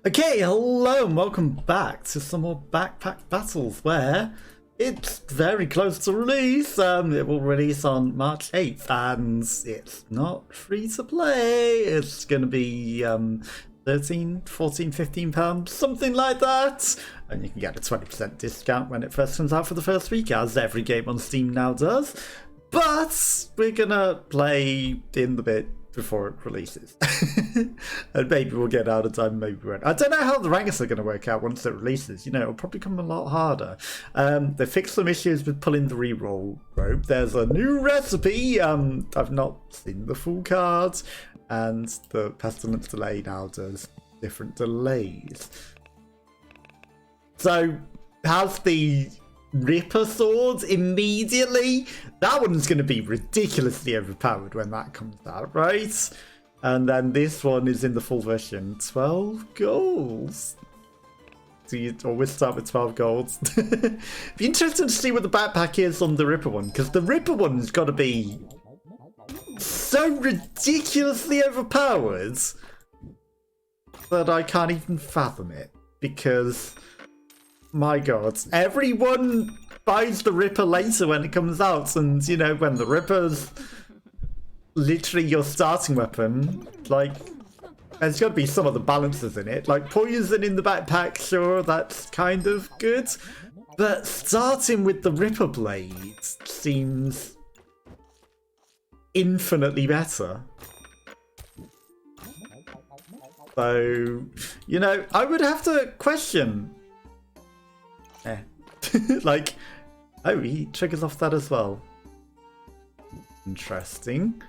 Okay, hello and welcome back to some more backpack battles where it's very close to release. It will release on March 8th and it's not free to play. It's going to be 13, 14, 15 pounds, something like that. And you can get a 20% discount when it first comes out for the first week, as every game on Steam now does. But we're going to play in the bit before it releases. And maybe we'll get out of time, maybe we won't. I don't know how the ranks are going to work out once it releases. You know, it'll probably come a lot harder. They fixed some issues with pulling the reroll rope. There's a new recipe. I've not seen the full card. And the pestilence delay now does different delays. So, has the Ripper sword immediately? That one's going to be ridiculously overpowered when that comes out, right? And then this one is in the full version. 12 golds. So you always start with 12 golds. Be interesting to see what the backpack is on the Ripper one, because the Ripper one's got to be so ridiculously overpowered that I can't even fathom it, because my god, everyone buys the Ripper later when it comes out, and you know, when the Ripper's literally your starting weapon, like, there's got to be some of the balances in it. Like, poison in the backpack, sure, that's kind of good, but starting with the Ripper blade seems infinitely better. So, you know, I would have to question. Like, oh, he triggers off that as well. Interesting.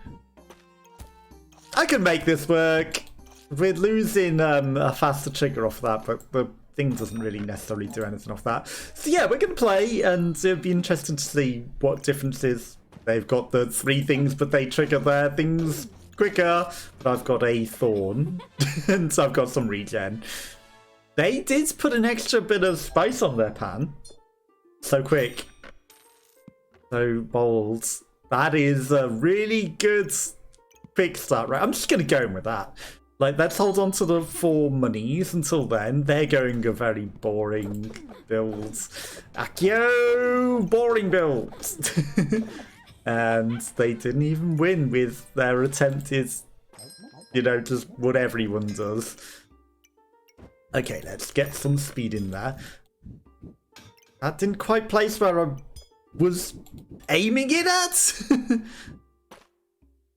I can make this work. We're losing a faster trigger off that, but the thing doesn't really necessarily do anything off that. So yeah, we're going to play, and it'll be interesting to see what differences. They've got the 3 things, but they trigger their things quicker. But I've got a thorn, and so I've got some regen. They did put an extra bit of spice on their pan. So quick. So bold. That is a really good quick start, right? I'm just going to go in with that. Like, let's hold on to the 4 monies until then. They're going a very boring build. Akio! Boring build! And they didn't even win with their attempted, you know, just what everyone does. Okay, let's get some speed in there. That didn't quite place where I was aiming it at.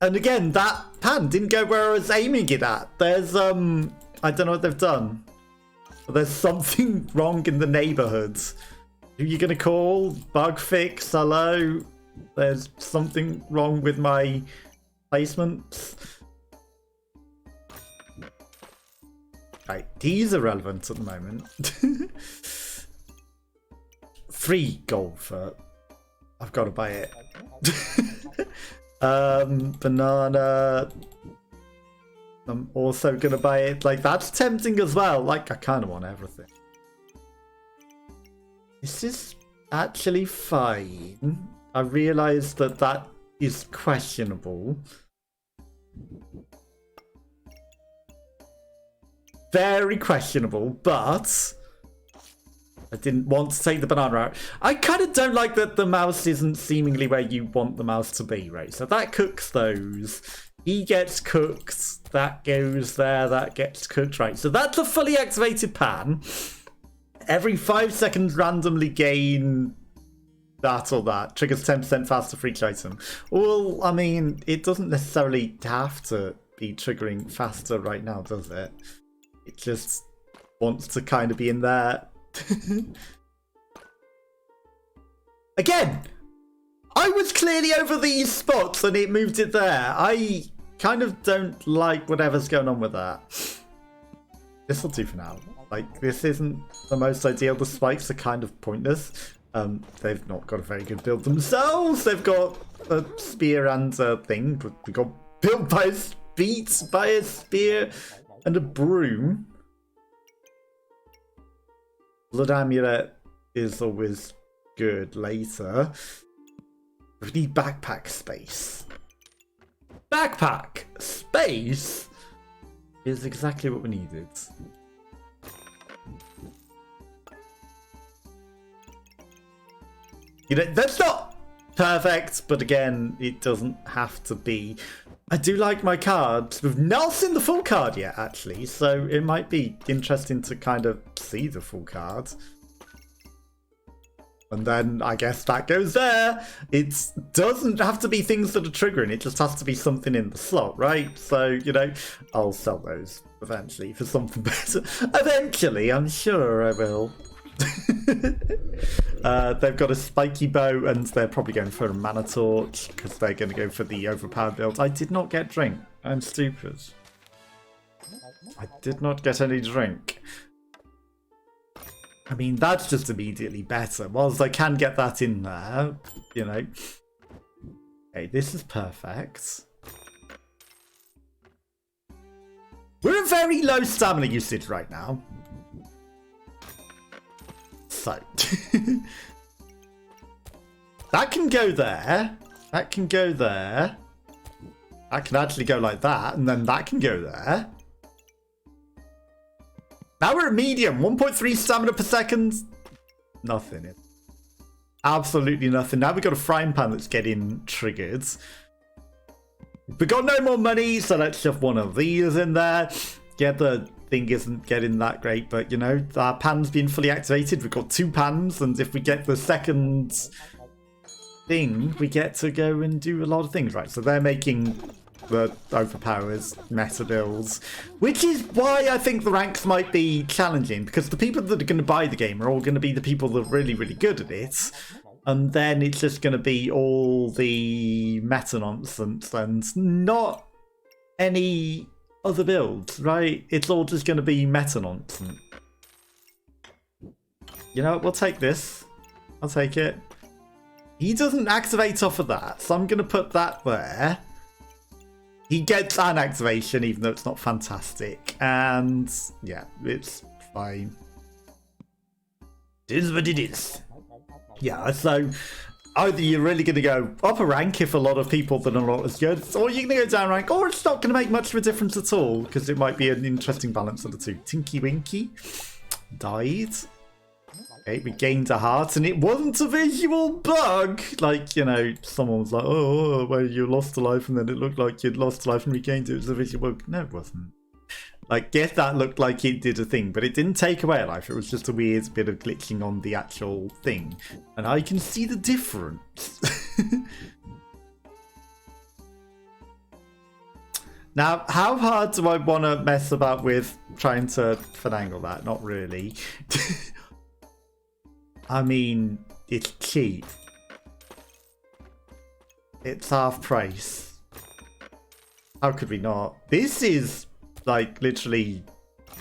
And again, that pan didn't go where I was aiming it at. There's, I don't know what they've done. But there's something wrong in the neighborhood. Who are you going to call? Bug fix? Hello? There's something wrong with my placements. Right, these are relevant at the moment. 3 gold for... I've got to buy it. Banana. I'm also going to buy it. Like, that's tempting as well. Like, I kind of want everything. This is actually fine. I realised that that is questionable. Very questionable, but I didn't want to take the banana out. I kind of don't like that the mouse isn't seemingly where you want the mouse to be, right? So that cooks those. He gets cooked. That goes there. That gets cooked, right? So that's a fully activated pan. Every 5 seconds randomly gain that or that. Triggers 10% faster for each item. Well, I mean, it doesn't necessarily have to be triggering faster right now, does it? It just wants to kind of be in there. Again, I was clearly over these spots and it moved it there. I kind of don't like whatever's going on with that. This will do for now. Like, this isn't the most ideal. The spikes are kind of pointless. They've not got a very good build themselves. They've got a spear and a thing, but they got built by a beat by a spear and a broom. Blood amulet is always good later. We need backpack space. Backpack space is exactly what we needed. You know, that's not perfect, but again, it doesn't have to be. I do like my cards. We've not seen the full card yet, actually, so it might be interesting to kind of see the full card. And then I guess that goes there. It doesn't have to be things that are triggering. It just has to be something in the slot, right? So, you know, I'll sell those eventually for something better. Eventually, I'm sure I will. They've got a spiky bow and they're probably going for a mana torch because they're going to go for the overpowered build. I did not get drink. I'm stupid. I did not get any drink. I mean, that's just immediately better. Whilst I can get that in there, you know. Okay, this is perfect. We're at very low stamina usage right now. So. That can go there. That can go there. That can actually go like that. And then that can go there. Now we're at medium, 1.3 stamina per second. Nothing. Absolutely nothing. Now we've got a frying pan that's getting triggered. We've got no more money, so let's shove one of these in there. Yeah, the thing isn't getting that great, but you know, our pan's been fully activated. We've got 2 pans, and if we get the second thing, we get to go and do a lot of things, right? So they're making the overpowers meta builds, which is why I think the ranks might be challenging, because the people that are going to buy the game are all going to be the people that are really, really good at it, and then it's just going to be all the meta nonsense and not any other builds, right? It's all just going to be meta nonsense. You know what? We'll take this. I'll take it. He doesn't activate off of that, so I'm going to put that there. He gets an activation, even though it's not fantastic. And yeah, it's fine. It is what it is. Yeah, so either you're really going to go up a rank if a lot of people that are not as good, or you're going to go down rank, or it's not going to make much of a difference at all, because it might be an interesting balance of the two. Tinky Winky died. Okay, we gained a heart, and it wasn't a visual bug. Like, you know, someone was like, oh, well, you lost a life, and then it looked like you'd lost a life and regained it. It was a visual bug. No, it wasn't. Like, yes, that looked like it did a thing, but it didn't take away a life. It was just a weird bit of glitching on the actual thing. And I can see the difference. Now, how hard do I want to mess about with trying to finagle that? Not really. I mean, it's cheap. It's half price. How could we not? This is, like, literally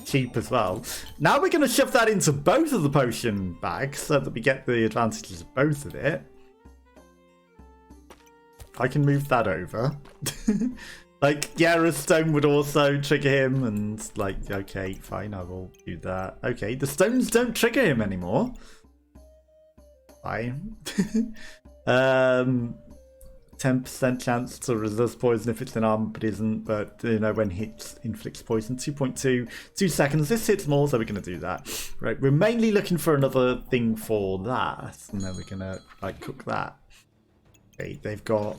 cheap as well. Now we're going to shove that into both of the potion bags so that we get the advantages of both of it. I can move that over. Like, yeah, a stone would also trigger him, and, like, okay, fine, I will do that. Okay, the stones don't trigger him anymore. Fine. 10% chance to resist poison if it's in armor, but isn't. But, you know, when hits, inflicts poison. 2.2, 2 seconds. This hits more, so we're going to do that. Right, we're mainly looking for another thing for that, and then we're going to, like, cook that. Okay, they've got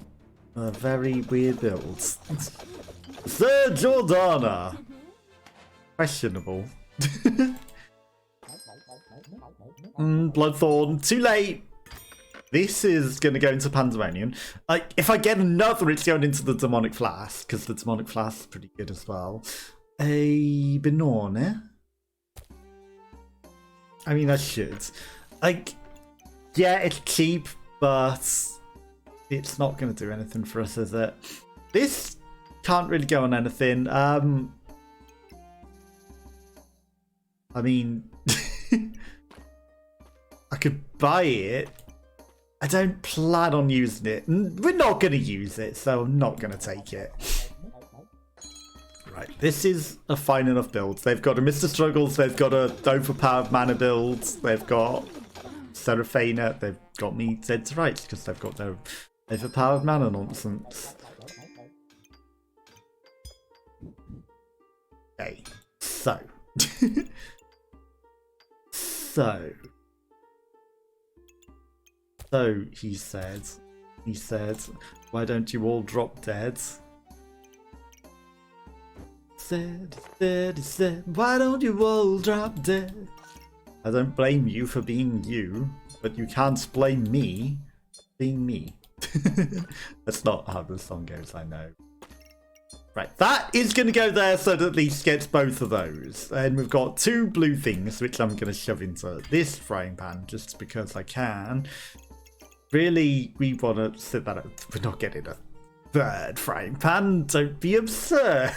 a very weird build. Sir Jordana! Questionable. Bloodthorn, too late. This is going to go into Pandemonium. Like, if I get another, it's going into the Demonic Flask, because the Demonic Flask is pretty good as well. A Benone. I mean, I should. Like, yeah, it's cheap, but it's not going to do anything for us, is it? This can't really go on anything. I mean, I could buy it. I don't plan on using it. We're not going to use it, so I'm not going to take it. Right, this is a fine enough build. They've got a Mr. Struggles, they've got a overpowered mana build, they've got Seraphina, they've got me dead to rights because they've got their overpowered mana nonsense. Okay, so. So. So, he said, why don't you all drop dead? He said, why don't you all drop dead? I don't blame you for being you, but you can't blame me for being me. That's not how the song goes, I know. Right, that is going to go there so that at least gets both of those. And we've got 2 blue things, which I'm going to shove into this frying pan just because I can. Really, we want to sit that out. We're not getting a 3rd frying pan. Don't be absurd.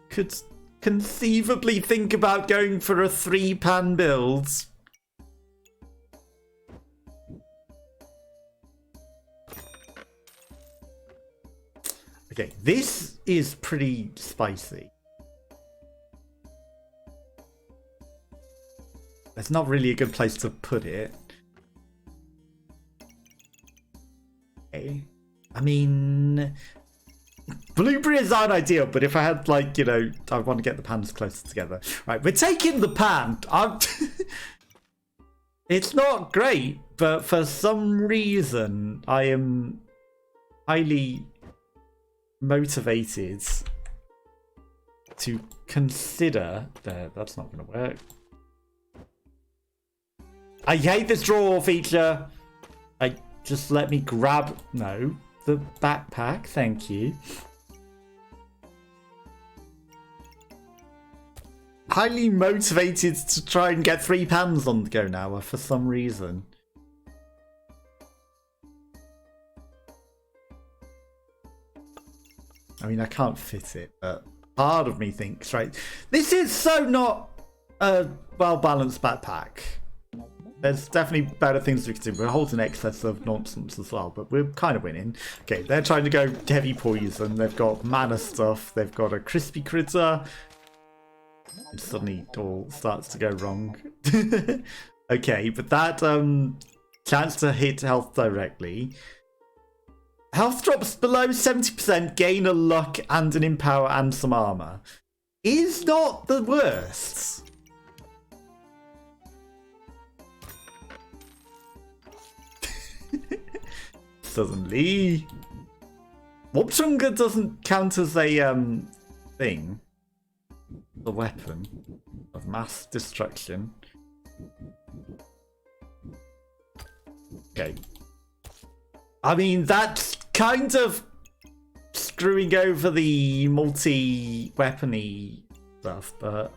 Could conceivably think about going for a 3-pan build. Okay, this is pretty spicy. That's not really a good place to put it. Okay. I mean, blueberries aren't ideal, but if I had, like, you know, I want to get the pans closer together. Right, we're taking the pan. It's not great, but for some reason, I am highly motivated to consider that's not going to work. I hate this draw feature. Just let me grab the backpack, thank you. Highly motivated to try and get 3 pans on the go now for some reason. I mean, I can't fit it, but part of me thinks, right, this is so not a well-balanced backpack. There's definitely better things we can do. We're holding excess of nonsense as well, but we're kind of winning. Okay, they're trying to go heavy poison. They've got mana stuff. They've got a crispy critter. And suddenly it all starts to go wrong. Okay, but that chance to hit health directly. Health drops below 70%, gain a luck and an empower and some armor. Is not the worst. Suddenly. Warpchunga doesn't count as a thing. The weapon of mass destruction. Okay. I mean, that's kind of screwing over the multi-weapony stuff, but...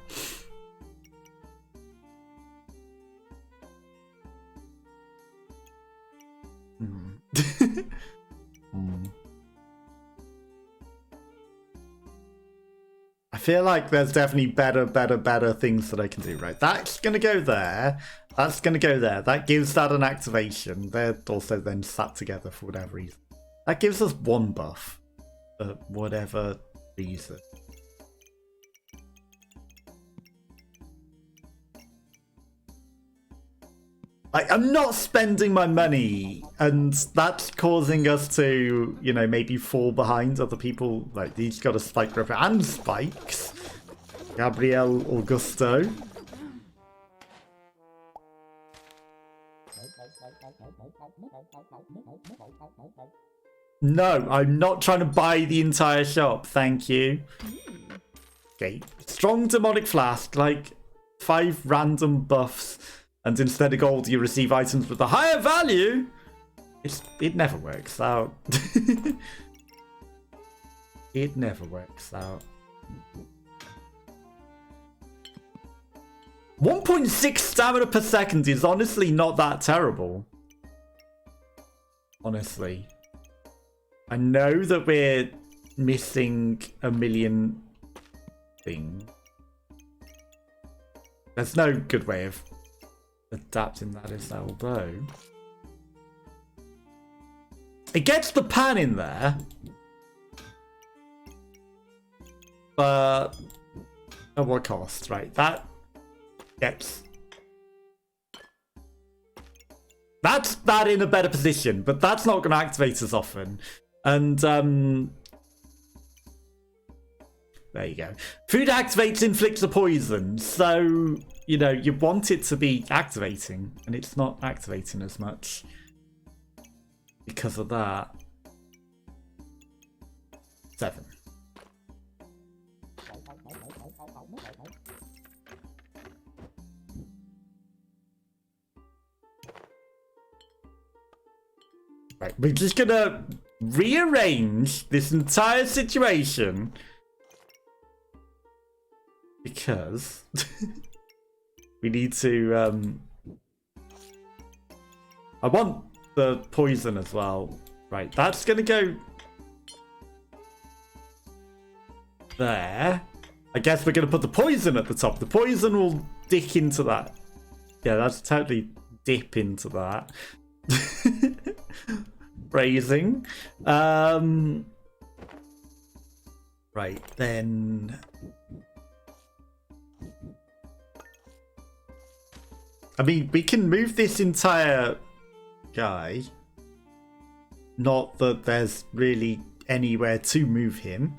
I feel like there's definitely better things that I can do. Right, that's going to go there. That's going to go there. That gives that an activation. They're also then sat together for whatever reason. That gives us 1 buff for whatever reason. I'm not spending my money, and that's causing us to, you know, maybe fall behind other people. Like, these got a spike gripper and spikes. Gabriel Augusto. No, I'm not trying to buy the entire shop. Thank you. Okay, strong demonic flask, like 5 random buffs. And instead of gold, you receive items with a higher value. It never works out. It never works out. 1.6 stamina per second is honestly not that terrible. Honestly. I know that we're missing a million things. There's no good way of adapting that, is there? Although it gets the pan in there, but at what cost? Right, that gets that in a better position, but that's not going to activate as often. And there you go. Food activates, inflicts a poison, so you know, you want it to be activating, and it's not activating as much because of that. 7. Right, we're just gonna rearrange this entire situation because we need to I want the poison as well. Right, that's gonna go there. I guess we're gonna put the poison at the top. The poison will dick into that. Yeah, that's totally dip into that. Phrasing. Right, then. I mean, we can move this entire guy. Not that there's really anywhere to move him,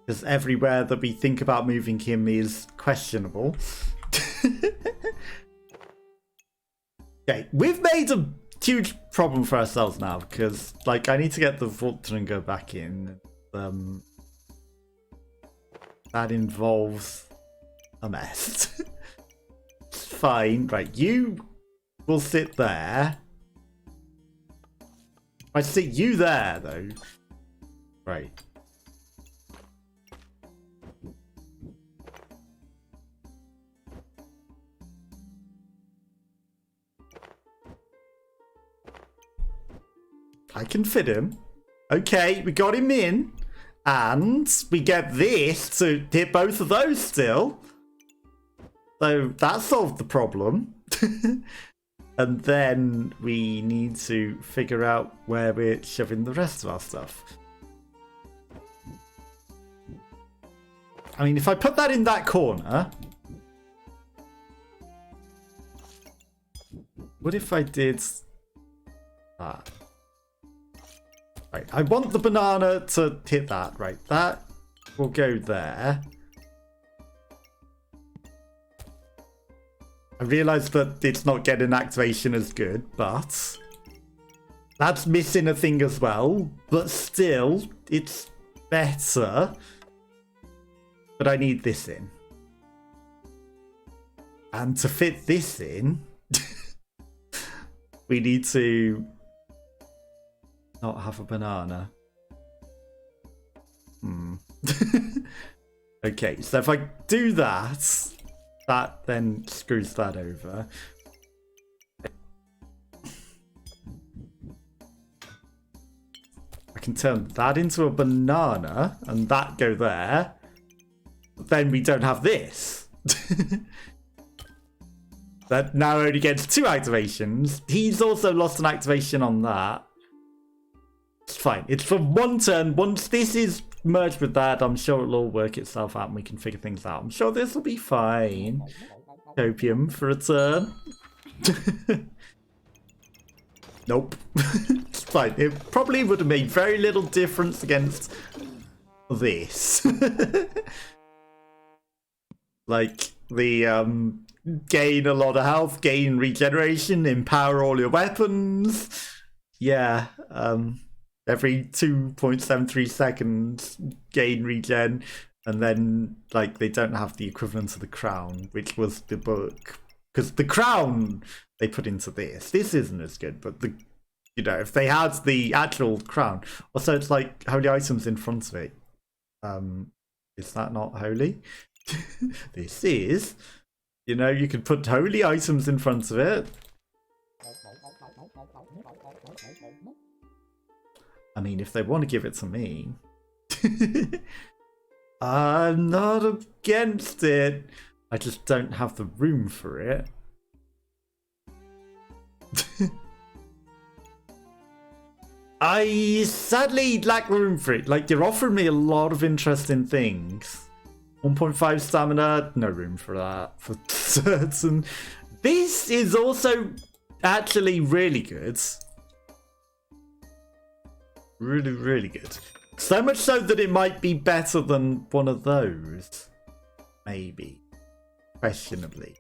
because everywhere that we think about moving him is questionable. Okay, we've made a huge problem for ourselves now, because like I need to get the Voltringa back in. That involves a mess. It's fine. Right, you will sit there. I sit you there though. Right. I can fit him. Okay, we got him in. And we get this to hit both of those still. So that solved the problem. And then we need to figure out where we're shoving the rest of our stuff. I mean, if I put that in that corner... What if I did that? Right, I want the banana to hit that. Right, that will go there. I realise that it's not getting activation as good, but that's missing a thing as well. But still, it's better. But I need this in. And to fit this in, we need to not have a banana. Okay, so if I do that, that then screws that over. I can turn that into a banana and that go there. But then we don't have this. That now only gets 2 activations. He's also lost an activation on that. It's fine. It's for 1 turn. Once this is merged with that, I'm sure it'll all work itself out and we can figure things out. I'm sure this will be fine. Copium for a turn. Nope. It's fine. It probably would have made very little difference against this. Like the gain a lot of health, gain regeneration, empower all your weapons. Yeah. Every 2.73 seconds gain regen, and then like they don't have the equivalent of the crown, which was the book, because the crown they put into this isn't as good, but the, you know, if they had the actual crown, also it's like holy items in front of it. Is that not holy? This is, you know, you could put holy items in front of it. I mean, if they want to give it to me, I'm not against it. I just don't have the room for it. I sadly lack room for it. Like, you're offering me a lot of interesting things. 1.5 stamina, no room for that, for certain. This is also actually really good. Really, really good. So much so that it might be better than one of those. Maybe. Questionably.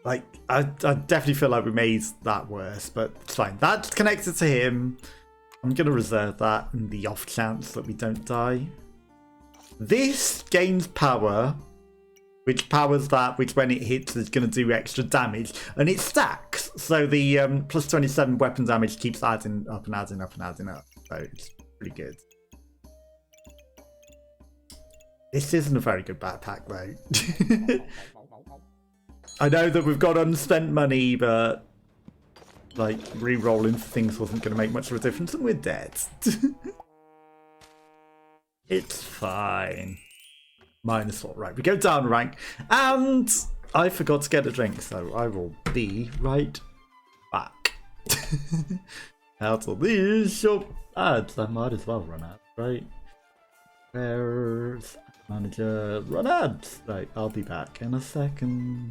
Like, I definitely feel like we made that worse, but it's fine. That's connected to him. I'm going to reserve that in the off chance that we don't die. This gains power, which powers that, which when it hits is going to do extra damage. And it stacks. So the plus 27 weapon damage keeps adding up and adding up and adding up. So it's pretty good. This isn't a very good backpack, though. I know that we've got unspent money, but like re-rolling for things wasn't going to make much of a difference, and we're dead. It's fine. -4. Right, we go down rank, and I forgot to get a drink, so I will be right back. Out of these shop ads, I might as well run ads, right? Where's manager? Run ads. Right, I'll be back in a second.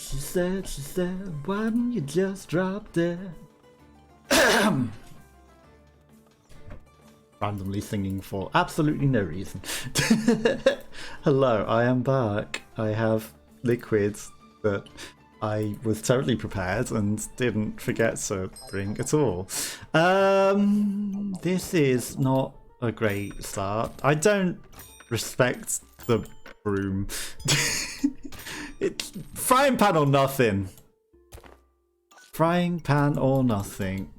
She said, why didn't you just drop dead? Randomly singing for absolutely no reason. Hello, I am back. I have liquids that I was totally prepared and didn't forget to bring at all. This is not a great start. I don't respect the broom. It's frying pan or nothing. Frying pan or nothing.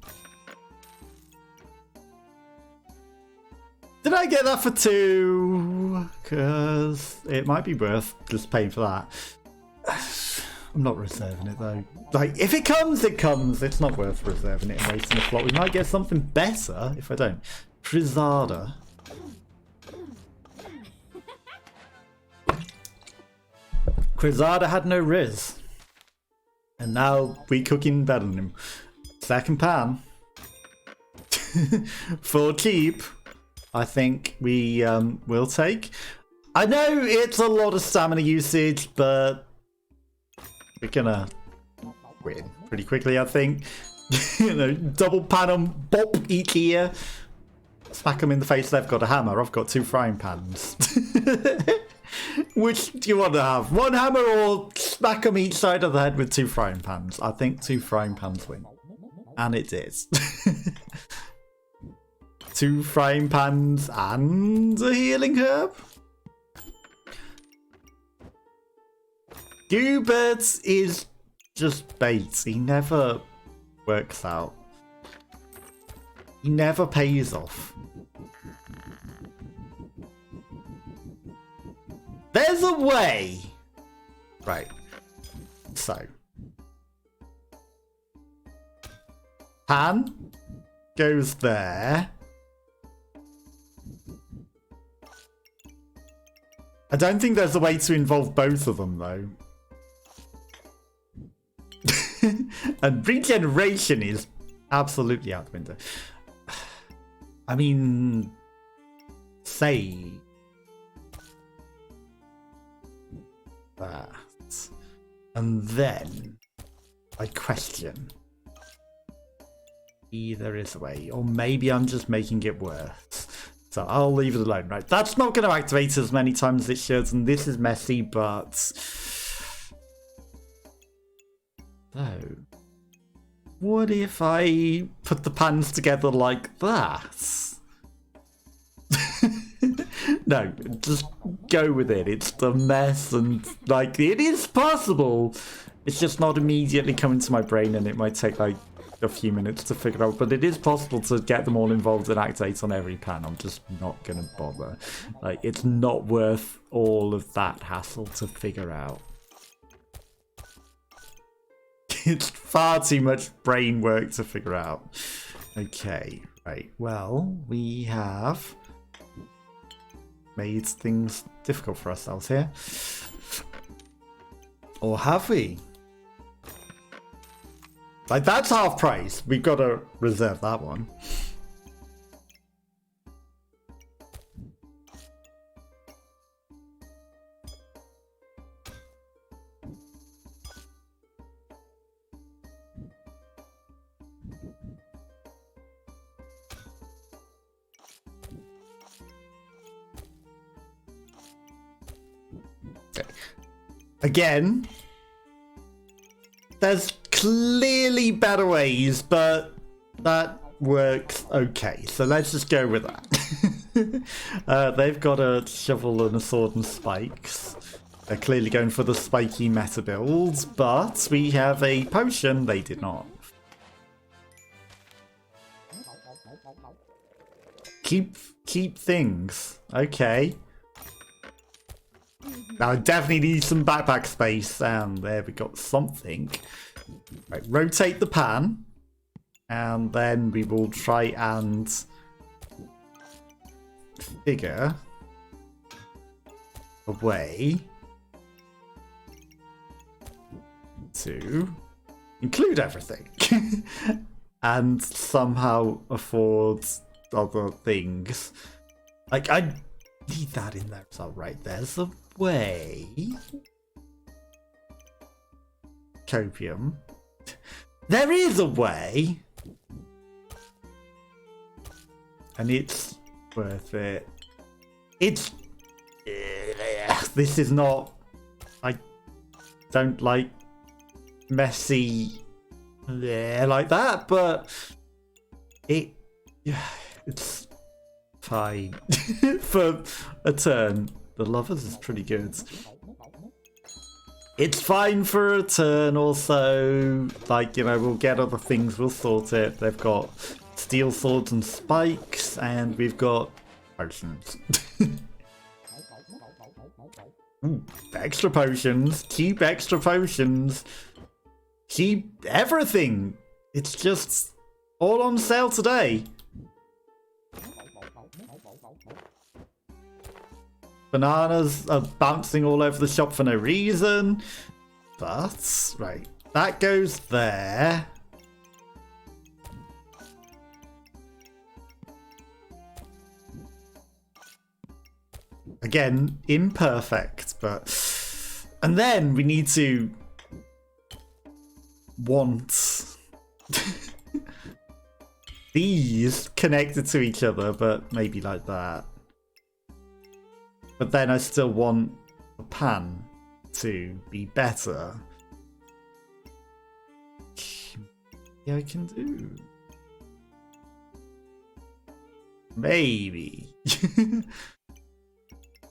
Did I get that for 2? Because it might be worth just paying for that. I'm not reserving it though. Like, if it comes, it comes. It's not worth reserving it and wasting a slot. We might get something better if I don't. Frizada. Cruzada had no riz. And now we cooking better than him. Second pan. For cheap. I think we will take. I know it's a lot of stamina usage, but we're gonna win pretty quickly, I think. You know, double pan them, bop each ear. Smack them in the face, they've got a hammer. I've got 2 frying pans. Which do you want to have? 1 hammer or smack them each side of the head with 2 frying pans? I think 2 frying pans win. And it is. 2 frying pans and a healing herb. Goobert is just bait. He never works out. He never pays off. There's a way. Right. So. Pan goes there. I don't think there's a way to involve both of them, though. And regeneration is absolutely out the window. I mean, say that. And then I question. There is a way, or maybe I'm just making it worse. So I'll leave it alone, right? That's not going to activate as many times as it should, and this is messy, but... So... What if I put the pans together like that? No, just go with it. It's a mess, and, like, it is possible. It's just not immediately coming to my brain, and it might take, like, a few minutes to figure out, but it is possible to get them all involved and activate on every pan. I'm just not gonna bother. Like, it's not worth all of that hassle to figure out. It's far too much brain work to figure out. Okay, right. Well, we have made things difficult for ourselves here. Or have we? Like, that's half price. We've got to reserve that one. Okay. Again, there's clearly better ways, but that works okay. So let's just go with that. They've got a shovel and a sword and spikes. They're clearly going for the spiky meta builds, but we have a potion. They did not. Keep things. Okay. Now I definitely need some backpack space, and there we got something. Right, rotate the pan, and then we will try and figure a way to include everything and somehow afford other things. Like, I need that in there as well. Right, there's a way. Copium. There is a way. And it's worth it. It's... this is not... I don't like messy like that, but it's fine for a turn. The lovers is pretty good. It's fine for a turn. Also, like, you know, we'll get other things, we'll sort it. They've got steel swords and spikes, and we've got potions. Ooh, extra potions. Keep extra potions. Keep everything. It's just all on sale today. Bananas are bouncing all over the shop for no reason. But, right, that goes there. Again, imperfect, but... And then we need to... want... these connected to each other, but maybe like that. But then I still want the pan to be better. Yeah, I can do. Maybe.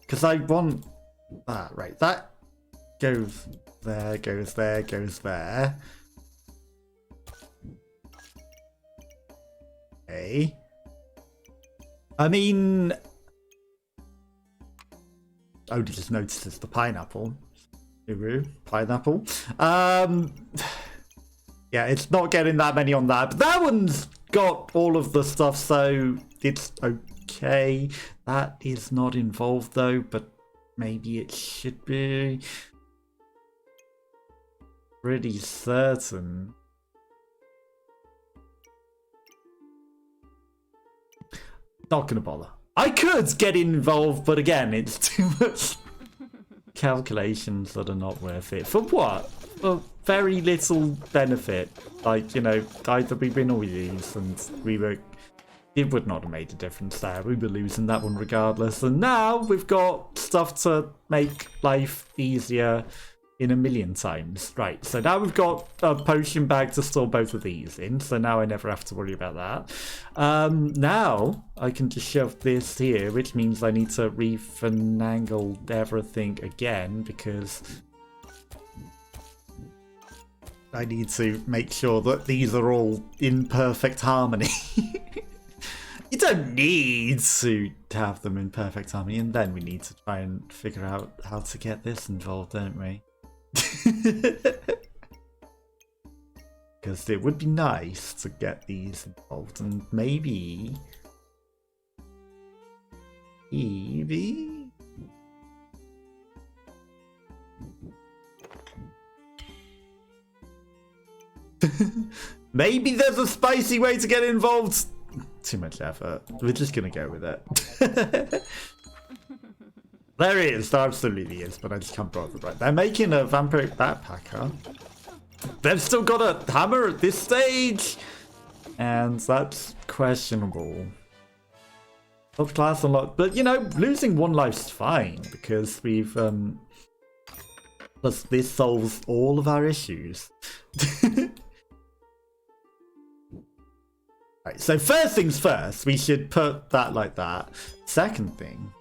Because I want that, right? That goes there, goes there, goes there. Okay. I mean... Oh, just noticed it's the pineapple. Uru, pineapple. Yeah, it's not getting that many on that. But that one's got all of the stuff, so it's okay. That is not involved, though, but maybe it should be. Pretty certain. Not gonna bother. I could get involved, but again, it's too much calculations that are not worth it. For what? For very little benefit. Like, you know, either we win or we lose, and we were... It would not have made a difference there. We were losing that one regardless. And now we've got stuff to make life easier in a million times. Right, so now we've got a potion bag to store both of these in, so now I never have to worry about that. Now I can just shove this here, which means I need to refinagle everything again, because I need to make sure that these are all in perfect harmony. You don't need to have them in perfect harmony, and then we need to try and figure out how to get this involved, don't we? Because it would be nice to get these involved, and maybe Maybe there's a spicy way to get involved. Too much effort. We're just gonna go with it. There it is. There absolutely is, but I just can't bother. Right, they're making a vampiric backpacker. They've still got a hammer at this stage, and that's questionable. Top class unlocked, but you know, losing one life's fine because we've plus this solves all of our issues. Right, so first things first, we should put that like that. Second thing,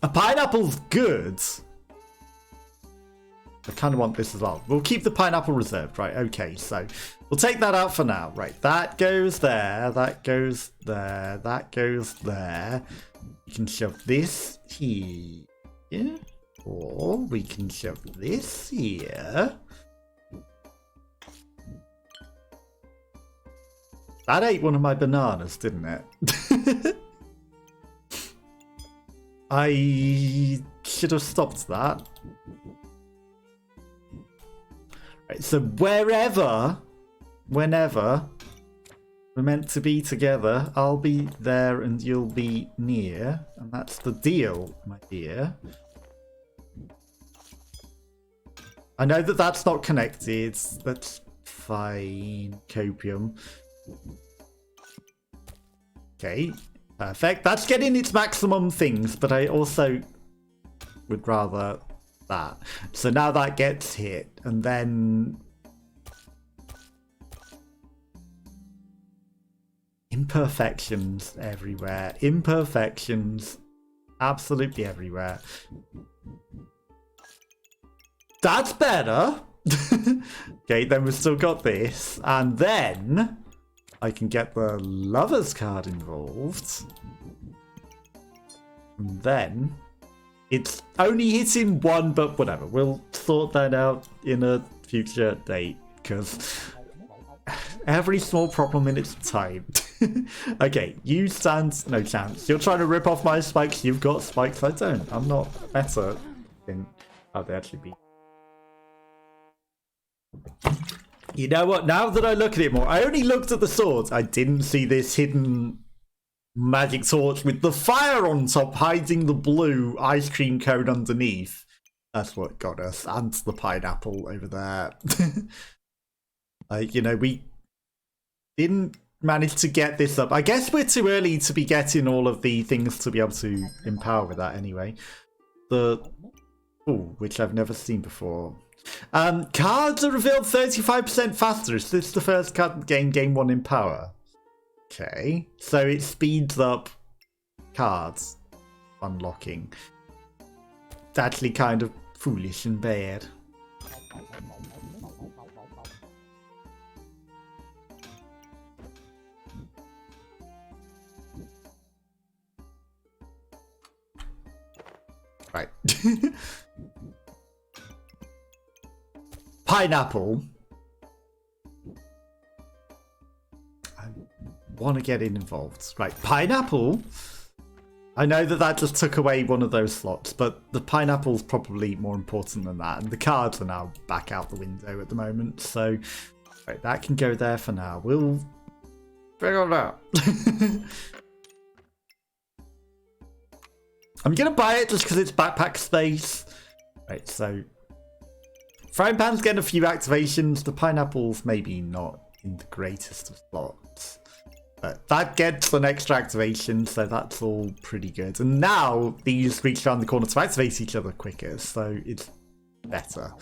a pineapple's good. I kind of want this as well. We'll keep the pineapple reserved, right? Okay, so we'll take that out for now. Right, that goes there, that goes there, that goes there. We can shove this here, or we can shove this here. That ate one of my bananas, didn't it? I should have stopped that. Right, so whenever we're meant to be together, I'll be there and you'll be near. And that's the deal, my dear. I know that that's not connected. That's fine. Copium. Okay, perfect. That's getting its maximum things, but I also would rather that. So now that gets hit, and then imperfections everywhere. Imperfections absolutely everywhere. That's better. Okay, then we've still got this, and then I can get the lover's card involved. And then it's only hitting one, but whatever. We'll sort that out in a future date, because every small problem in its time. Okay, you stand no chance. You're trying to rip off my spikes. You've got spikes. I don't. I'm not better than how they actually be. You know what? Now that I look at it more, I only looked at the swords. I didn't see this hidden magic torch with the fire on top hiding the blue ice cream cone underneath. That's what got us. And the pineapple over there. Like, you know, we didn't manage to get this up. I guess we're too early to be getting all of the things to be able to empower with that anyway. Which I've never seen before. Cards are revealed 35% faster. Is this the first card game 1 in power? Okay, so it speeds up cards unlocking. It's actually kind of foolish and bad. Right. Pineapple. I want to get involved. Right, pineapple. I know that just took away one of those slots, but the pineapple's probably more important than that. And the cards are now back out the window at the moment. So, right, that can go there for now. We'll figure it out. I'm going to buy it just because it's backpack space. Right, so frying pan's getting a few activations. The pineapple's maybe not in the greatest of slots. But that gets an extra activation, so that's all pretty good. And now these reach around the corner to activate each other quicker, so it's better.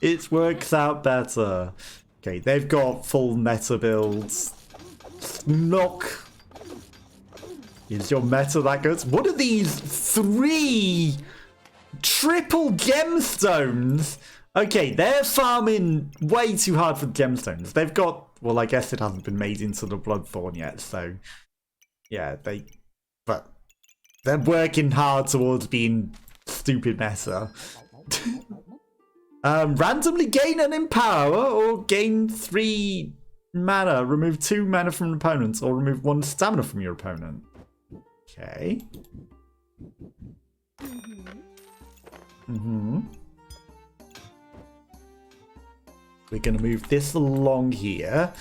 It works out better. Okay, they've got full meta builds. Knock. Is your meta that good? What are these 3 triple gemstones? Okay, they're farming way too hard for gemstones. They've got, well, I guess it hasn't been made into the Bloodthorn yet, so yeah, but they're working hard towards being stupid meta. Randomly gain an empower or gain 3 mana, remove 2 mana from an opponent, or remove 1 stamina from your opponent. Okay. We're going to move this along here.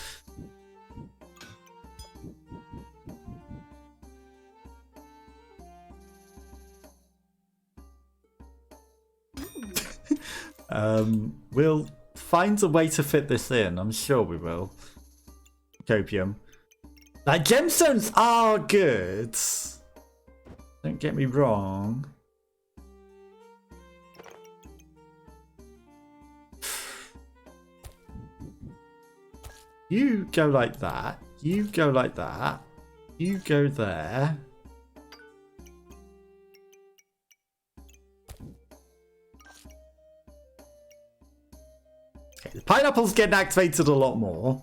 We'll find a way to fit this in. I'm sure we will. Copium. Like, gemstones are good. Don't get me wrong. You go like that. You go like that. You go there. Okay, the pineapple's getting activated a lot more.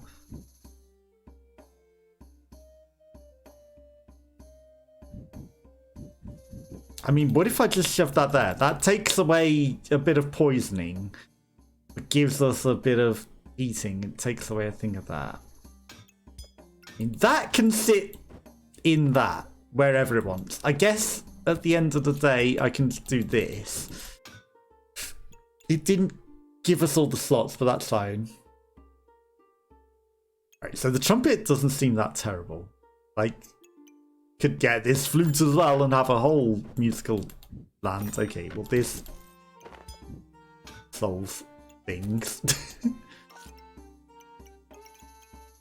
I mean, what if I just shove that there? That takes away a bit of poisoning. It gives us a bit of heating. It takes away a thing of that. I mean, that can sit in that, wherever it wants. I guess at the end of the day, I can do this. It didn't give us all the slots, but that's fine. Right, so the trumpet doesn't seem that terrible. Like, could get this flute as well and have a whole musical land. Okay, well this solves things.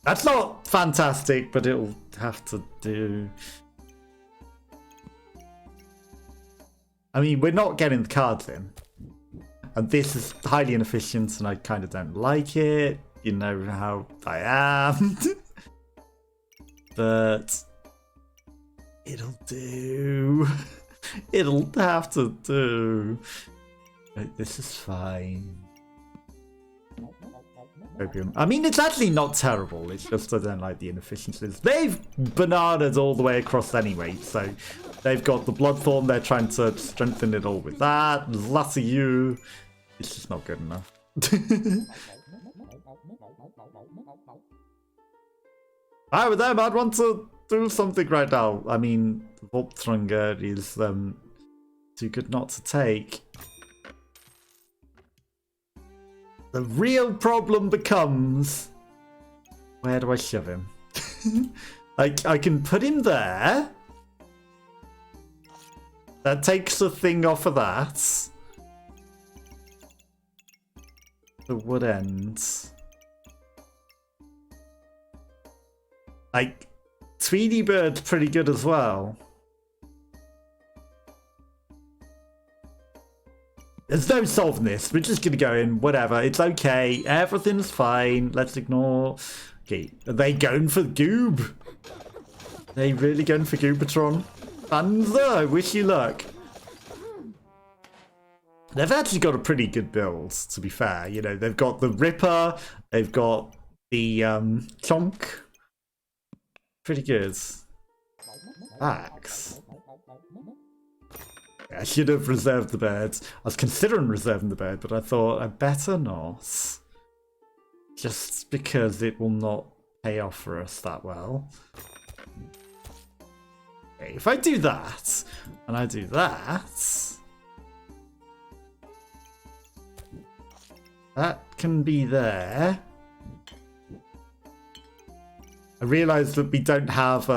That's not fantastic, but it'll have to do. I mean, we're not getting the cards in. And this is highly inefficient and I kind of don't like it. You know how I am. But it'll do. It'll have to do. This is fine. Opium. I mean, it's actually not terrible. It's just I don't like the inefficiencies. They've bananaed all the way across anyway. So they've got the blood form. They're trying to strengthen it all with that. There's lots of you. It's just not good enough. With them, I'd want to do something right now. I mean, Volptrunger is too good not to take. The real problem becomes, where do I shove him? I can put him there. That takes the thing off of that. The wood ends. Like, Tweety Bird's pretty good as well. There's no solving this. We're just going to go in, whatever. It's okay. Everything's fine. Let's ignore. Okay, are they going for Goob? Are they really going for Goobatron? Banza, I wish you luck. They've actually got a pretty good build, to be fair. You know, they've got the Ripper. They've got the Chonk. Pretty good. Axe. I should have reserved the bird. I was considering reserving the bird, but I thought I better not. Just because it will not pay off for us that well. Okay, if I do that, and I do that, that can be there. I realise that we don't have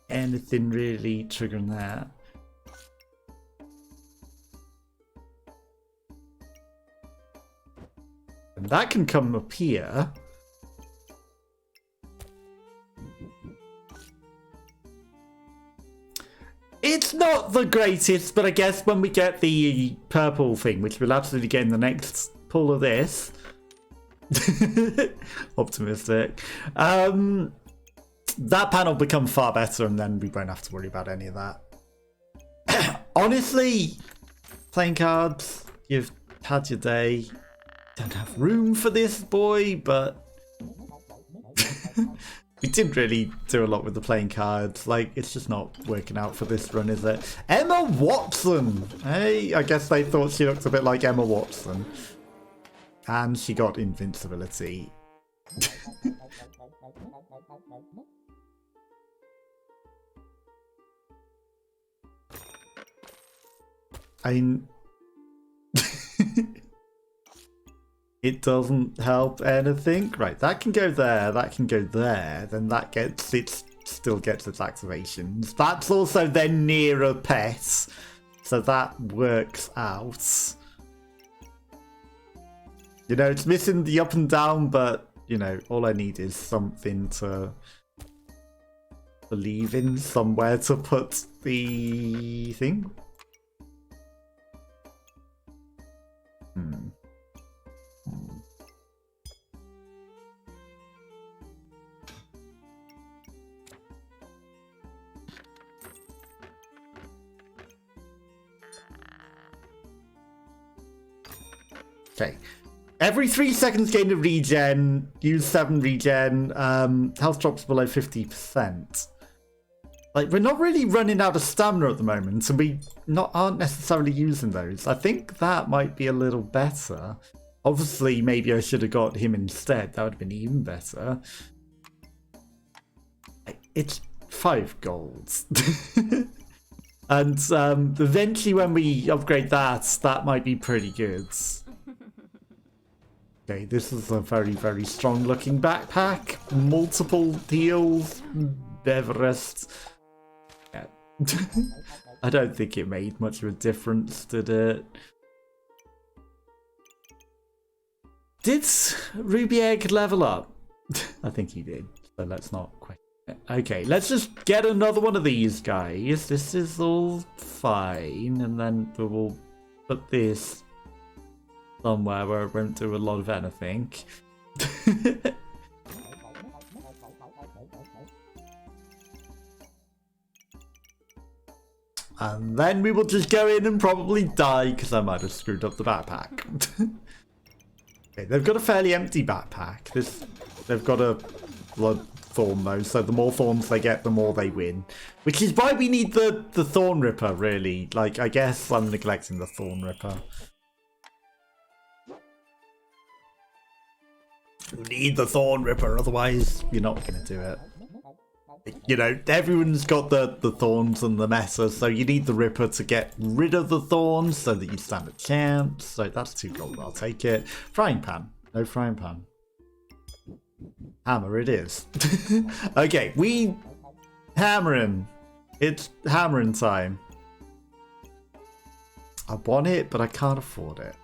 anything really triggering that. And that can come up here. It's not the greatest, but I guess when we get the purple thing, which we'll absolutely get in the next pull of this. Optimistic. That panel will become far better and then we won't have to worry about any of that. Honestly, playing cards, you've had your day. Don't have room for this boy, but we didn't really do a lot with the playing cards. Like, it's just not working out for this run, is it? Emma Watson! Hey, I guess they thought she looked a bit like Emma Watson. And she got invincibility. I mean... it doesn't help anything. Right, that can go there, that can go there, then that gets it, still gets its activations. That's also then near a pet, so that works out. You know, it's missing the up and down, but, you know, all I need is something to believe in, somewhere to put the thing. Okay. Every 3 seconds gain a regen, use 7 regen, health drops below 50%. Like, we're not really running out of stamina at the moment, and we aren't necessarily using those. I think that might be a little better. Obviously, maybe I should have got him instead. That would have been even better. It's 5 golds. And eventually when we upgrade that, that might be pretty good. Okay, this is a very, very strong looking backpack. Multiple heals. Everest. Yeah. I don't think it made much of a difference, did it? Did Ruby Egg level up? I think he did, so let's not question it. Okay, let's just get another one of these guys. This is all fine, and then we will put this somewhere where it won't do a lot of anything. And then we will just go in and probably die because I might have screwed up the backpack. Okay, they've got a fairly empty backpack. They've got a blood thorn though, so the more thorns they get, the more they win. Which is why we need the thorn ripper, really. Like, I guess I'm neglecting the thorn ripper. You need the thorn ripper, otherwise you're not going to do it. You know, everyone's got the thorns and the mesa, so you need the ripper to get rid of the thorns so that you stand a chance. So that's 2 gold, I'll take it. Frying pan. No frying pan. Hammer it is. Okay, we hammering. It's hammering time. I want it, but I can't afford it.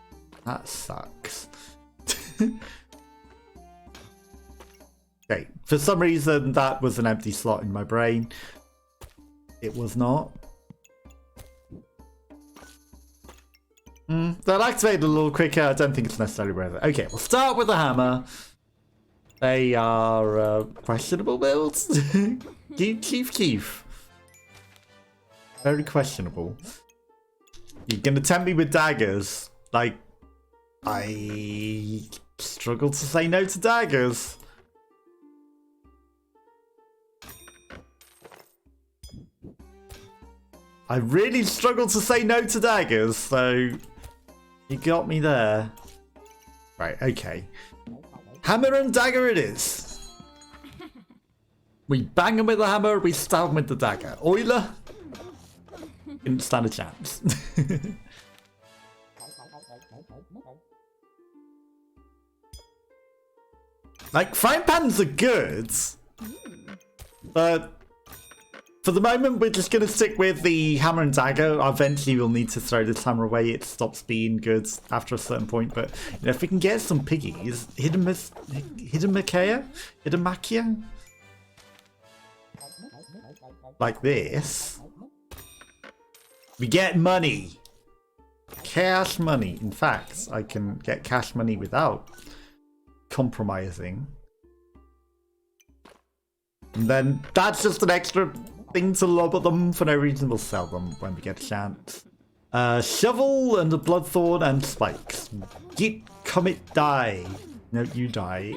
That sucks. Okay, for some reason that was an empty slot in my brain. It was not. That activated a little quicker. I don't think it's necessarily worth it. Okay, we'll start with the hammer. They are questionable builds. Keef. Very questionable. You're gonna tempt me with daggers. Like, I struggle to say no to daggers. I really struggle to say no to daggers, so you got me there. Right, okay. Hammer and dagger it is. We bang him with the hammer, we stab him with the dagger. Euler didn't stand a chance. Like, frying pans are good, but for the moment, we're just going to stick with the hammer and dagger. Eventually, we'll need to throw this hammer away. It stops being good after a certain point. But you know, if we can get some piggies, Hidamakia, like this, we get money. Cash money. In fact, I can get cash money without compromising. And then that's just an extra thing to lob at them for no reason. We'll sell them when we get a chance. Shovel and a bloodthorn and spikes. Get, commit, die. No, you die.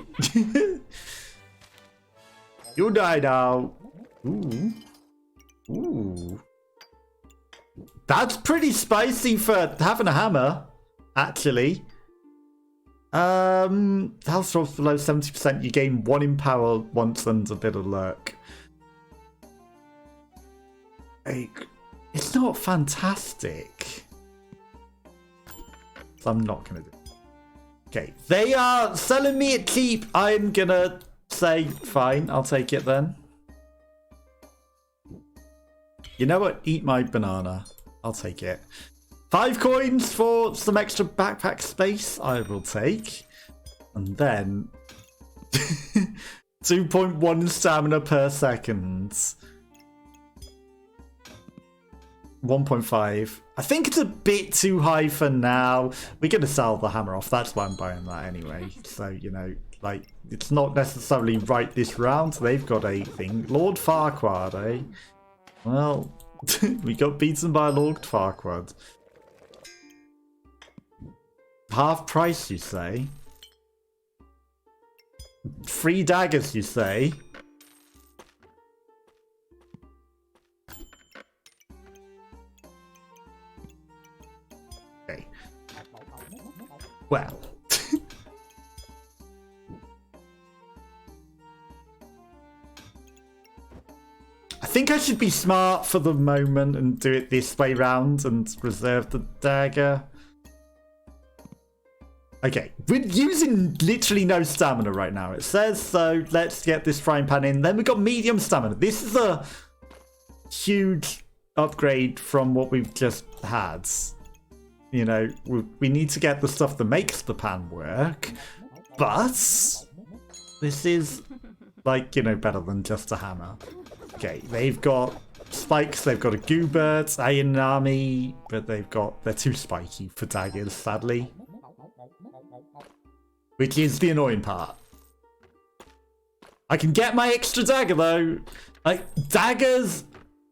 You die now. Ooh. Ooh. That's pretty spicy for having a hammer, actually. Health drops below 70%. You gain 1 in power once and a bit of lurk. It's not fantastic. So I'm not going to do it. Okay, they are selling me it cheap. I'm gonna say, fine, I'll take it then. You know what? Eat my banana. I'll take it. 5 coins for some extra backpack space, I will take. And then 2.1 stamina per second. 1.5. I think it's a bit too high for now. We're going to sell the hammer off. That's why I'm buying that anyway. So, you know, like, it's not necessarily right this round. They've got a thing. Lord Farquaad, eh? Well, we got beaten by Lord Farquaad. Half price, you say? 3 daggers, you say? Okay. Well. I think I should be smart for the moment and do it this way round and reserve the dagger. Okay, we're using literally no stamina right now. It says so. Let's get this frying pan in. Then we've got medium stamina. This is a huge upgrade from what we've just had. You know, we need to get the stuff that makes the pan work. But this is, like, you know, better than just a hammer. Okay, they've got spikes. They've got a goobert, iron army, but they're too spiky for daggers, sadly. Which is the annoying part. I can get my extra dagger though. Like, daggers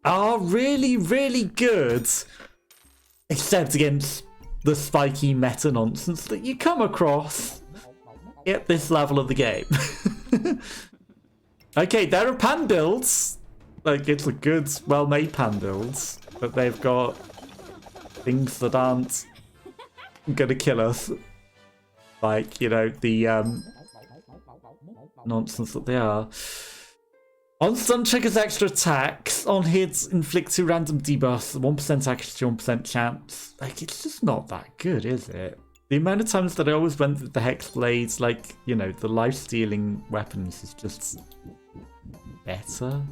are really, really good. Except against the spiky meta nonsense that you come across at this level of the game. Okay, there are pan builds. Like, it's a good, well-made pan build. But they've got things that aren't gonna kill us. Like, you know, the nonsense that they are. On stun triggers extra attacks. On hits, inflict 2 random debuffs. 1% accuracy, 1% chance. Like, it's just not that good, is it? The amount of times that I always went with the hex blades, like, you know, the life-stealing weapons is just better.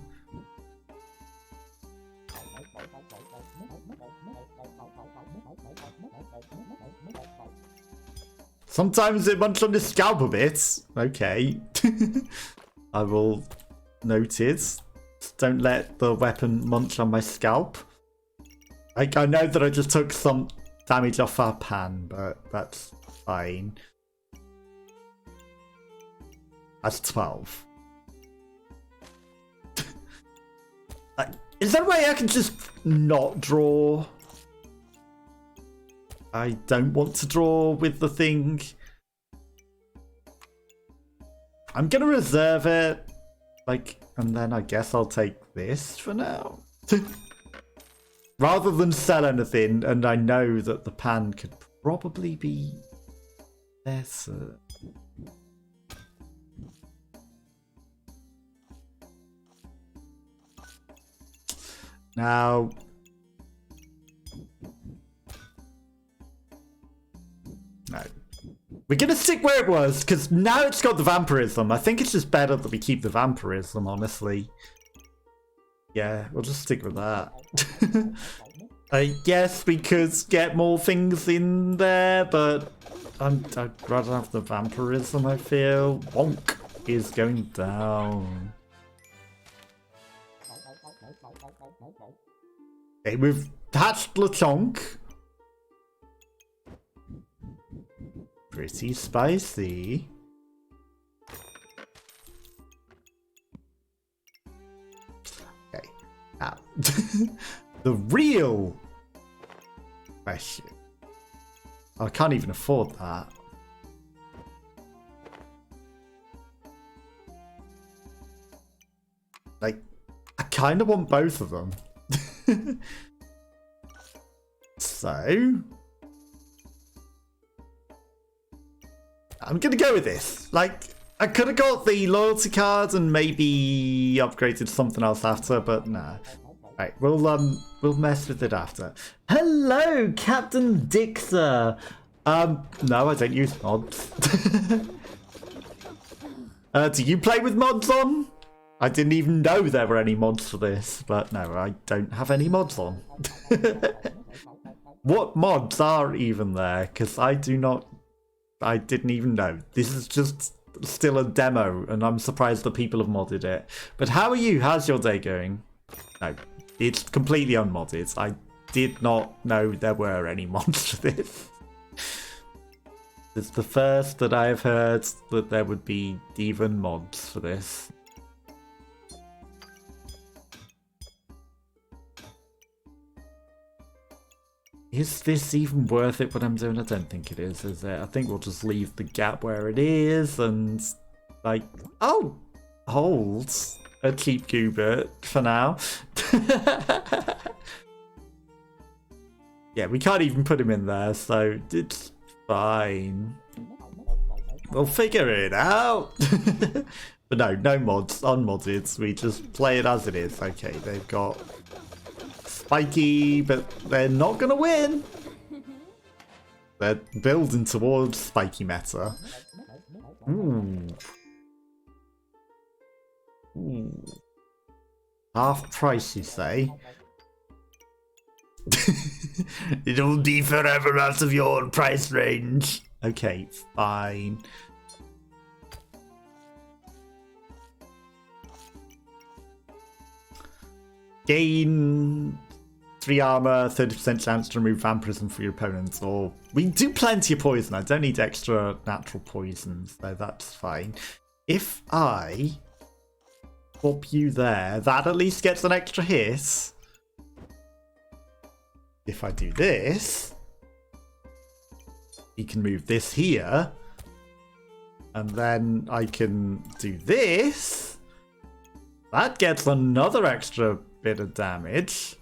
Sometimes it munch on the scalp a bit. Okay. I will note it. Just don't let the weapon munch on my scalp. Like, I know that I just took some damage off our pan, but that's fine. That's 12. Is there a way I can just not draw? I don't want to draw with the thing. I'm gonna reserve it. Like, and then I guess I'll take this for now. Rather than sell anything, and I know that the pan could probably be better. Now, no. We're going to stick where it was, because now it's got the vampirism. I think it's just better that we keep the vampirism, honestly. Yeah, we'll just stick with that. Yes, we could get more things in there, but I'd rather have the vampirism, I feel. Wonk is going down. Okay, we've hatched Lechonk. Pretty spicy. Okay, now the real question. I can't even afford that. Like, I kind of want both of them. So I'm gonna go with this. Like, I could have got the loyalty card and maybe upgraded something else after, but nah. Right, we'll mess with it after. Hello, Captain Dixer. No, I don't use mods. Do you play with mods on? I didn't even know there were any mods for this, but no, I don't have any mods on. What mods are even there? Because I didn't even know. This is just still a demo, and I'm surprised that people have modded it. But how are you? How's your day going? No, it's completely unmodded. I did not know there were any mods for this. It's the first that I have heard that there would be even mods for this. Is this even worth it what I'm doing? I don't think it is it? I think we'll just leave the gap where it is and like, oh, hold a cheap Goobert for now. Yeah, we can't even put him in there, so it's fine. We'll figure it out. But no mods, unmodded. We just play it as it is. Okay, they've got spiky, but they're not gonna win. They're building towards spiky meta. Ooh. Ooh. Half price, you say? It'll be forever out of your price range. Okay, fine. Gain 3 armor, 30% chance to remove vampirism for your opponents, or we do plenty of poison. I don't need extra natural poisons, so that's fine. If I pop you there, that at least gets an extra hit. If I do this, he can move this here, and then I can do this. That gets another extra bit of damage.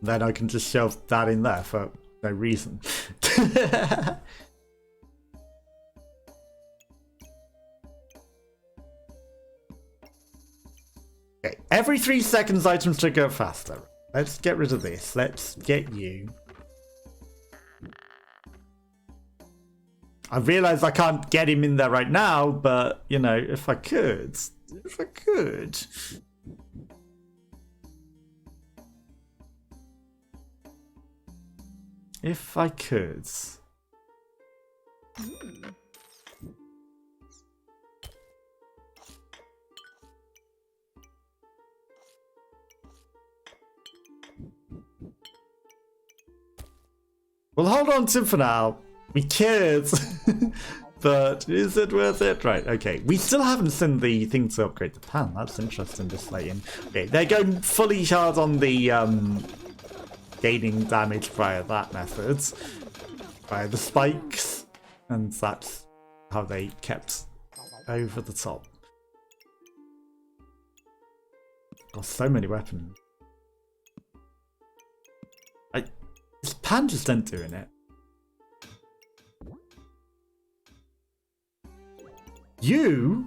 Then I can just shove that in there for no reason. Okay, every 3 seconds items trigger faster. Let's get rid of this. Let's get you. I realise I can't get him in there right now, but, you know, if I could. If I could. If I could. We'll hold on to him for now. We could. But is it worth it? Right, okay. We still haven't sent the thing to upgrade the pan. That's interesting, just slating. Okay, they're going fully hard on the gaining damage via that method. Via the spikes. And that's how they kept over the top. Got so many weapons. This pan just ain't doing it. You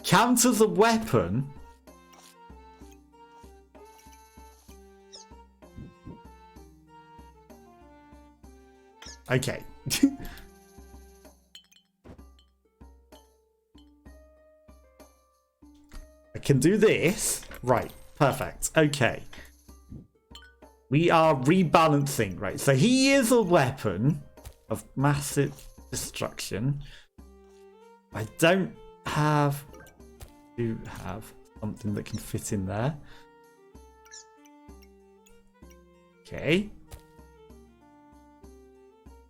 count as a weapon. Okay. I can do this. Right. Perfect. Okay. We are rebalancing. Right. So he is a weapon of massive destruction. I don't have something that can fit in there. Okay.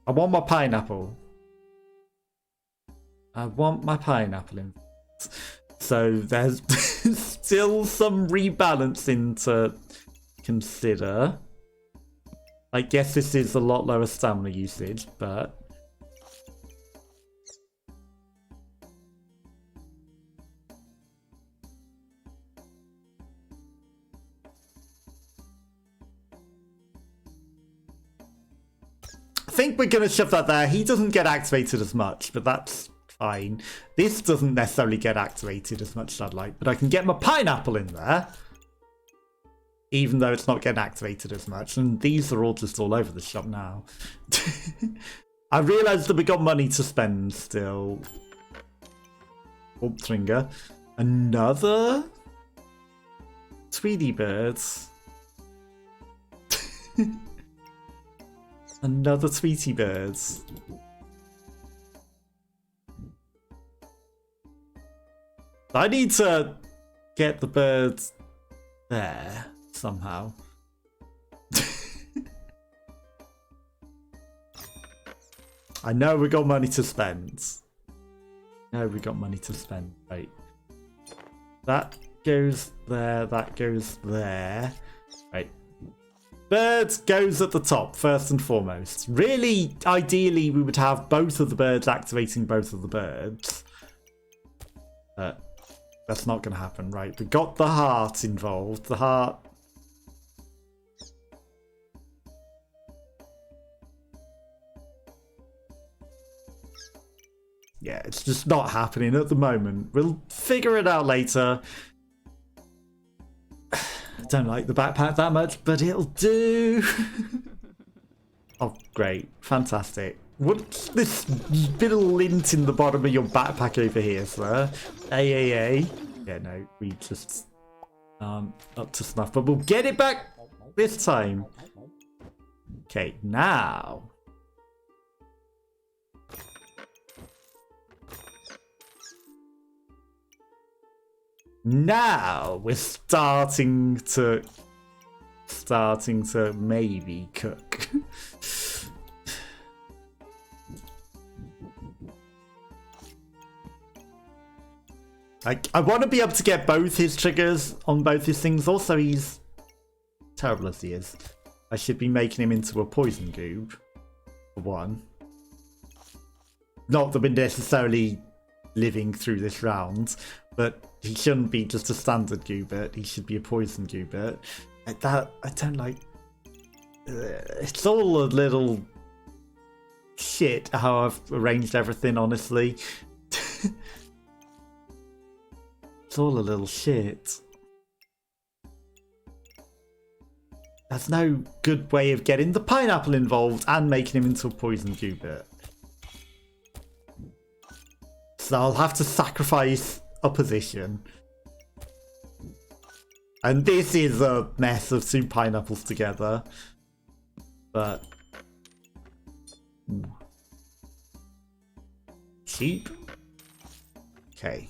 I want my pineapple. I want my pineapple in. So there's still some rebalancing to consider. I guess this is a lot lower stamina usage, but I think we're going to shove that there. He doesn't get activated as much, but that's fine. This doesn't necessarily get activated as much as I'd like, but I can get my pineapple in there. even though it's not getting activated as much. And these are all just all over the shop now. I realised that we got money to spend still. Ultringer. Another Tweety Birds. Another Tweety Birds. I need to get the birds there somehow. I know we got money to spend. No, we got money to spend. Right. That goes there. That goes there. Right. Birds goes at the top, first and foremost. Really, ideally, we would have both of the birds activating both of the birds. But that's not going to happen, right? We got the heart involved. The heart. Yeah, it's just not happening at the moment. We'll figure it out later. I don't like the backpack that much, but it'll do. Oh, great. Fantastic. What's this bit of lint in the bottom of your backpack over here, sir? AAA. Yeah, no, we just up to snuff, but we'll get it back this time. Okay, now. Now we're starting to maybe cook. I want to be able to get both his triggers on both his things. Also, he's terrible as he is. I should be making him into a poison goob, for one. Not that we're necessarily living through this round, but he shouldn't be just a standard goobert. He should be a poison goobert. That I don't like. It's all a little shit how I've arranged everything, honestly. It's all a little shit. There's no good way of getting the pineapple involved and making him into a poison goobert. So I'll have to sacrifice a position. And this is a mess of two pineapples together. But... sheep? Okay.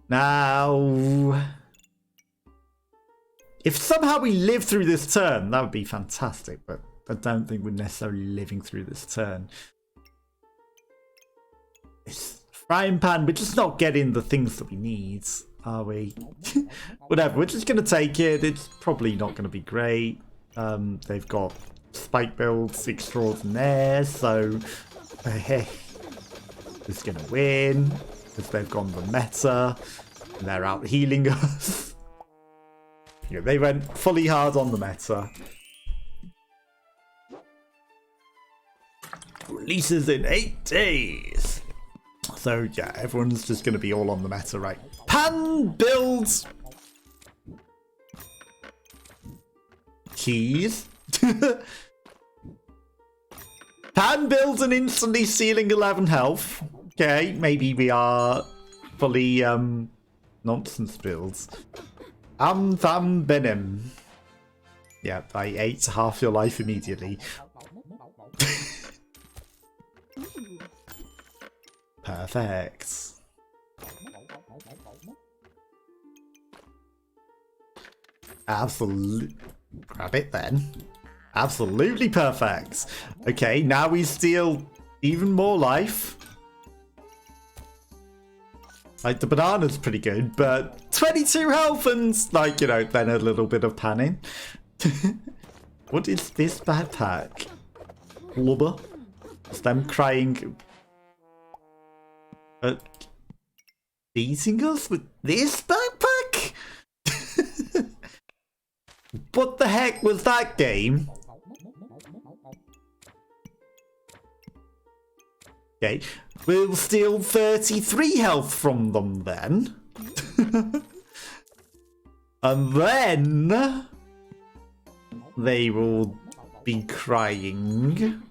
Now... if somehow we live through this turn, that would be fantastic. But I don't think we're necessarily living through this turn. It's frying pan, we're just not getting the things that we need, are we? Whatever, we're just going to take it. It's probably not going to be great. They've got spike builds extraordinaire, so it's going to win because they've gone the meta and they're out healing us. Yeah, they went fully hard on the meta. Releases in 8 days. So yeah, everyone's just going to be all on the meta, right? Pan builds keys. Pan builds and instantly stealing 11 health. Okay, maybe we are fully nonsense builds. Tham Benim. Yeah, I ate half your life immediately. Perfect. Absolutely. Grab it then. Absolutely perfect. Okay, now we steal even more life. Like, the banana's pretty good, but 22 health and, like, you know, then a little bit of panning. What is this backpack? Blubber? It's them crying... beating us with this backpack? What the heck was that game? Okay, we'll steal 33 health from them then. And then they will be crying.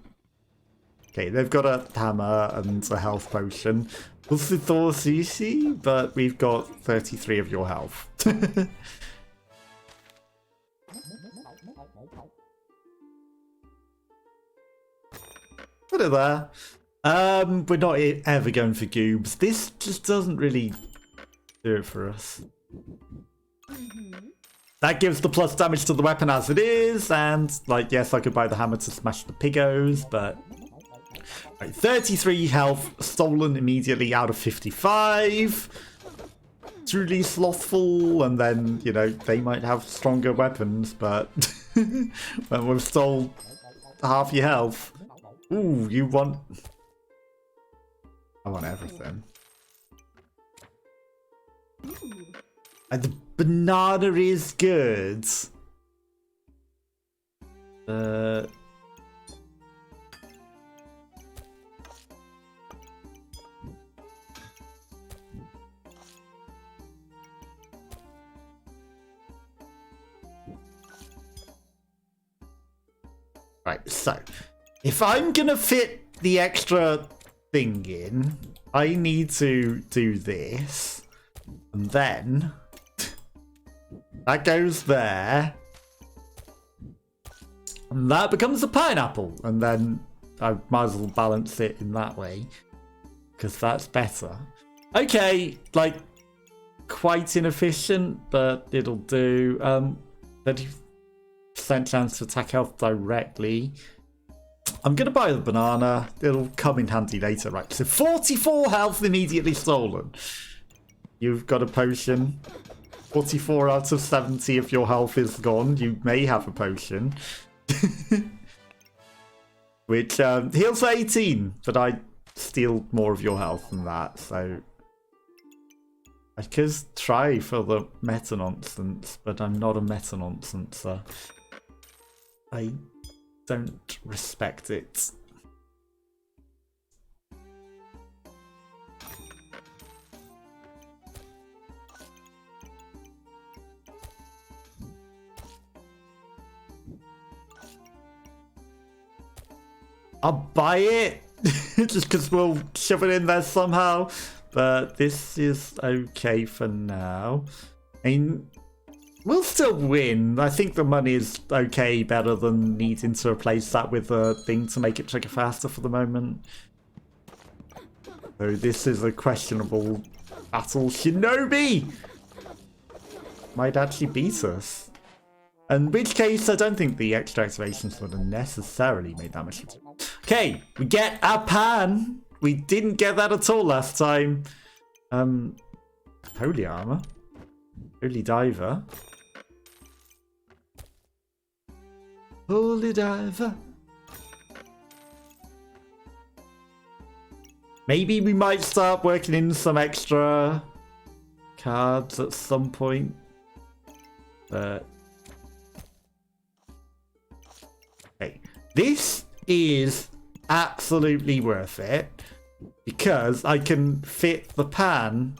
Okay, they've got a hammer and a health potion. Utilise, but we've got 33 of your health. Put it there. We're not ever going for goobs. This just doesn't really do it for us. That gives the plus damage to the weapon as it is, and like, yes, I could buy the hammer to smash the piggos, but right, 33 health stolen immediately out of 55. Truly slothful, and then, you know, they might have stronger weapons, but when we've stole half your health. Ooh, you want... I want everything. And the banana is good. Right, so if I'm gonna fit the extra thing in, I need to do this, and then that goes there, and that becomes a pineapple, and then I might as well balance it in that way, because that's better. Okay, like, quite inefficient, but it'll do. 30% chance to attack health directly. I'm going to buy the banana. It'll come in handy later. Right, so 44 health immediately stolen. You've got a potion. 44 out of 70 of your health is gone. You may have a potion. Which heals for 18, but I steal more of your health than that, so... I could try for the meta-nonsense, but I'm not a meta-nonsenser. I don't respect it. I'll buy it, just because we'll shove it in there somehow. But this is okay for now. I mean, we'll still win. I think the money is okay, better than needing to replace that with a thing to make it trigger faster for the moment. So this is a questionable battle. Shinobi might actually beat us. In which case, I don't think the extra activations would have necessarily made that much difference. Okay, we get a pan. We didn't get that at all last time. Holy armor. Holy diver. Holy diver. Maybe we might start working in some extra cards at some point. But... okay. This is absolutely worth it. Because I can fit the pan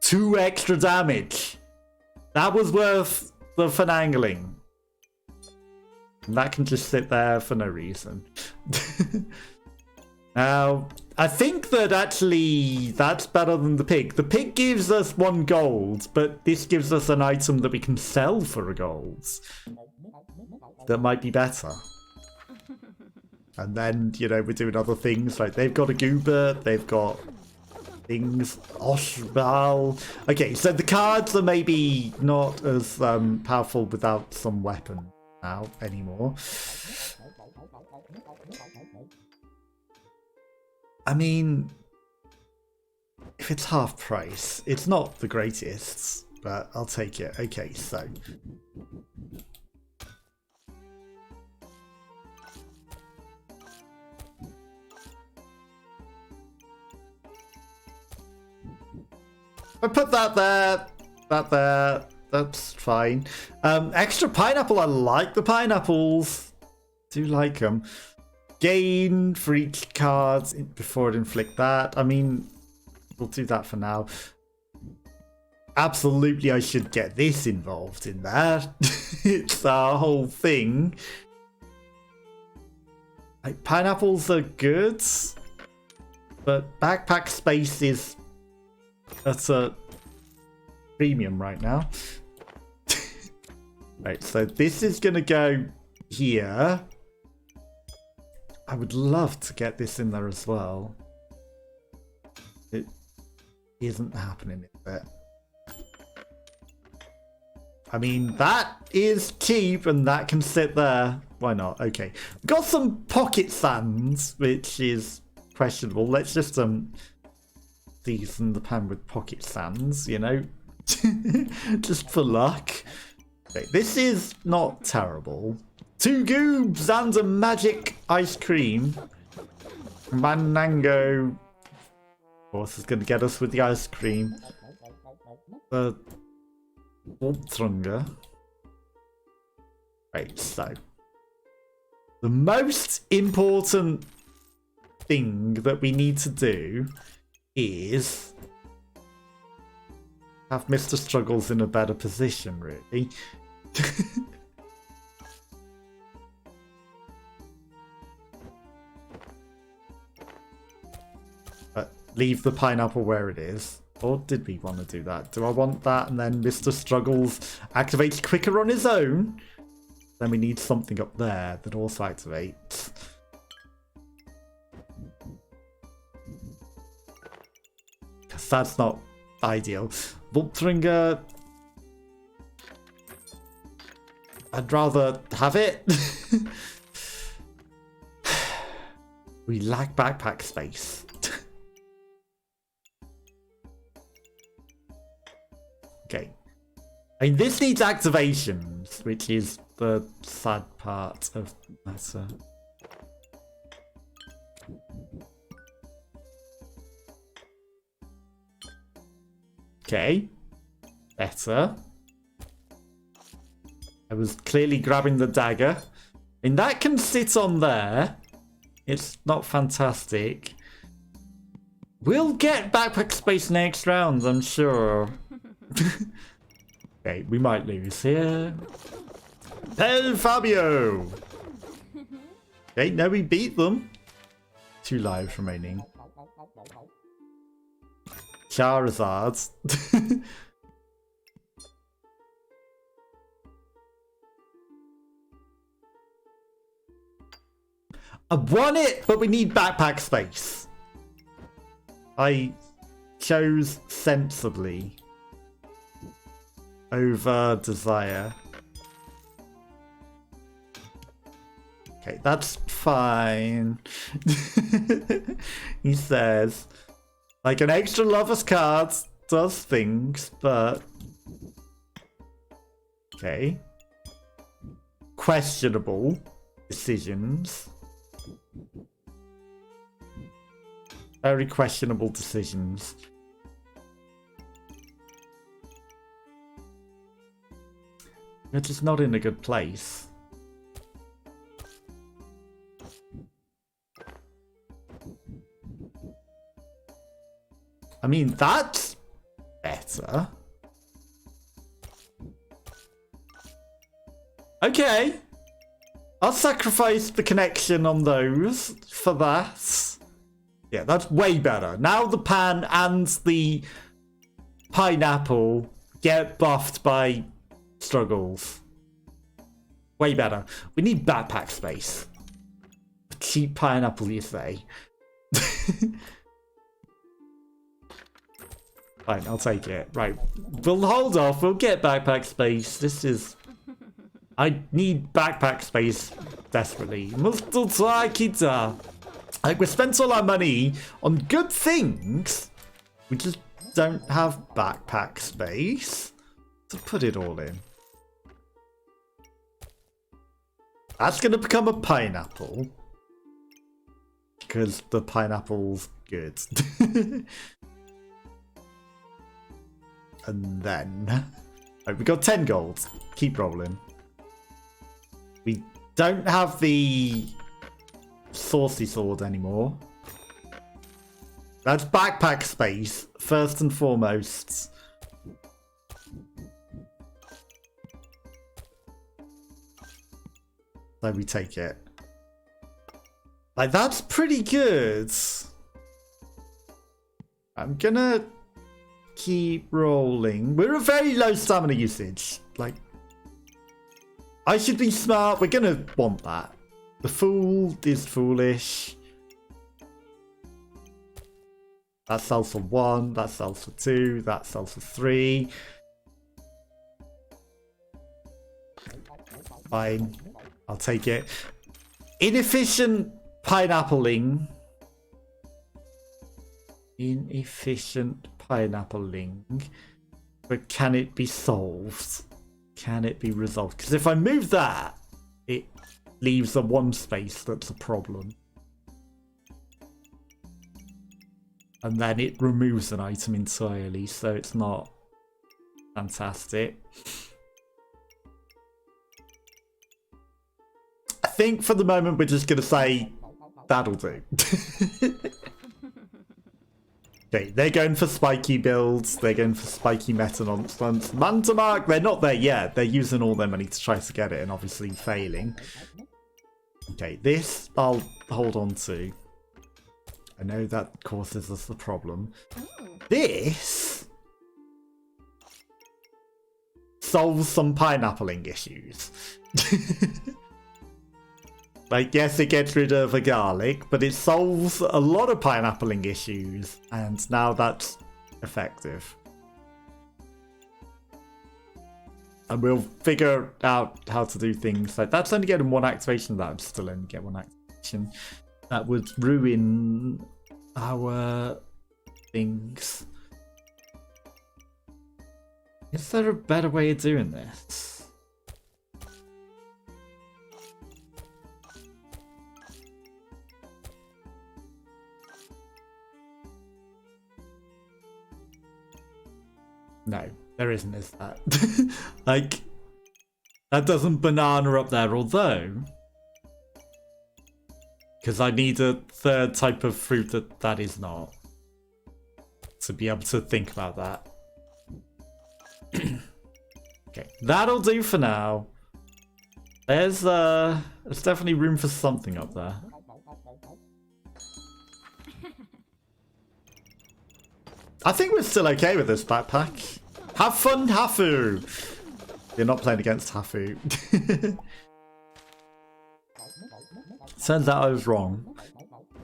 2 extra damage. That was worth the finagling. And that can just sit there for no reason. Now, I think that actually that's better than the pig. The pig gives us 1 gold, but this gives us an item that we can sell for a gold. That might be better. And then, you know, we're doing other things, like they've got a goober, they've got things, Oshbal. Okay, so the cards are maybe not as powerful without some weapon now anymore. I mean, if it's half price, it's not the greatest, but I'll take it. Okay, so... I put that there, that's fine. Extra pineapple, I like the pineapples. Do like them. Gain for each card before it inflict that. I mean, we'll do that for now. absolutely I should get this involved in that. It's our whole thing. Like, pineapples are good, but backpack space is at a premium right now. Right, so this is gonna go here. I would love to get this in there as well. It isn't happening, is it? I mean, that is cheap and that can sit there. Why not? Okay. Got some pocket sands, which is questionable. Let's just season the pan with pocket sands, you know? Just for luck. Okay, this is not terrible. 2 goobs and a magic ice cream. Manango. Of course, is going to get us with the ice cream. The Waltrunga. Right, so. The most important thing that we need to do is have Mr. Struggles in a better position, really. But leave the pineapple where it is. Or did we want to do that? Do I want that and then Mr. Struggles activates quicker on his own? Then we need something up there that also activates. Because that's not ideal. Voltringer. I'd rather have it. We lack backpack space. Okay. I mean, this needs activations, which is the sad part of the matter. Okay. Better. I was clearly grabbing the dagger. And that can sit on there. It's not fantastic. We'll get backpack space next round, I'm sure. Okay, we might lose here. Hey, Fabio! Okay, no, we beat them. 2 lives remaining. Charizard. I won it, but we need backpack space. I chose sensibly over desire. Okay, that's fine. He says, like, an extra lover's card does things, but okay. Questionable decisions. Very questionable decisions. We're just not in a good place. I mean, that's better. Okay. I'll sacrifice the connection on those for that. Yeah, that's way better. Now the pan and the pineapple get buffed by Struggles. Way better. We need backpack space. Cheap pineapple, you say? Fine, I'll take it. Right, we'll hold off. We'll get backpack space. This is... I need backpack space desperately. Like, we spent all our money on good things. We just don't have backpack space to put it all in. That's going to become a pineapple. Because the pineapple's good. And then... Right, we got 10 gold. Keep rolling. We don't have the saucy sword anymore. That's backpack space, first and foremost. So we take it. Like, that's pretty good. I'm gonna keep rolling. We're at very low stamina usage. Like, I should be smart. We're gonna want that. The fool is foolish. That sells for 1. That sells for 2. That sells for 3. Fine. I'll take it. Inefficient pineappling. Inefficient pineappling. But can it be solved? Can it be resolved? Because if I move that, it leaves a 1 space that's a problem. And then it removes an item entirely, so it's not fantastic. I think for the moment we're just going to say that'll do. Okay, they're going for spiky builds. They're going for spiky meta nonsense. Mantamark, they're not there yet. They're using all their money to try to get it and obviously failing. Okay, this I'll hold on to. I know that causes us the problem. This solves some pineappling issues. Like, yes, it gets rid of a garlic, but it solves a lot of pineappling issues, and now that's effective. And we'll figure out how to do things. Like, that's only getting 1 activation. That would still only get 1 activation. That would ruin our things. Is there a better way of doing this? No, there isn't, is that? Like, that doesn't banana up there, although... Because I need a 3rd type of fruit that is not. To be able to think about that. Okay, that'll do for now. There's definitely room for something up there. I think we're still okay with this backpack. Have fun, Hafu! You're not playing against Hafu. Turns out I was wrong.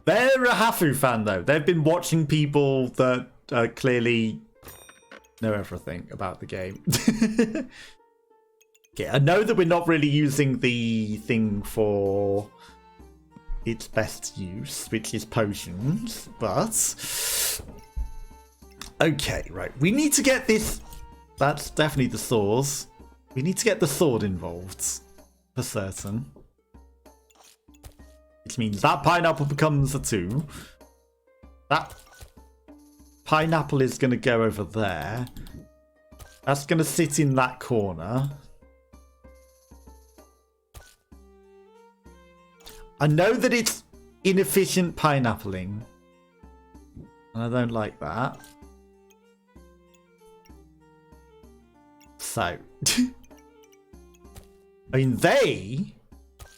They're a Hafu fan, though. They've been watching people that clearly know everything about the game. Okay, I know that we're not really using the thing for its best use, which is potions, but... Okay, right. We need to get this... That's definitely the swords. We need to get the sword involved. For certain. Which means that pineapple becomes a 2. That pineapple is going to go over there. That's going to sit in that corner. I know that it's inefficient pineappling. And I don't like that. So, I mean, they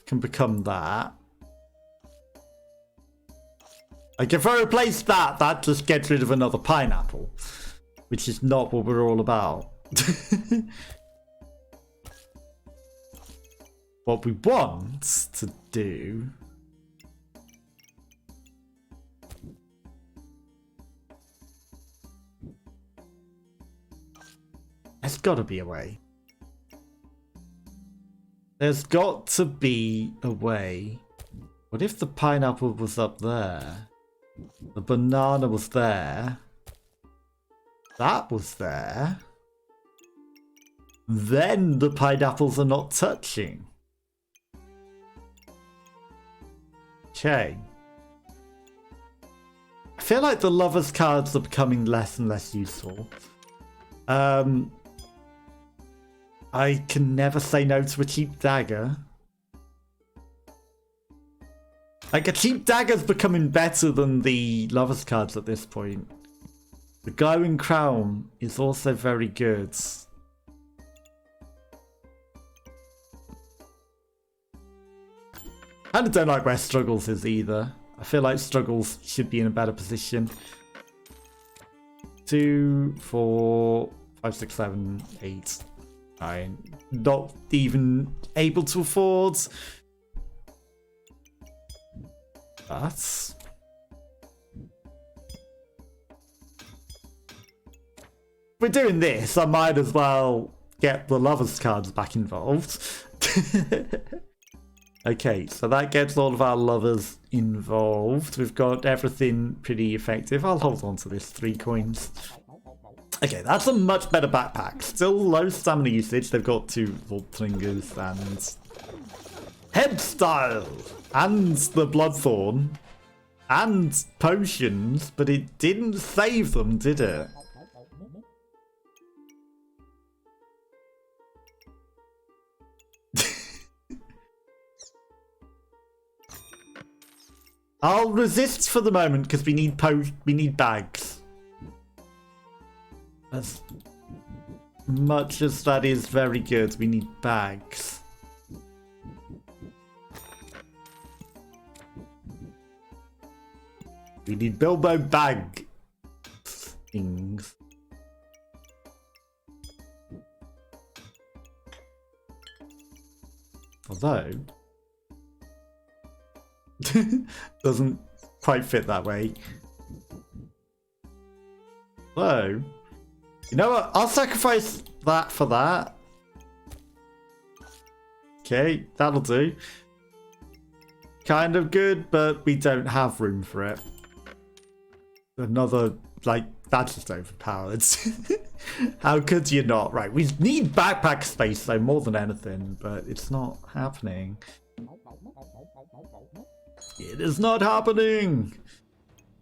can become that. Like, if I replace that, that just gets rid of another pineapple, which is not what we're all about. What we want to do... There's got to be a way. There's got to be a way. What if the pineapple was up there? The banana was there. That was there. Then the pineapples are not touching. Okay. I feel like the lovers cards are becoming less and less useful. I can never say no to a cheap dagger. Like, a cheap dagger's becoming better than the lovers cards at this point. The glowing crown is also very good. Kind of don't like where Struggles is either. I feel like Struggles should be in a better position. 2, 4, 5, 6, 7, 8, 9. Not even able to afford. But we're doing this, I might as well get the lovers cards back involved. Okay, so that gets all of our lovers involved. We've got everything pretty effective. I'll hold on to this 3 coins. Okay, that's a much better backpack. Still low stamina usage. They've got 2 Voltringers and Head Style and the Bloodthorn and potions, but it didn't save them, did it? I'll resist for the moment because we need bags. As much as that is very good, we need bags. We need Bilbo bag things. Although doesn't quite fit that way. So, you know what? I'll sacrifice that for that. Okay, that'll do. Kind of good, but we don't have room for it. Another, like, that's just overpowered. How could you not? Right, we need backpack space, though, more than anything, but it's not happening. It is not happening!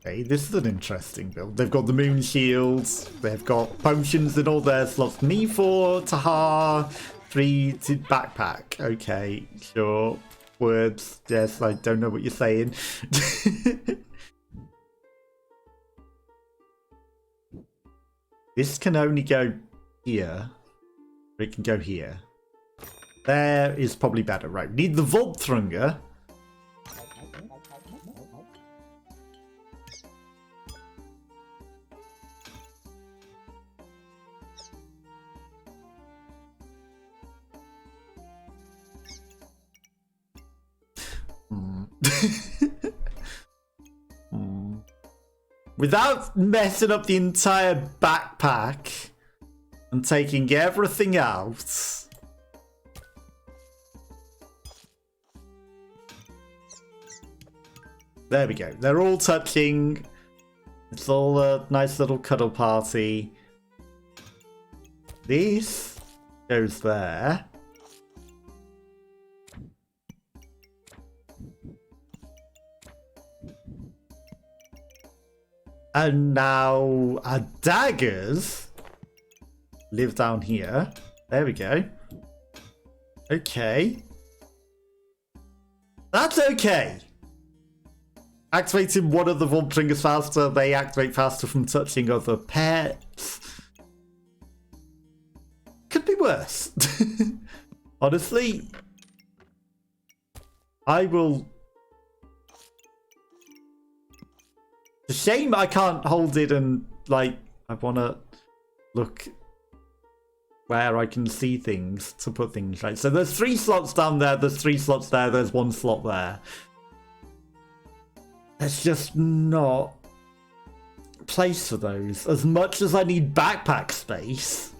Okay, this is an interesting build. They've got the moon shields, they've got potions in all their slots. Me 4, Tahar, 3 to backpack. Okay, sure. Words, yes, I don't know what you're saying. This can only go here. It can go here. There is probably better. Right, we need the Voltrunger. Without messing up the entire backpack and taking everything out. There we go. They're all touching. It's all a nice little cuddle party. This goes there. And now our daggers live down here. There we go. Okay. That's okay. Activating one of the Voltringers faster, they activate faster from touching other pets. Could be worse. Honestly, I will... It's a shame I can't hold it and, like, I want to look where I can see things to put things right. So there's 3 slots down there, there's 3 slots there, there's 1 slot there. There's just not place for those. As much as I need backpack space,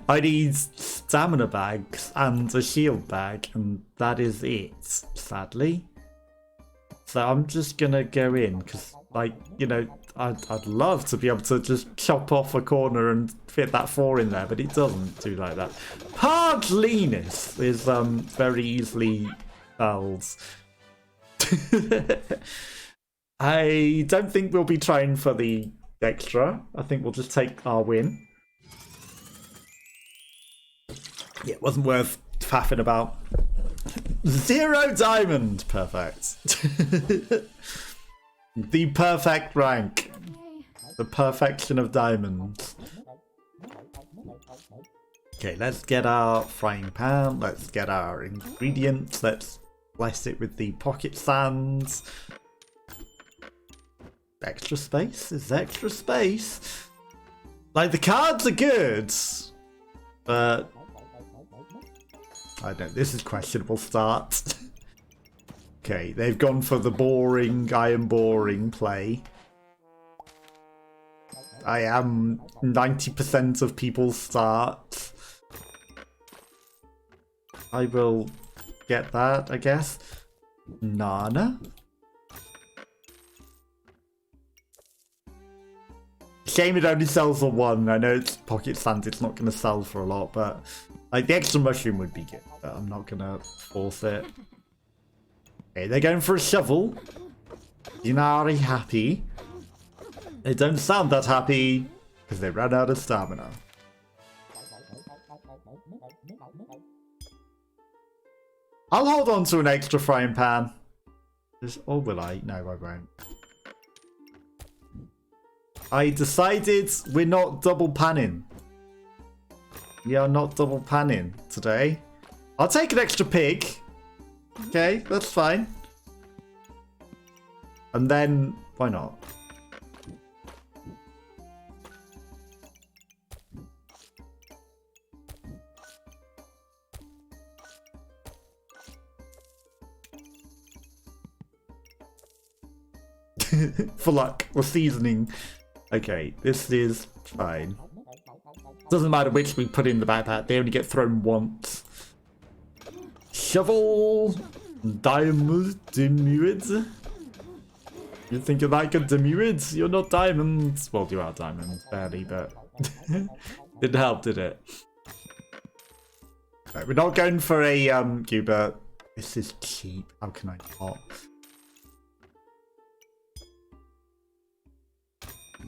I need stamina bags and a shield bag, and that is it, sadly. So I'm just gonna go in because, like, you know, I'd love to be able to just chop off a corner and fit that 4 in there, but it doesn't do like that. Hardliness is very easily spelled. I don't think we'll be trying for the extra. I think we'll just take our win. Yeah, it wasn't worth faffing about. 0 diamond. Perfect. The perfect rank. The perfection of diamonds. Okay, let's get our frying pan. Let's get our ingredients. Let's replace it with the pocket sands. Extra space is extra space. Like, the cards are good, but I don't know, this is questionable start. Okay, they've gone for the boring, I am boring play. I am 90% of people's start. I will get that, I guess. Nana? Shame it only sells for one. I know it's pocket sand, it's not going to sell for a lot, but like the extra mushroom would be good, but I'm not going to force it. Okay, they're going for a shovel. Dinari happy. They don't sound that happy because they ran out of stamina. I'll hold on to an extra frying pan. Or will I? No, I won't. I decided we're not double panning. We are not double panning today. I'll take an extra pig. Okay, that's fine. And then, why not? For luck, or seasoning. Okay, this is fine. Doesn't matter which we put in the backpack, they only get thrown once. Shovel! Diamond Demuid? You think you're like a Demuid? You're not diamonds. Well, you are diamonds, barely, but didn't help, did it? Right, we're not going for a Cuba. This is cheap. How can I not?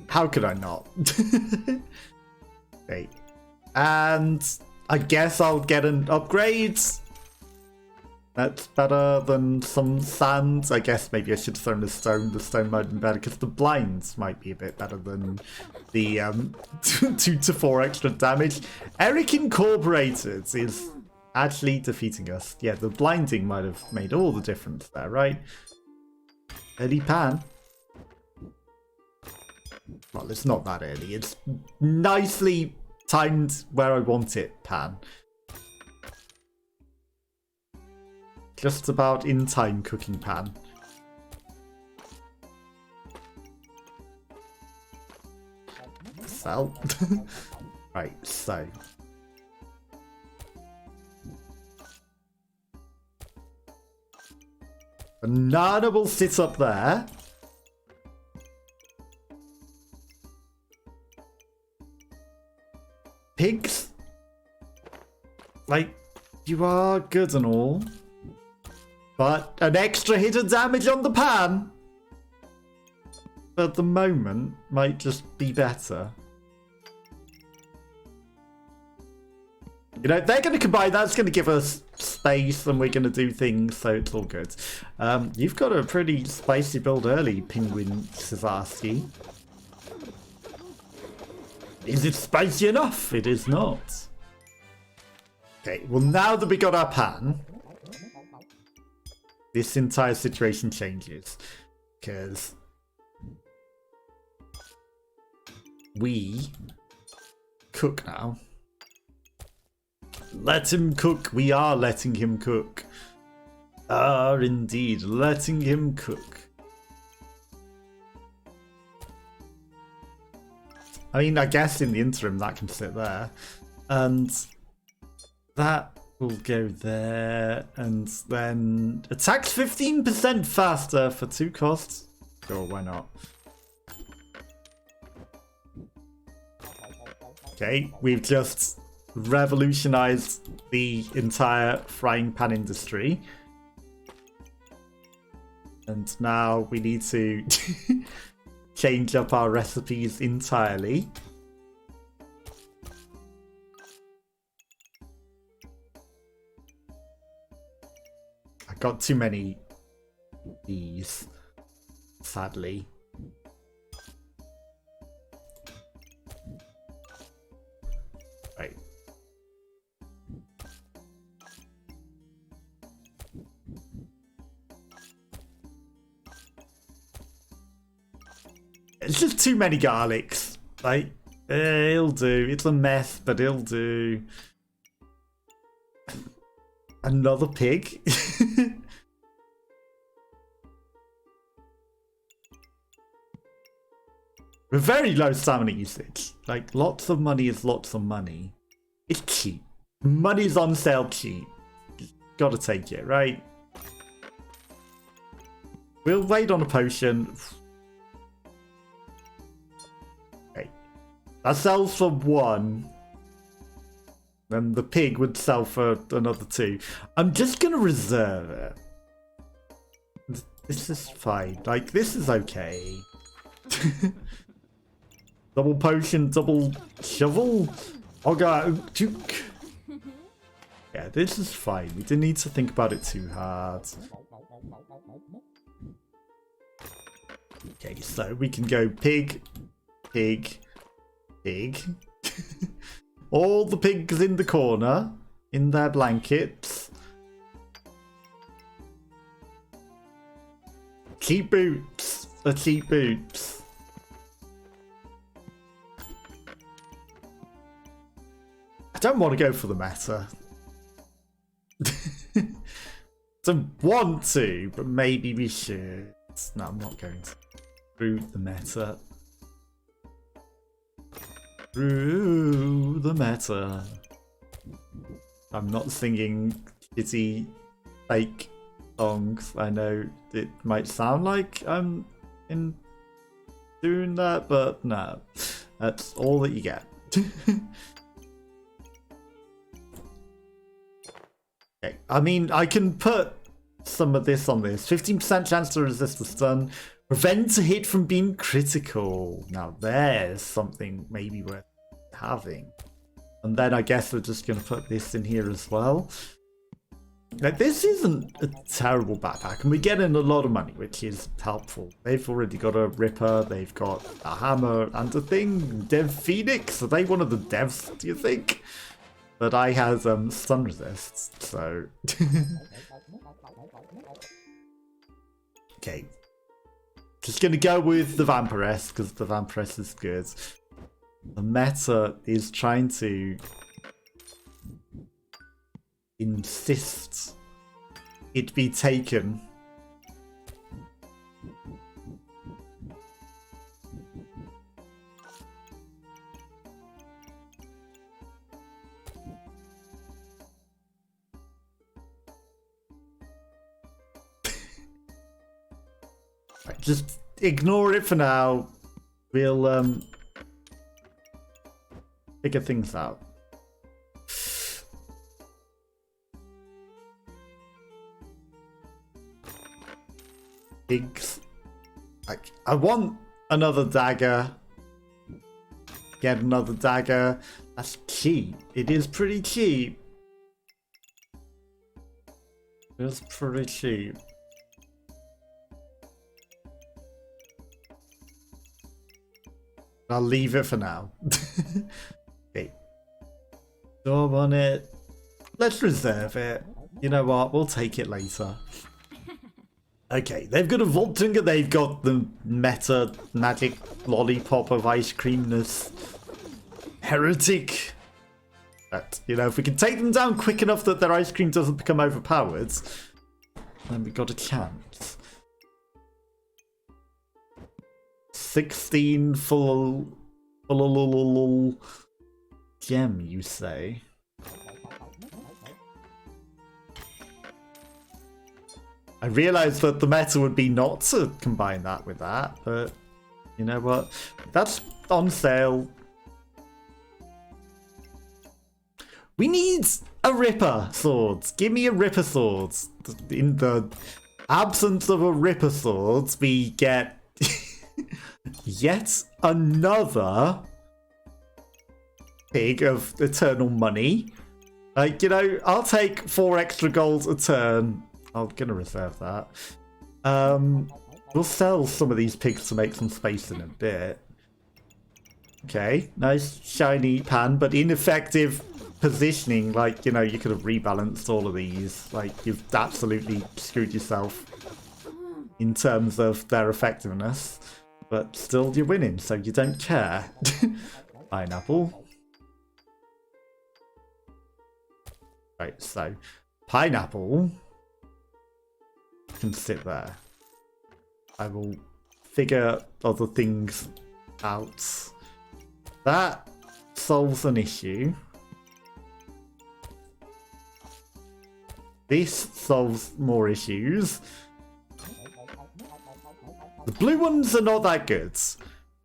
How could I not? Okay. And I guess I'll get an upgrade. That's better than some sand. I guess maybe I should throw in the stone. The stone might be better because the blinds might be a bit better than the 2 to 4 extra damage. Eric Incorporated is actually defeating us. Yeah, the blinding might have made all the difference there, right? Eddie Pan. Well, it's not that early. It's nicely timed where I want it, Pan. Just about in time cooking pan. Sell. Right, so. Banana will sit up there. Pigs? Like, you are good and all. But an extra hit of damage on the pan at the moment might just be better. You know, they're going to combine. That's going to give us space and we're going to do things, so it's all good. You've got a pretty spicy build early, Penguin Cesarski. Is it spicy enough? It is not. Okay, well now that we got our pan, this entire situation changes. Because we cook now. Let him cook. We are letting him cook. Are indeed letting him cook. I mean, I guess in the interim that can sit there. And that will go there. And then attacks 15% faster for 2 costs. Sure, why not? Okay, we've just revolutionized the entire frying pan industry. And now we need to change up our recipes entirely. I got too many these, sadly. Right. It's just too many garlics. Like, it'll do. It's a mess, but it'll do. Another pig? With very low stamina usage. Like, lots of money is lots of money. It's cheap. Money's on sale cheap. Gotta take it, right? We'll wait on a potion. Okay. That sells for 1. Then the pig would sell for another 2. I'm just gonna reserve it. This is fine. Like, this is okay. Double potion, double shovel. Oh god. Yeah, this is fine. We didn't need to think about it too hard. Okay, so we can go pig, pig, pig. All the pigs in the corner, in their blankets. Cheap boots. Cheap boots. I don't want to go for the meta. Don't want to, but maybe we should. No, I'm not going to. Through the meta. Through the meta. I'm not singing kitty fake songs. I know it might sound like I'm in doing that, but no. That's all that you get. Okay. I mean, I can put some of this on this. 15% chance to resist the stun. Prevent a hit from being critical. Now there's something maybe worth having. And then I guess we're just going to put this in here as well. Now this isn't a terrible backpack, and we're getting a lot of money, which is helpful. They've already got a Ripper, they've got a hammer and a thing. Dev Phoenix, are they one of the devs, do you think? But I have stun resist, so... Okay. Just gonna go with the Vampiress, because the Vampiress is good. The meta is trying to insist it be taken. Right, just ignore it for now. We'll figure things out. Pigs. Like, I want another dagger. Get another dagger. That's cheap. It is pretty cheap. It's pretty cheap. I'll leave it for now. Okay. Job on it. Let's reserve it. You know what? We'll take it later. Okay, they've got a Voltunga, they've got the meta magic lollipop of ice creamness. Heretic. But, you know, if we can take them down quick enough that their ice cream doesn't become overpowered, then we got a chance. 16 full gem, you say? I realised that the meta would be not to combine that with that, but you know what? That's on sale. We need a Ripper sword. Give me a Ripper sword. In the absence of a Ripper sword, we get yet another pig of eternal money. Like, you know, I'll take 4 extra gold a turn. I'm gonna reserve that. We'll sell some of these pigs to make some space in a bit. Okay, nice shiny pan, but ineffective positioning. Like, you know, you could have rebalanced all of these. Like, you've absolutely screwed yourself in terms of their effectiveness. But still you're winning, so you don't care. Pineapple. Right, so pineapple can sit there. I will figure other things out. That solves an issue. This solves more issues. The blue ones are not that good.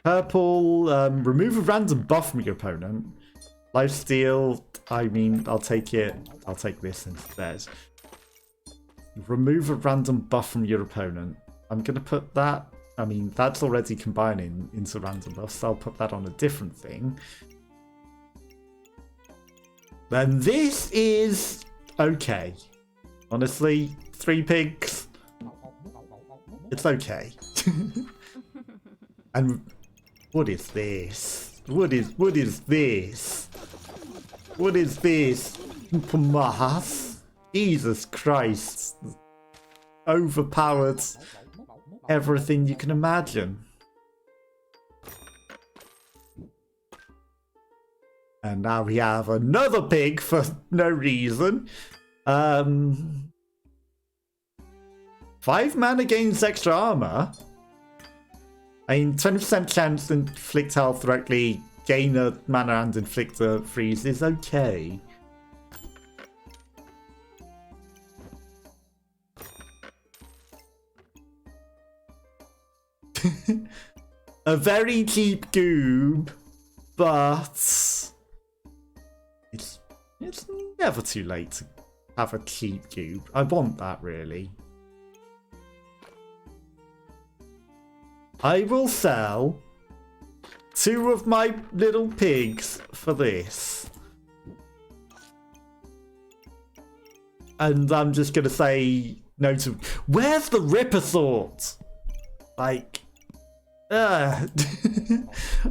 Purple, remove a random buff from your opponent. Lifesteal, I mean, I'll take it. I'll take this instead. Remove a random buff from your opponent. I'm going to put that. I mean, that's already combining into random buffs, so I'll put that on a different thing. Then this is okay. Honestly, 3 pigs. It's okay. And what is this? What is this? What is this? Pumas? Jesus Christ. Overpowered everything you can imagine. And now we have another pig for no reason. 5 mana gains extra armor. I mean, 20% chance to inflict health directly, gain a mana and inflict a freeze is okay. A very cheap goob, but it's never too late to have a cheap goob. I want that, really. I will sell 2 of my little pigs for this. And I'm just going to say no to... Where's the Ripper Sword? Like...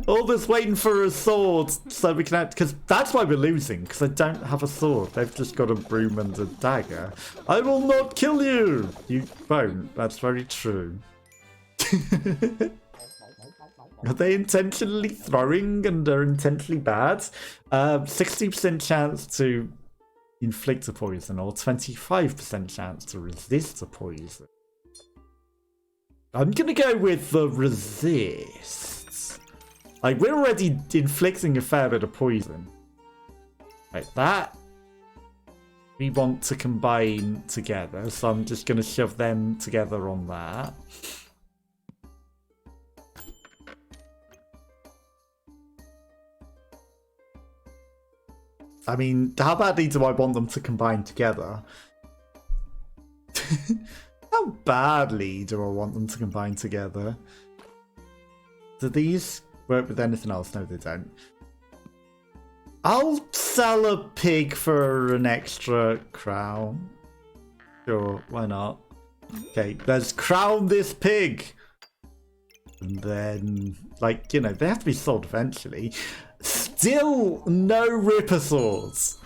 all this waiting for a sword so we can... Because that's why we're losing, because I don't have a sword. They've just got a broom and a dagger. I will not kill you! You won't. That's very true. Are they intentionally throwing and are intentionally bad? 60% chance to inflict a poison or 25% chance to resist a poison. I'm gonna go with the resist. Like, we're already inflicting a fair bit of poison. Like that. We want to combine together, so I'm just gonna shove them together on that. I mean, how badly do I want them to combine together? How badly do I want them to combine together? Do these work with anything else? No, they don't. I'll sell a pig for an extra crown. Sure, why not? Okay, let's crown this pig. And then, like, you know, they have to be sold eventually. Still no Ripper Swords.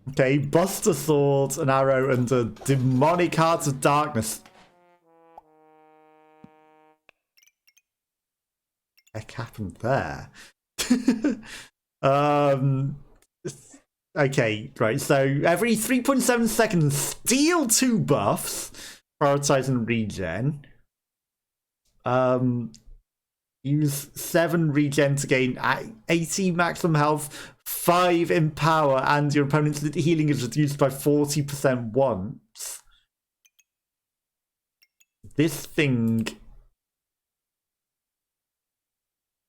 Okay, Buster Sword, an arrow, and a Demonic Heart of Darkness. Heck happened there? Okay, right, so every 3.7 seconds, steal 2 buffs, prioritizing regen. Use 7 regen to gain 80 maximum health, 5 in power, and your opponent's healing is reduced by 40% once. This thing...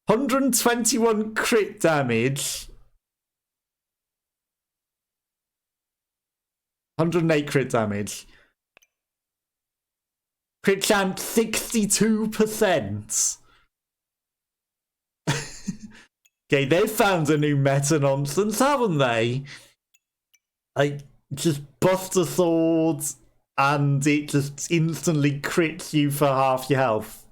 121 crit damage. 108 crit damage. Crit chance 62%. Okay, they've found a new meta nonsense, haven't they? Like, just Buster Swords, and it just instantly crits you for half your health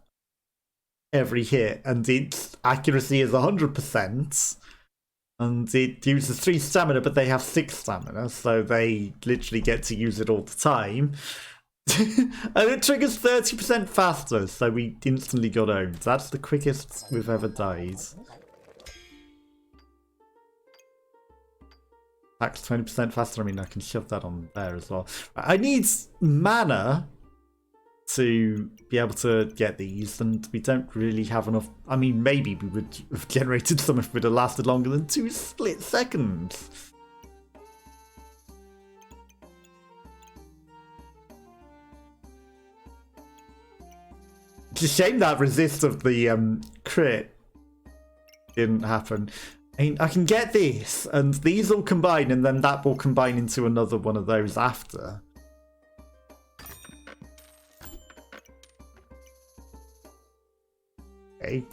every hit, and its accuracy is 100%, and it uses 3 stamina, but they have 6 stamina, so they literally get to use it all the time. And it triggers 30% faster, so we instantly got owned. That's the quickest we've ever died. Attacks 20% faster. I mean, I can shove that on there as well. I need mana to be able to get these, and we don't really have enough. I mean, maybe we would have generated some if it would have lasted longer than 2 split seconds. It's a shame that resist of the crit didn't happen. I mean, I can get this, and these will combine, and then that will combine into another one of those after. Okay.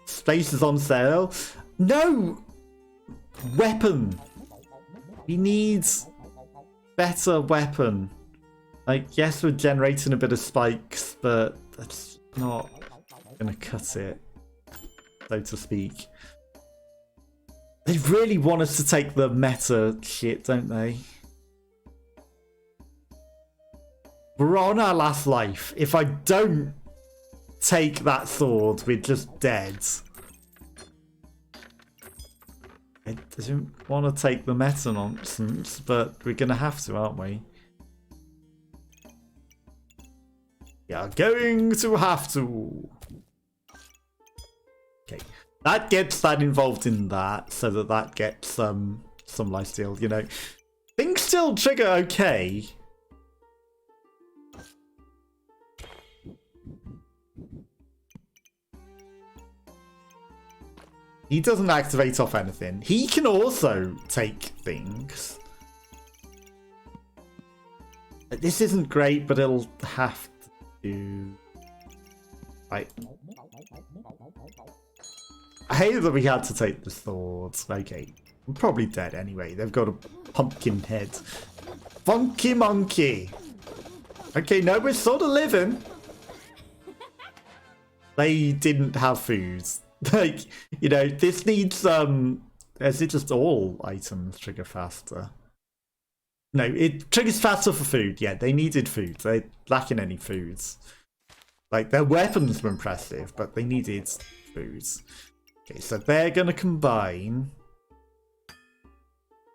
Space is on sale. No! Weapon! We need better weapon. Like, yes, we're generating a bit of spikes, but that's not gonna cut it, so to speak. They really want us to take the meta shit, don't they? We're on our last life. If I don't take that sword, we're just dead. I don't want to take the meta nonsense, but we're gonna have to, aren't we? Yeah, going to have to. Okay, that gets that involved in that, so that gets some lifesteal. You know, things still trigger okay. He doesn't activate off anything. He can also take things. This isn't great, but it'll have to. Right. I hate that we had to take the swords. Okay. I'm probably dead anyway. They've got a pumpkin head. Funky monkey. Okay, no, we're sort of living. They didn't have food. Like, you know, this needs, is it just all items trigger faster? No, it triggers faster for food. Yeah, they needed food. They're lacking any foods. Like, their weapons were impressive, but they needed foods. Okay, so they're gonna combine.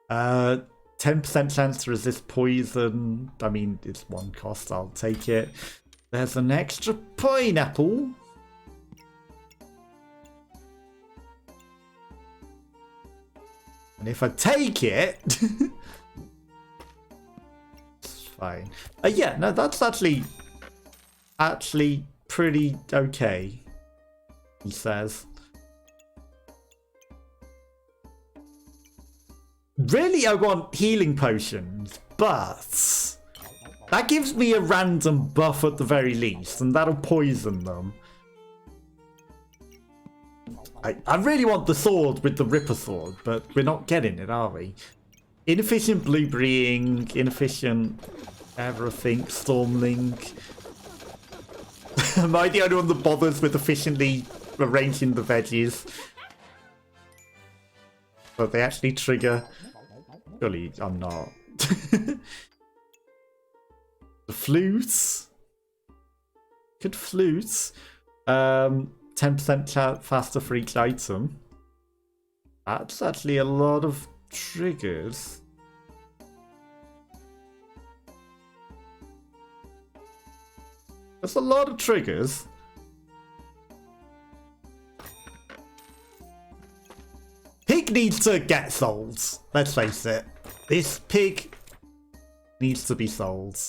10% chance to resist poison. I mean, it's one cost, I'll take it. There's an extra pineapple. And if I take it, it's fine. Yeah, no, that's actually pretty okay, he says. Really, I want healing potions, but that gives me a random buff at the very least, and that'll poison them. I really want the sword with the Ripper sword, but we're not getting it, are we? Inefficient blueberrying, inefficient everything, stormling. Am I the only one that bothers with efficiently arranging the veggies? But they actually trigger. Surely I'm not. The flutes. Good flutes. 10% faster for each item. That's actually a lot of triggers. That's a lot of triggers. Pig needs to get sold. Let's face it. This pig needs to be sold.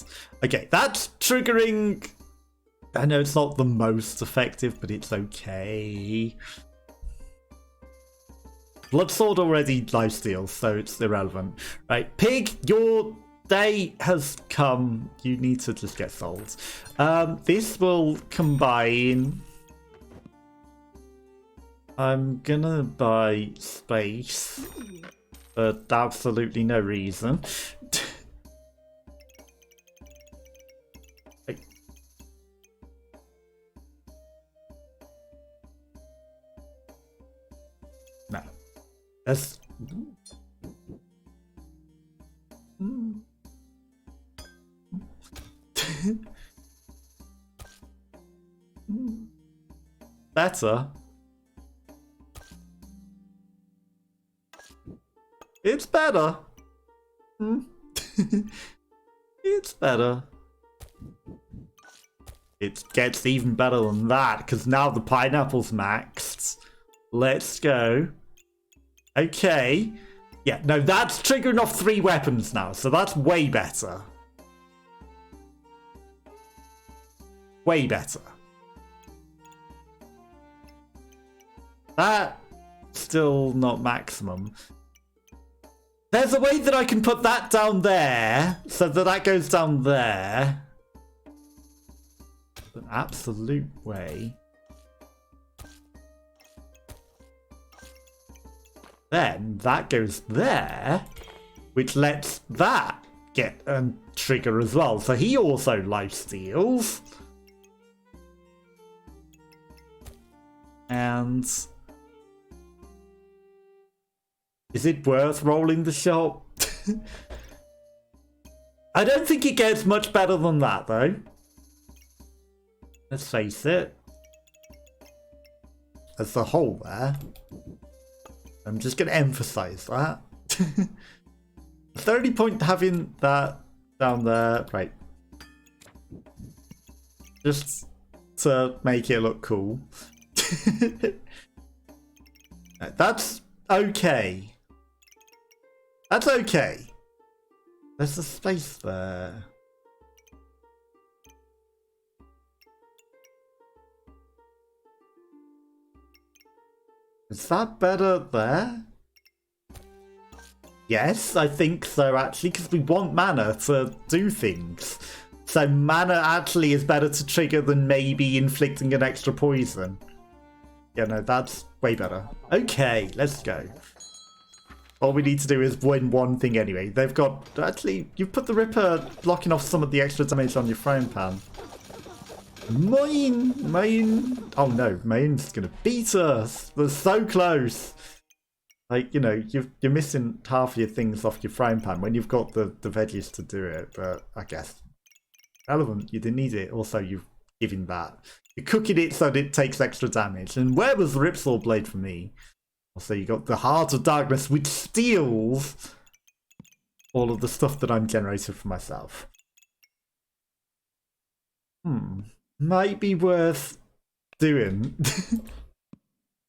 Okay, that's triggering. I know it's not the most effective, but it's okay. Bloodsword already lifesteals, so it's irrelevant. Right, pig, your day has come. You need to just get sold. This will combine. I'm gonna buy space for absolutely no reason. No. That's... Better. It's better. It's better. It gets even better than that, because now the pineapple's maxed. Let's go. Okay. Yeah, no, that's triggering off 3 weapons now, so that's way better. Way better. That still not maximum. There's a way that I can put that down there, so that that goes down there. An absolute way. Then that goes there, which lets that get a trigger as well. So he also life steals. And is it worth rolling the shot? I don't think it gets much better than that, though. Let's face it. As a whole there. I'm just going to emphasize that. 30 point having that down there. Right. Just to make it look cool. That's okay. That's okay. There's a space there. Is that better there? Yes, I think so actually, because we want mana to do things. So mana actually is better to trigger than maybe inflicting an extra poison. Yeah, no, that's way better. Okay, let's go. All we need to do is win one thing anyway. They've got... Actually, you've put the Ripper blocking off some of the extra damage on your frying pan. Mine. Oh no, Mine's gonna beat us. We're so close. Like, you know, you're missing half your things off your frying pan when you've got the veggies to do it. But I guess relevant. You didn't need it. Also, you've given that. You're cooking it so that it takes extra damage. And where was the Ripsaw Blade for me? Also, you got the Heart of Darkness, which steals all of the stuff that I'm generating for myself. Might be worth doing.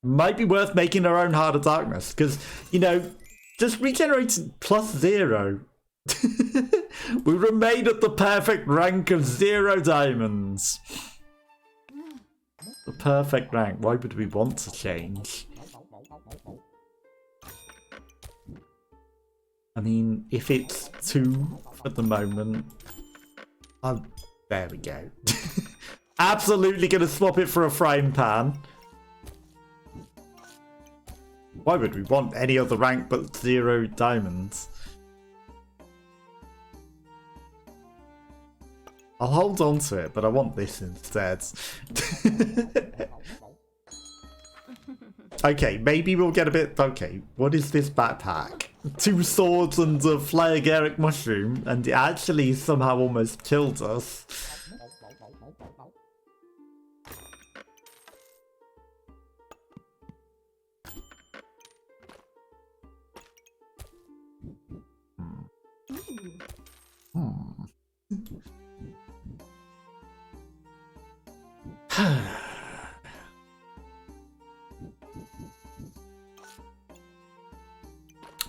Might be worth making our own Heart of Darkness, because, you know, just regenerating +0. We remain at the perfect rank of 0 diamonds. The perfect rank. Why would we want to change? I mean, if it's 2 at the moment... Oh, there we go. Absolutely going to swap it for a frying pan. Why would we want any other rank but 0 diamonds? I'll hold on to it, but I want this instead. Okay, maybe we'll get a bit... Okay, what is this backpack? 2 swords and a Flyageric mushroom, and it actually somehow almost killed us.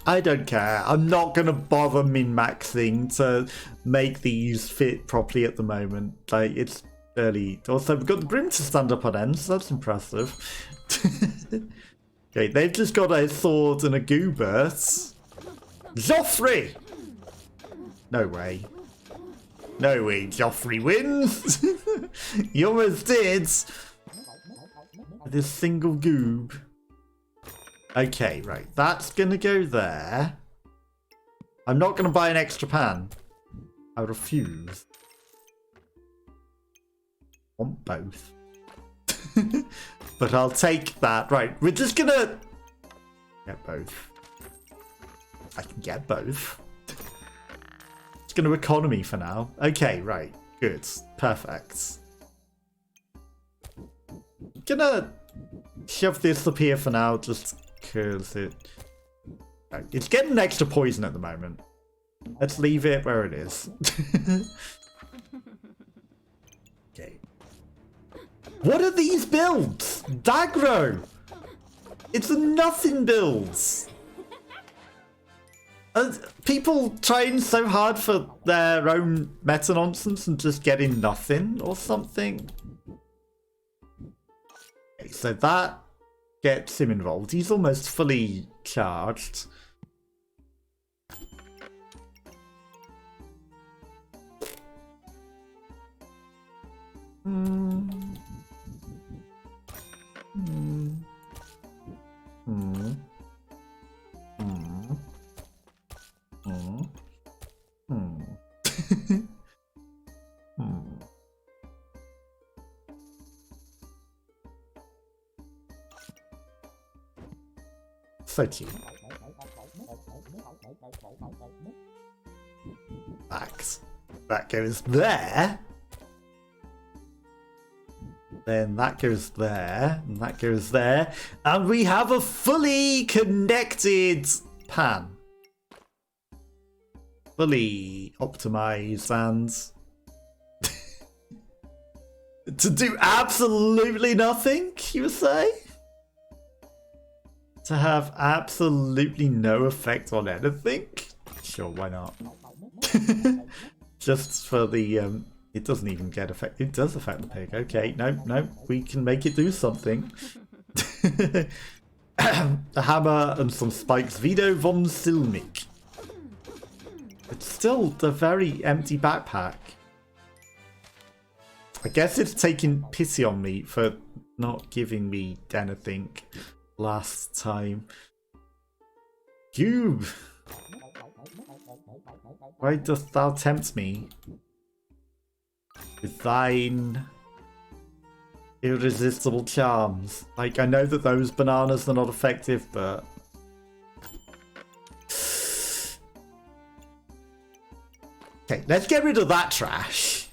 I don't care. I'm not going to bother min-maxing to make these fit properly at the moment. Like, it's early. Also, we've got the Brim to stand up on end, so that's impressive. Okay, they've just got a sword and a Goobert. Joffrey! No way. No way, Joffrey wins! You almost did! With this single goob. Okay, right. That's gonna go there. I'm not gonna buy an extra pan. I refuse. Want both. But I'll take that. Right, we're just gonna... Get both. I can get both. It's gonna economy for now. Okay, right. Good. Perfect. Gonna shove this up here for now, just because it's getting extra poison at the moment. Let's leave it where it is. Okay. What are these builds? Dagro! It's a nothing builds. People trying so hard for their own meta nonsense and just getting nothing or something. Okay, so that gets him involved. He's almost fully charged. So cute. Max. That goes there. Then that goes there. And that goes there. And we have a fully connected pan. Fully optimized and to do absolutely nothing, you would say? To have absolutely no effect on anything? Sure, why not? Just for the it doesn't even get effect. It does affect the pig. Okay, no, we can make it do something. A hammer and some spikes. Vito von Silmik. It's still a very empty backpack. I guess it's taking pity on me for not giving me anything last time. Cube! Why dost thou tempt me with thine irresistible charms? Like, I know that those bananas are not effective, but... Okay, let's get rid of that trash.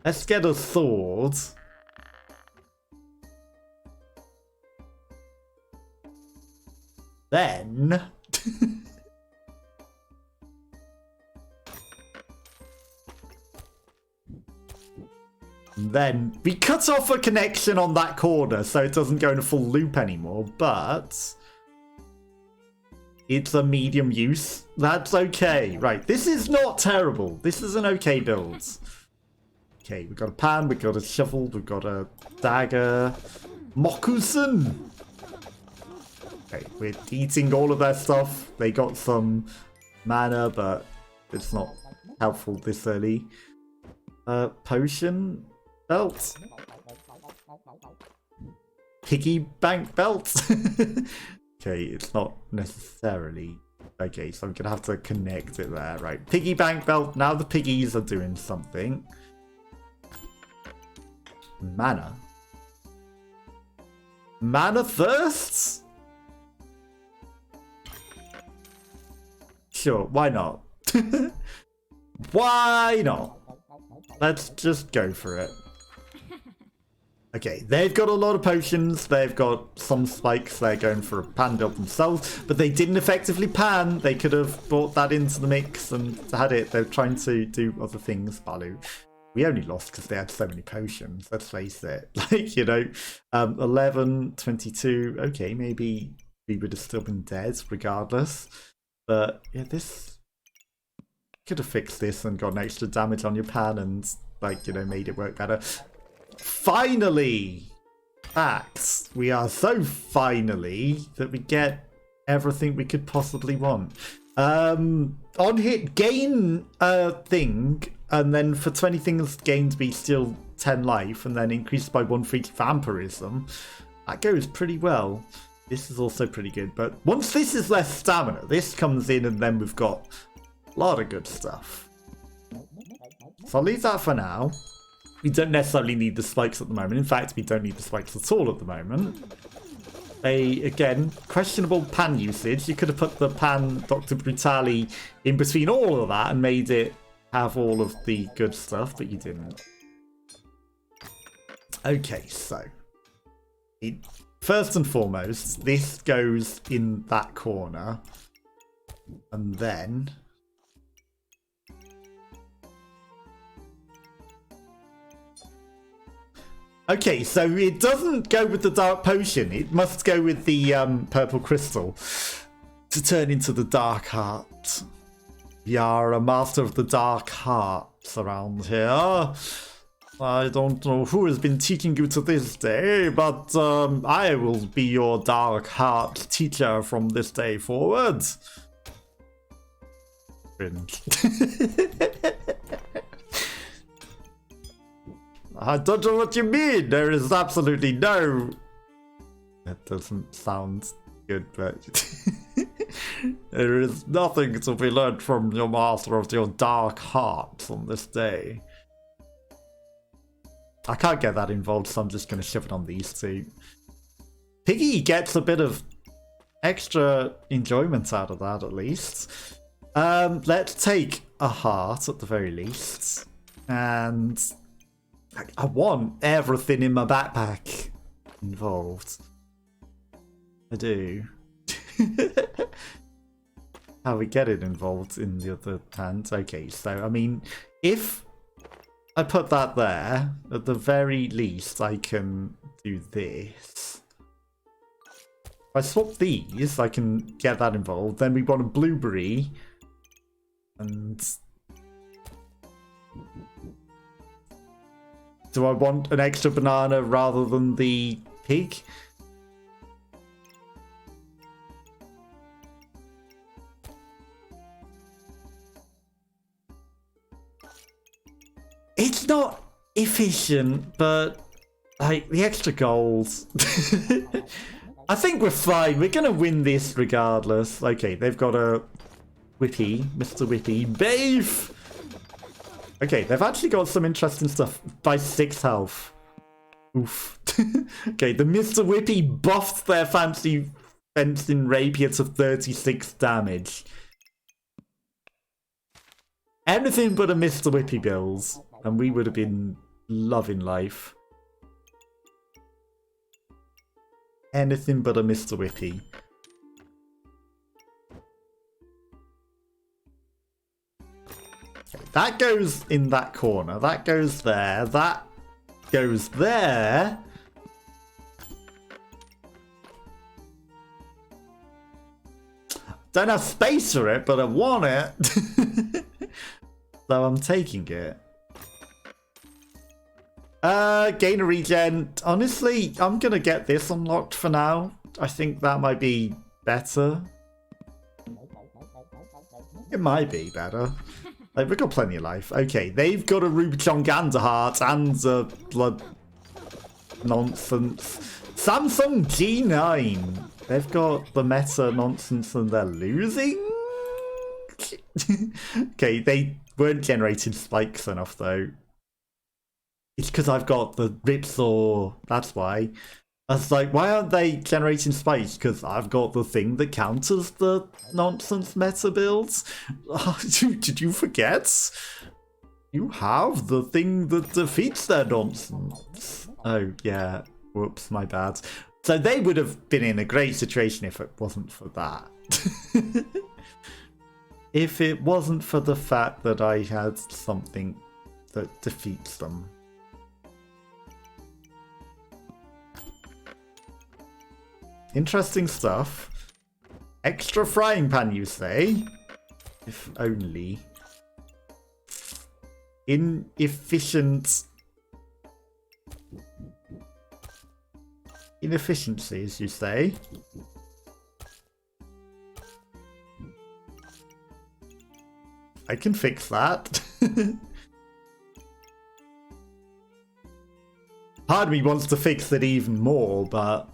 Let's get a sword. Then... then we cut off a connection on that corner so it doesn't go in a full loop anymore, but it's a medium use. That's okay. Right, this is not terrible. This is an okay build. Okay, we've got a pan, we've got a shovel, we've got a dagger. Mokusen! Okay, we're eating all of their stuff. They got some mana, but it's not helpful this early. Potion belt. Piggy bank belt. Okay, it's not necessarily... Okay, so I'm going to have to connect it there. Right, piggy bank belt. Now the piggies are doing something. Mana. Mana thirsts? Sure, why not? Why not? Let's just go for it. Okay, they've got a lot of potions, they've got some spikes, they're going for a pan build themselves, but they didn't effectively pan. They could have brought that into the mix and had it. They're trying to do other things, Balu. We only lost because they had so many potions, let's face it. Like, you know, 11, 22, okay, maybe we would have still been dead regardless. But yeah, this could have fixed this and gotten extra damage on your pan and, like, you know, made it work better. Finally! Facts. We are so finally that we get everything we could possibly want. On hit, gain a thing, and then for 20 things gained be still 10 life, and then increased by 1 for each vampirism. That goes pretty well. This is also pretty good, but once this is less stamina, this comes in and then we've got a lot of good stuff. So I'll leave that for now. We don't necessarily need the spikes at the moment. In fact, we don't need the spikes at all at the moment. Again, questionable pan usage. You could have put the pan Dr. Brutali in between all of that and made it have all of the good stuff, but you didn't. Okay, so first and foremost, this goes in that corner, and then okay, so it doesn't go with the dark potion. It must go with the purple crystal to turn into the dark heart. We are a master of the dark hearts around here. I don't know who has been teaching you to this day, but I will be your dark heart teacher from this day forward. I don't know what you mean. There is absolutely no... That doesn't sound good, but... There is nothing to be learned from your master of your dark heart on this day. I can't get that involved, so I'm just going to shove it on these two. Piggy gets a bit of extra enjoyment out of that, at least. Let's take a heart, at the very least. And I want everything in my backpack involved. I do. How we get it involved in the other hand. Okay, so, I mean, if I put that there, at the very least, I can do this. If I swap these, I can get that involved. Then we want a blueberry. And... do I want an extra banana rather than the pig? It's not efficient, but like the extra goals. I think we're fine. We're gonna win this regardless. Okay, they've got a Whippy, Mr. Whippy, Beef. Okay, they've actually got some interesting stuff by 6 health. Oof. Okay, the Mr. Whippy buffed their fancy fencing rapier to 36 damage. Anything but a Mr. Whippy bills, and we would have been loving life. Anything but a Mr. Whippy. Okay, that goes in that corner. That goes there. That goes there. Don't have space for it, but I want it. So I'm taking it. Gain a regen. Honestly, I'm gonna get this unlocked for now. I think that might be better. It might be better. Like, we've got plenty of life. Okay, they've got a Rubichong and a heart and a blood nonsense. Samsung G9. They've got the meta nonsense and they're losing? Okay, they weren't generating spikes enough though. It's because I've got the Ripsaw, that's why. I was like, why aren't they generating spikes? Because I've got the thing that counters the nonsense meta builds. Did you forget? You have the thing that defeats their nonsense. Oh, yeah. Whoops, my bad. So they would have been in a great situation if it wasn't for that. If it wasn't for the fact that I had something that defeats them. Interesting stuff. Extra frying pan, you say? If only. Inefficient. Inefficiencies, you say? I can fix that. Part of me wants to fix it even more, but...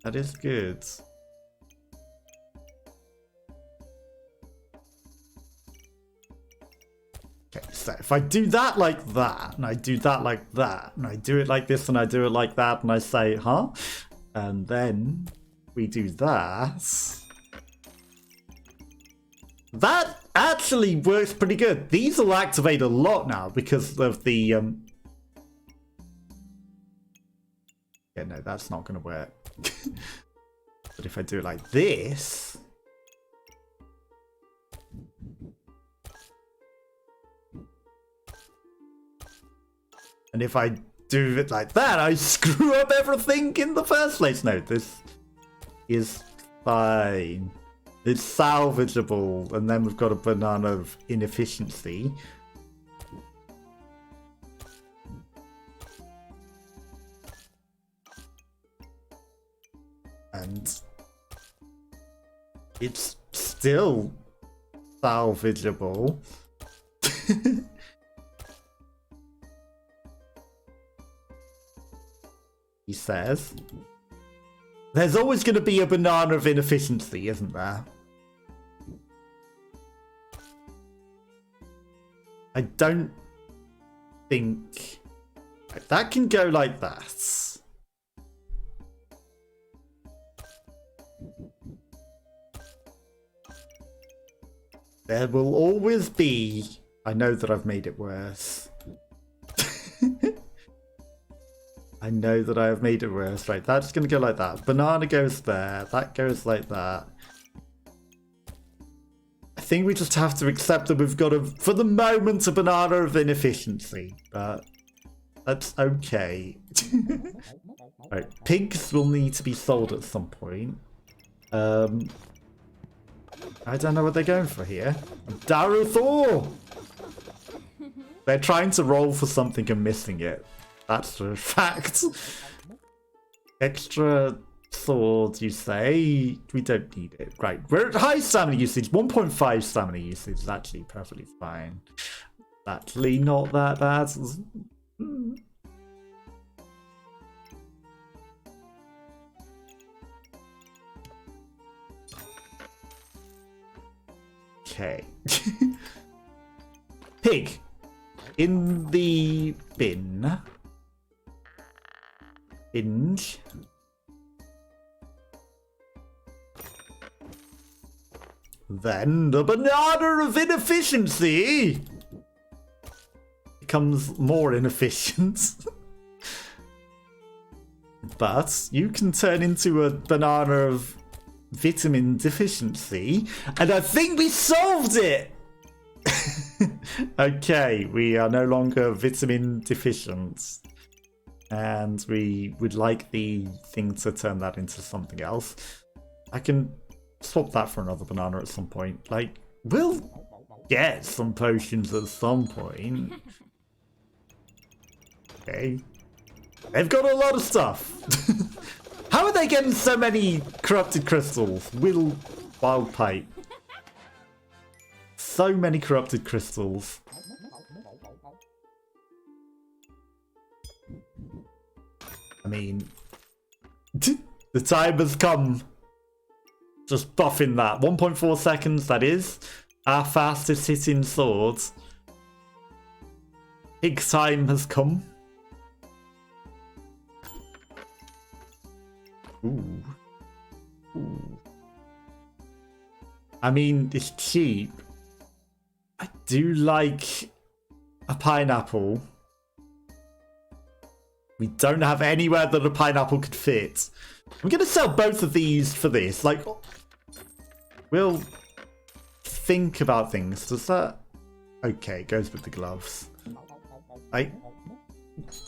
that is good. Okay, so if I do that like that, and I do that like that, and I do it like this, and I do it like that, and I say, huh? And then we do that. That actually works pretty good. These will activate a lot now because of the... Yeah, no, that's not going to work. But if I do it like this... And if I do it like that, I screw up everything in the first place. No, this is fine. It's salvageable. And then we've got a banana of inefficiency. And it's still salvageable. He says. There's always going to be a banana of inefficiency, isn't there? I don't think... That can go like that. There will always be... I know that I've made it worse. I know that I have made it worse. Right, that's going to go like that. Banana goes there. That goes like that. I think we just have to accept that we've got, for the moment, a banana of inefficiency. But that's okay. Right, pigs will need to be sold at some point. I don't know what they're going for here. Daruthor! They're trying to roll for something and missing it. That's a fact. Extra sword, you say? We don't need it. Right, we're at high stamina usage. 1.5 stamina usage is actually perfectly fine. Actually not that bad. Okay. Pig. In the bin. Binge. Then the banana of inefficiency becomes more inefficient. But you can turn into a banana of vitamin deficiency, and I think we solved it! Okay, we are no longer vitamin deficient. And we would like the thing to turn that into something else. I can swap that for another banana at some point. Like, we'll get some potions at some point. Okay. They've got a lot of stuff. How are they getting so many corrupted crystals? Wild pipe. So many corrupted crystals. I mean, the time has come. Just buffing that. 1.4 seconds, that is. Our fastest hitting sword. Big time has come. Ooh. Ooh. I mean, it's cheap. I do like a pineapple. We don't have anywhere that a pineapple could fit. I'm going to sell both of these for this. Like, we'll think about things. Does that... Okay, it goes with the gloves.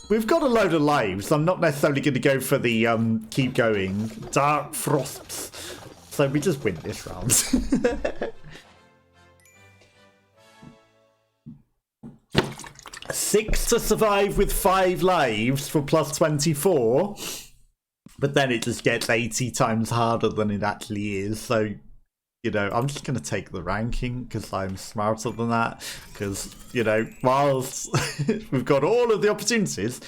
We've got a load of lives. I'm not necessarily going to go for the keep going. Dark frosts. So we just win this round. 6 to survive with 5 lives for plus 24. But then it just gets 80 times harder than it actually is. So, you know, I'm just going to take the ranking because I'm smarter than that. Because, you know, whilst we've got all of the opportunities,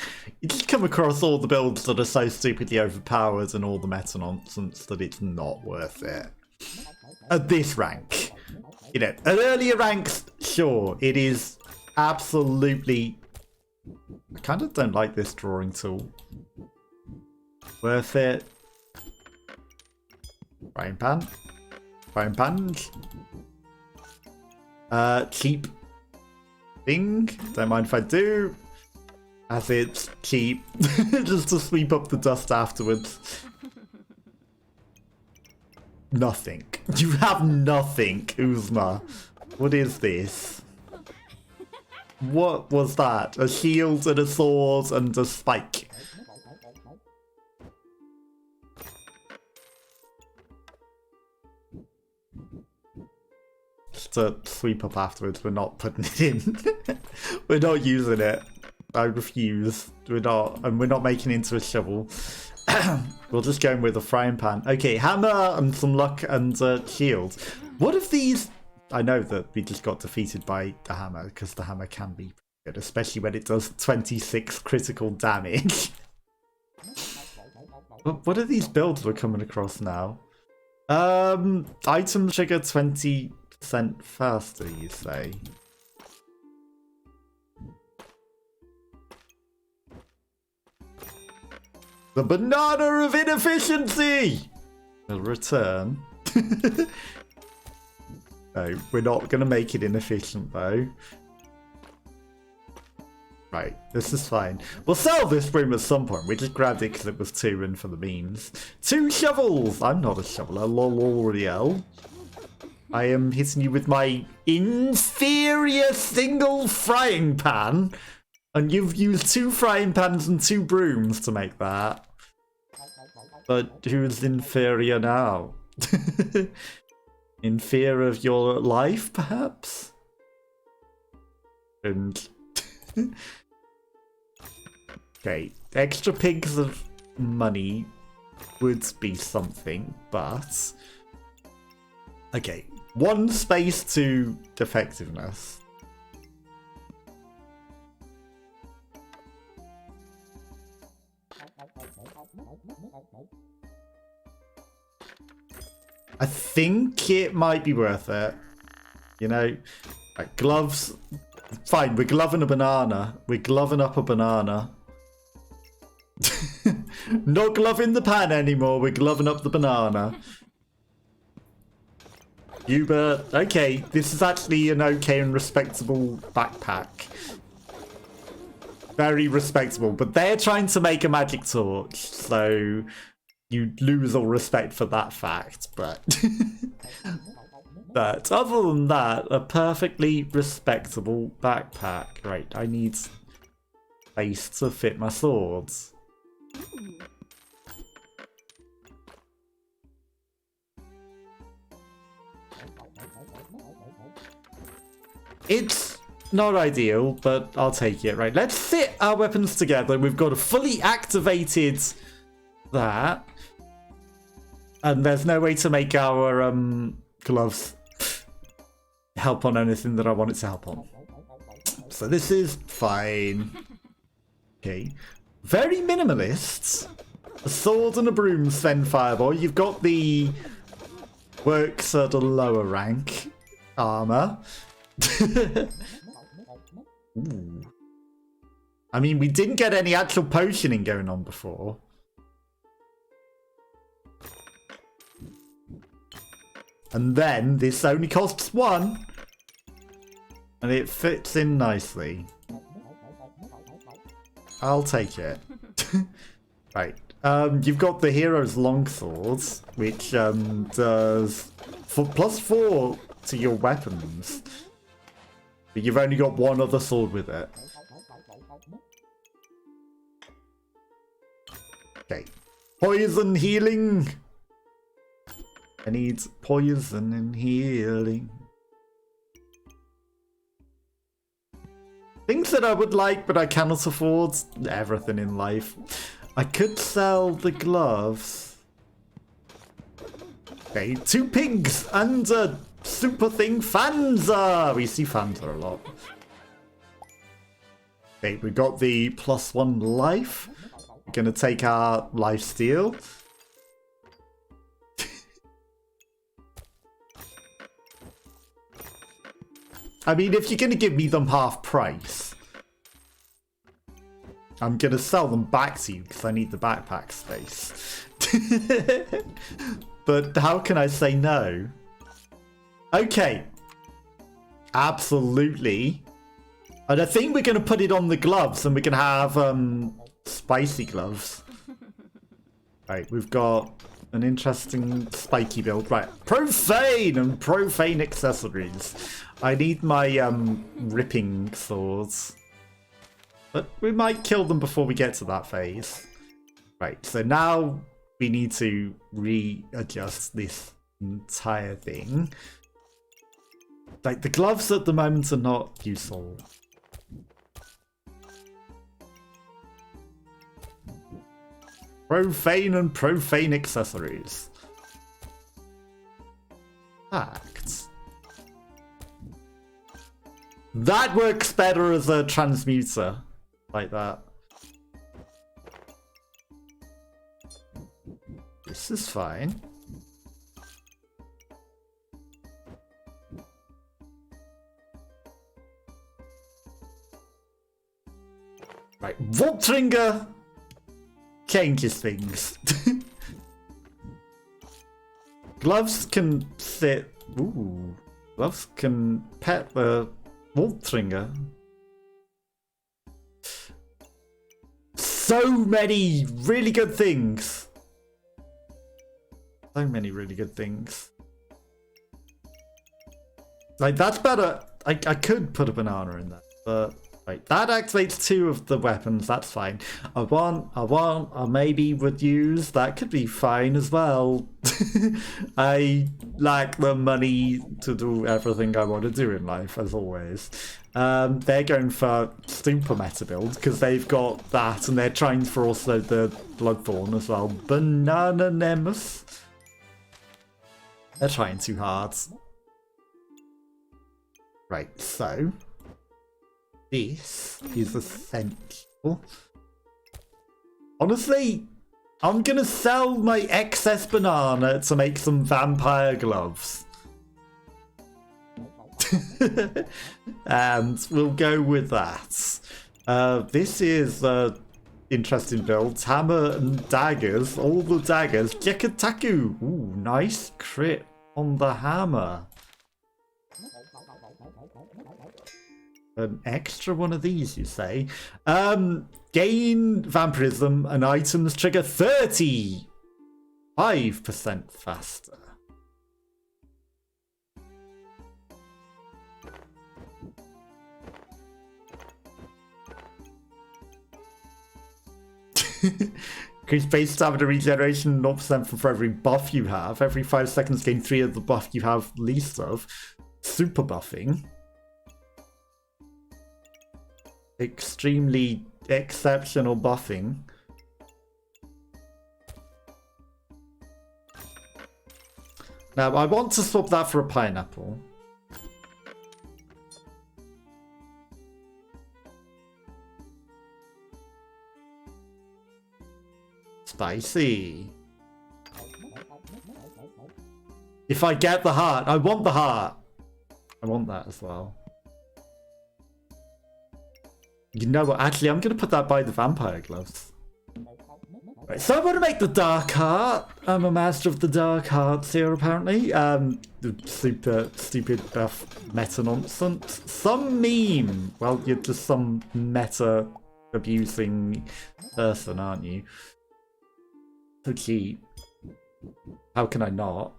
you just come across all the builds that are so stupidly overpowered and all the meta nonsense that it's not worth it. At this rank. You know, at earlier ranks, sure, it is absolutely... I kind of don't like this drawing tool. Worth it. Frying pan. Frying pan. Cheap thing. Don't mind if I do. As it's cheap. Just to sweep up the dust afterwards. Nothing. You have nothing, Uzma. What is this? What was that? A shield and a sword and a spike. Just to sweep up afterwards, we're not putting it in. We're not using it. I refuse. We're not, and we're not making it into a shovel. We'll just go in with a frying pan. Okay, hammer and some luck and shield. What if these... I know that we just got defeated by the hammer, because the hammer can be good, especially when it does 26 critical damage. What are these builds we're coming across now? Item trigger 20% faster, you say? The banana of inefficiency will return. No, we're not going to make it inefficient though. Right, this is fine. We'll sell this room at some point. We just grabbed it because it was 2 and for the memes. 2 shovels! I'm not a shoveler, L'Oreal. I am hitting you with my inferior single frying pan. And you've used 2 frying pans and 2 brooms to make that. But who's inferior now? In fear of your life, perhaps? And... okay, extra pigs of money would be something, but... okay, 1 space to effectiveness. I think it might be worth it. You know, like gloves. Fine, we're gloving a banana. We're gloving up a banana. Not gloving the pan anymore. We're gloving up the banana. Hubert, okay, this is actually an okay and respectable backpack. Very respectable, but they're trying to make a magic torch, so you lose all respect for that fact, but... but other than that, a perfectly respectable backpack. Right, I need space to fit my swords. It's not ideal, but I'll take it. Right, let's sit our weapons together. We've got a fully activated that. And there's no way to make our gloves help on anything that I want it to help on. So this is fine. Okay. Very minimalist. A sword and a broom, Sven Fireball. You've got the works at a lower rank armor. Ooh. I mean, we didn't get any actual potioning going on before. And then this only costs 1. And it fits in nicely. I'll take it. Right. You've got the hero's longswords, which does +4 to your weapons. But you've only got 1 other sword with it. Okay. Poison healing. I need poison and healing. Things that I would like, but I cannot afford. Everything in life. I could sell the gloves. Okay, 2 pigs and a super thing, Fanza. We see Fanza a lot. Okay, we got the +1 life. We're gonna take our life steal. I mean, if you're going to give me them half price, I'm going to sell them back to you because I need the backpack space. But how can I say no? Okay. Absolutely. And I think we're going to put it on the gloves and we can have spicy gloves. Right, we've got an interesting spiky build. Right, profane and profane accessories. I need my ripping swords. But we might kill them before we get to that phase. Right, so now we need to readjust this entire thing. Like, the gloves at the moment are not useful. Profane and profane accessories. Facts. That works better as a transmuter. Like that. This is fine. Right, Voltringer changes things. Gloves can sit. Ooh, gloves can pet the Voltringer. So many really good things. So many really good things. Like, that's better. I could put a banana in there, but right, that activates 2 of the weapons. That's fine. I maybe would use. That could be fine as well. I lack the money to do everything I want to do in life, as always. They're going for super meta build because they've got that, and they're trying for also the Bloodthorn as well. Banana Nemus. They're trying too hard. Right, so this is essential. Honestly, I'm gonna sell my excess banana to make some vampire gloves. And we'll go with that. This is interesting builds. Hammer and daggers. All the daggers. Jekataku. Ooh, nice crit on the hammer. An extra one of these, you say? Gain vampirism and items trigger 35% faster. Increase base stamina regeneration 0% for every buff you have. Every 5 seconds gain 3 of the buff you have least of. Super buffing. Extremely exceptional buffing. Now, I want to swap that for a pineapple. Spicy. If I get the heart, I want the heart. I want that as well. You know what? Actually, I'm going to put that by the vampire gloves. Right, so I want to make the dark heart. I'm a master of the dark hearts here, apparently. The super stupid buff meta nonsense. Some meme. Well, you're just some meta abusing person, aren't you? So cheap. How can I not?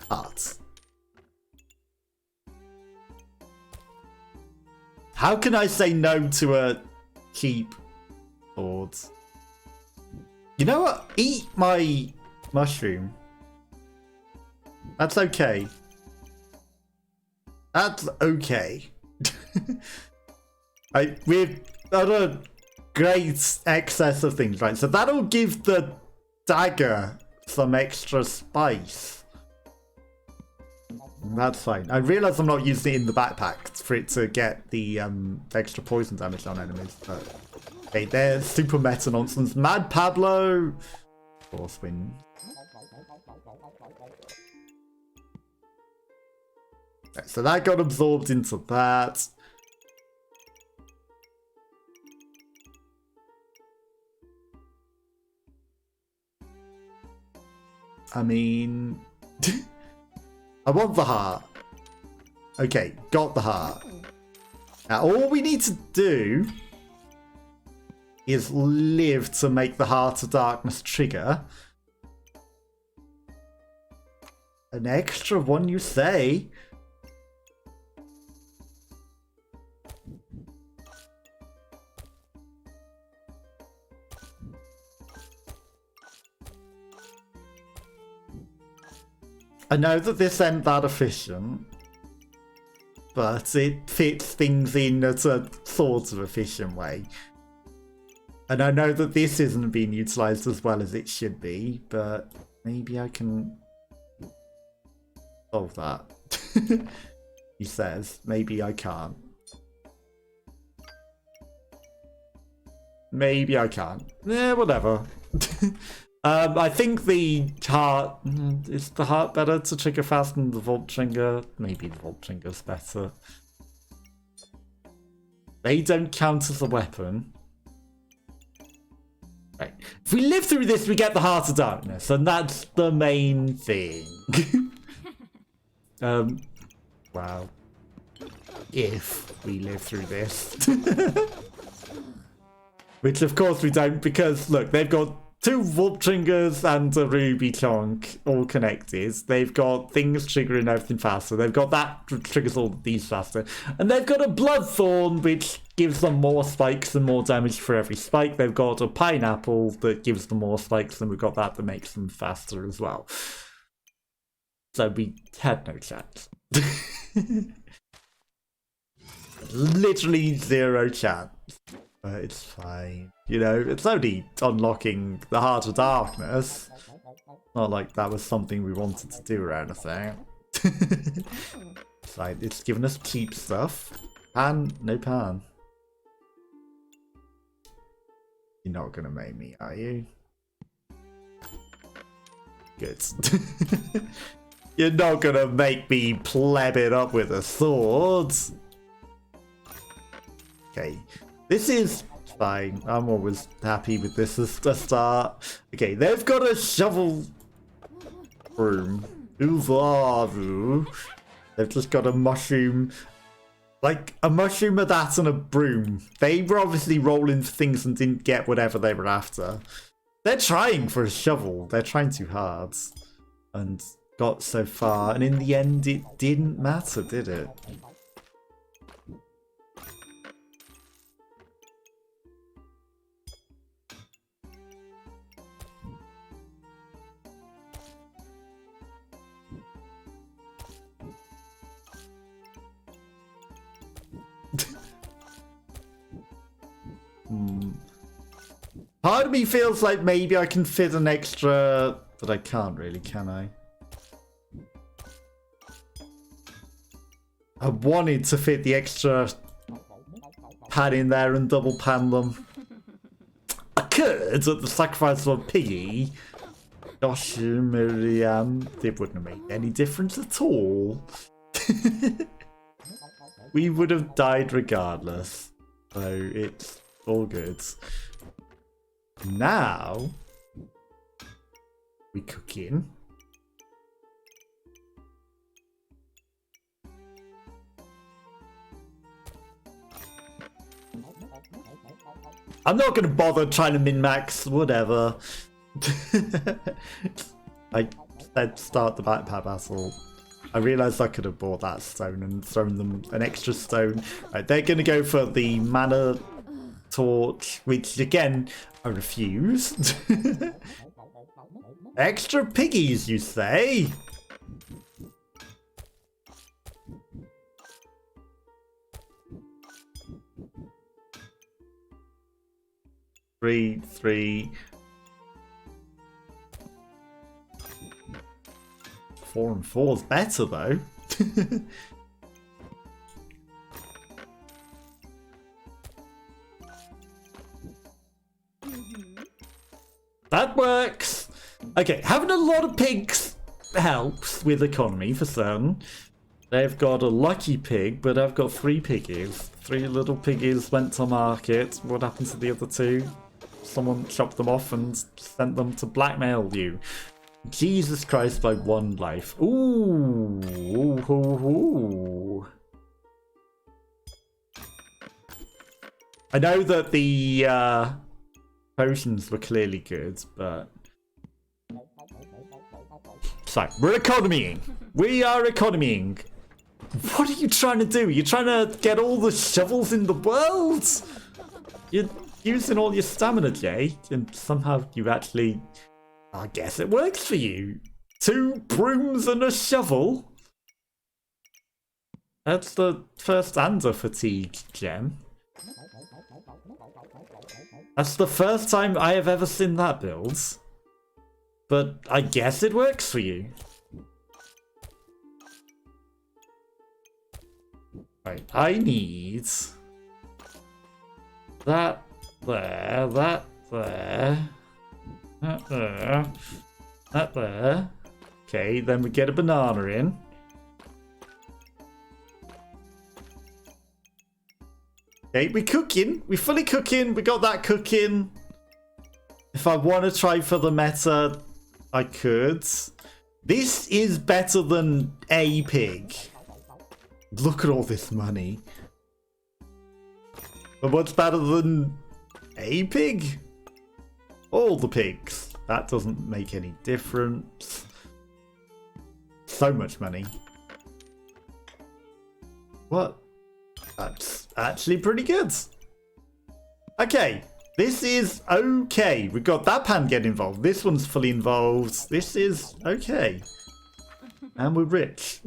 Hearts. How can I say no to a cheap board? You know what? Eat my mushroom. That's okay. That's okay. We've got a great excess of things, right? So that'll give the dagger some extra spice. That's fine. I realise I'm not using it in the backpack for it to get the extra poison damage on enemies. But okay, there's super meta nonsense. Mad Pablo. Force wind. Okay, so that got absorbed into that. I mean... I want the heart. Okay, got the heart. Now, all we need to do is live to make the Heart of Darkness trigger. An extra one, you say? I know that this ain't that efficient, but it fits things in a sort of efficient way. And I know that this isn't being utilised as well as it should be, but maybe I can solve that. He says, maybe I can't. Maybe I can't. Yeah, whatever. I think the heart... Is the heart better to trigger fast than the Vault Trigger? Maybe the Vault Trigger's better. They don't count as a weapon. Right. If we live through this, we get the Heart of Darkness, and that's the main thing. Wow. If we live through this. Which, of course, we don't, because, look, they've got 2 Vault Triggers and a Ruby Chunk all connected. They've got things triggering everything faster. They've got that triggers all these faster. And they've got a Bloodthorn, which gives them more spikes and more damage for every spike. They've got a Pineapple that gives them more spikes, and we've got that makes them faster as well. So we had no chance. Literally 0 chance. But it's fine. You know, it's only unlocking the Heart of Darkness. Not like that was something we wanted to do or anything. It's like, it's given us cheap stuff. And no pan. You're not gonna make me, are you? Good. You're not gonna make me pleb it up with a sword. Okay. This is fine. I'm always happy with this as the start. Okay, they've got a shovel broom. They've just got a mushroom. Like, a mushroom, a that, and a broom. They were obviously rolling for things and didn't get whatever they were after. They're trying for a shovel. They're trying too hard. And got so far. And in the end, it didn't matter, did it? Part of me feels like maybe I can fit an extra, but I can't really, can I? I wanted to fit the extra pan in there and double pan them. I could at the sacrifice of a piggy. Gosh, Miriam, it wouldn't have made any difference at all. We would have died regardless, so it's all good. Now we cook in. I'm not going to bother trying to min-max, whatever. I said start the backpack battle. I realised I could have bought that stone and thrown them an extra stone. Right, they're going to go for the mana torch, which again, I refused. Extra piggies, you say? Three. 4 and 4 is better though. That works. Okay, having a lot of pigs helps with economy for certain. They've got a lucky pig, but I've got 3 piggies. 3 little piggies went to market. What happened to the other 2? Someone chopped them off and sent them to blackmail you. Jesus Christ by 1 life. Ooh. Ooh, ooh, ooh. I know that the potions were clearly good, but... So, we're economying. We are economying. What are you trying to do? You're trying to get all the shovels in the world? You're using all your stamina, Jay, and somehow you actually... I guess it works for you. 2 brooms and a shovel? That's the first and a fatigue gem. That's the first time I have ever seen that build. But I guess it works for you. Right, I need... that there, that there... that there, that there. Okay, then we get a banana in. Okay, we cooking. We fully cooking. We got that cooking. If I want to try for the meta, I could. This is better than a pig. Look at all this money. But what's better than a pig? All the pigs. That doesn't make any difference. So much money. What? That's actually pretty good. Okay, this is okay. We've got that pan get involved. This one's fully involved. This is okay. And we're rich.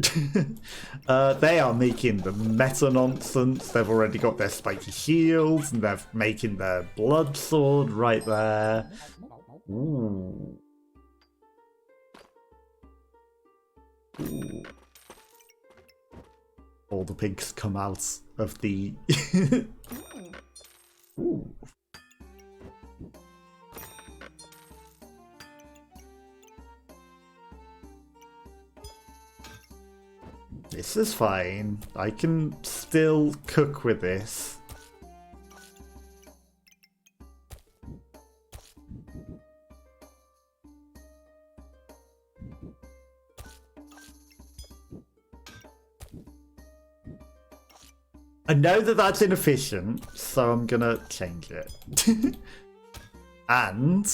They are making the meta nonsense. They've already got their spiky shields and they're making their blood sword right there. Ooh. Ooh. All the pigs come out of the... Ooh. This is fine. I can still cook with this. I know that that's inefficient, so I'm gonna change it. And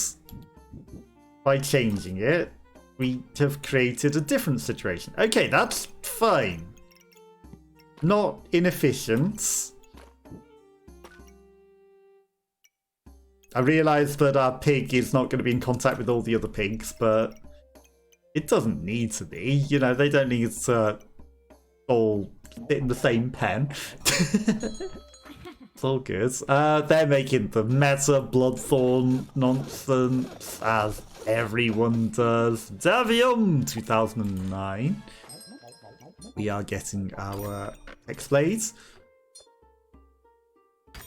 by changing it, we have created a different situation. Okay, that's fine. Not inefficient. I realise that our pig is not going to be in contact with all the other pigs, but it doesn't need to be. You know, they don't need to all fit in the same pen. It's all good. They're making the meta Bloodthorn nonsense, as everyone does. Davium 2009. We are getting our X-Blades.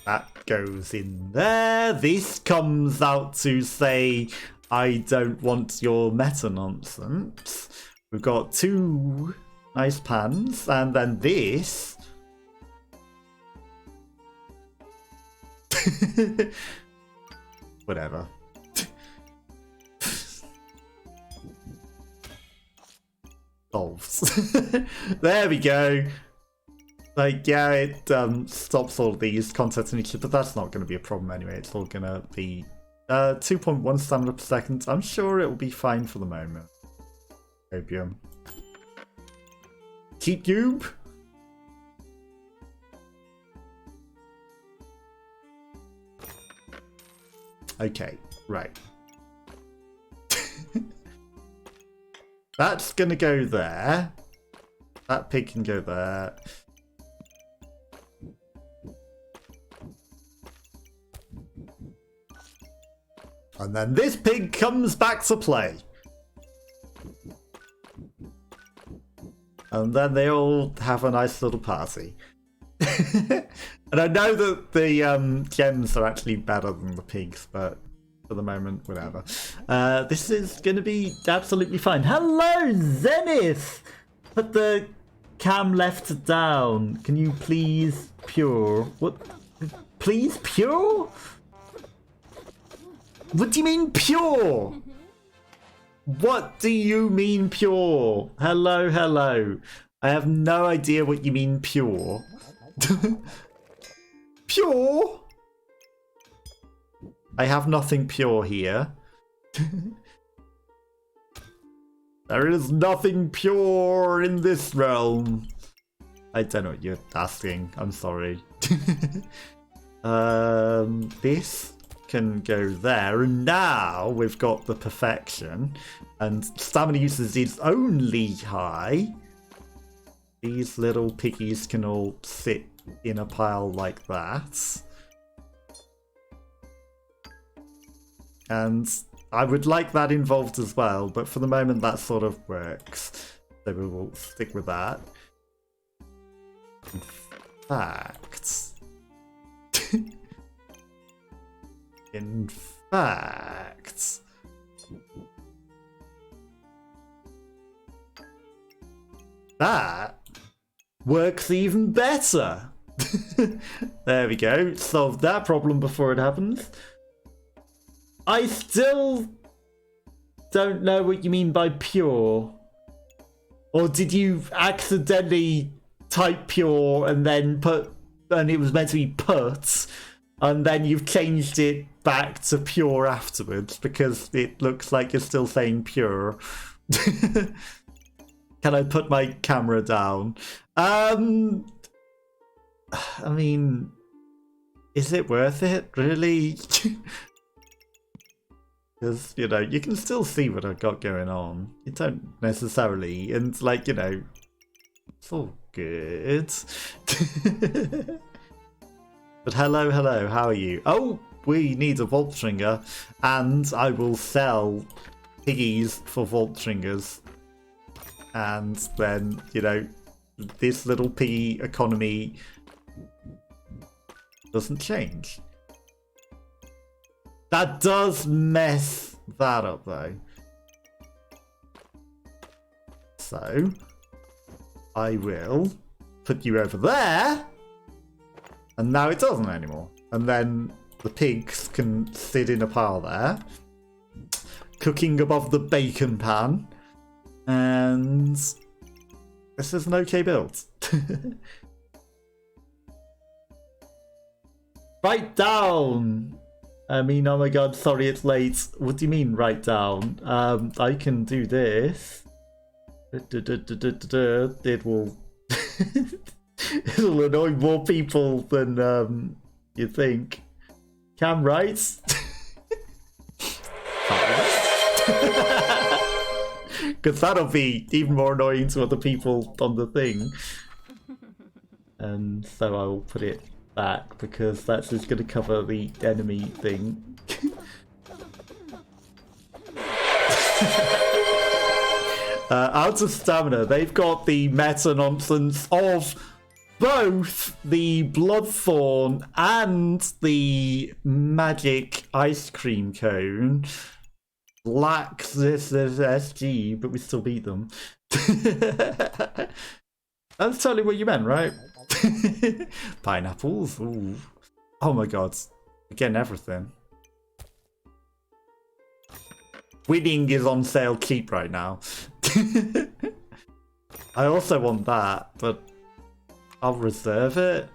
That goes in there. This comes out to say, I don't want your meta nonsense. We've got 2 nice pans, and then this. Whatever. Solves. There we go. Like, yeah, it stops all these contents and each, but that's not going to be a problem anyway. It's all going to be 2.1 stamina per second. I'm sure it will be fine for the moment. Opium. Keep cube. Okay, right. That's gonna go there. That pig can go there. And then this pig comes back to play. And then they all have a nice little party. And I know that the gems are actually better than the pigs, but for the moment, whatever. This is going to be absolutely fine. Hello, Zenith! Put the cam left down. Can you please pure? What? Please pure? What do you mean pure? What do you mean pure? Hello, hello. I have no idea what you mean pure. Pure? I have nothing pure here. There is nothing pure in this realm. I don't know what you're asking. I'm sorry. This can go there, and now we've got the perfection. And stamina usage is only high. These little piggies can all sit in a pile like that. And I would like that involved as well, but for the moment that sort of works. So we will stick with that. In fact... In fact... That works even better! There we go, solved that problem before it happens. I still don't know what you mean by pure. Or did you accidentally type pure and then and it was meant to be put, and then you've changed it back to pure afterwards because it looks like you're still saying pure. Can I put my camera down? I mean, is it worth it, really? Because, you know, you can still see what I've got going on. You don't necessarily, and like, you know, it's all good. But hello, hello, how are you? Oh, we need a vault stringer, and I will sell piggies for vault stringers. And then, you know, this little piggy economy doesn't change. That does mess that up, though. So, I will put you over there. And now it doesn't anymore. And then the pigs can sit in a pile there. Cooking above the bacon pan. And this is an okay build. Write down! I mean, oh my god, sorry it's late. What do you mean, write down? I can do this. It will... It'll annoy more people than you think. Cam writes? Because that'll be even more annoying to other people on the thing. And so I will put it back because that's just going to cover the enemy thing. Out of stamina, they've got the meta nonsense of both the Bloodthorn and the magic ice cream cone. Lacks this SG, but we still beat them. That's totally what you meant, right? Pineapples. Ooh. Oh my god. We're getting everything. Winning is on sale cheap right now. I also want that, but I'll reserve it.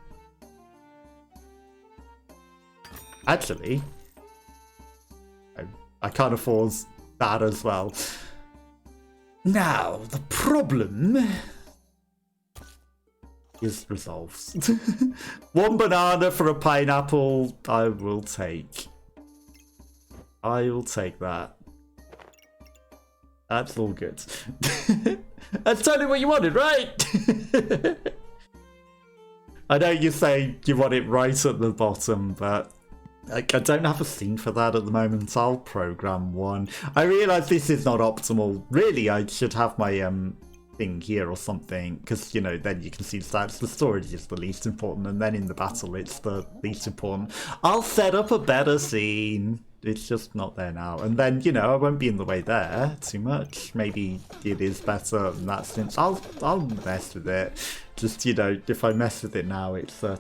Actually, I can't afford that as well. Now, the problem is resolved. One banana for a pineapple, I will take. I will take that. That's all good. That's totally what you wanted, right? I know you say you want it right at the bottom, but I don't have a scene for that at the moment. I'll program one. I realise this is not optimal. Really, I should have my thing here or something, because, you know, then you can see stats. The storage is the least important, and then in the battle it's the least important. I'll set up a better scene. It's just not there now. And then, you know, I won't be in the way there too much. Maybe it is better in that sense. I'll mess with it. Just, you know, if I mess with it now, it's a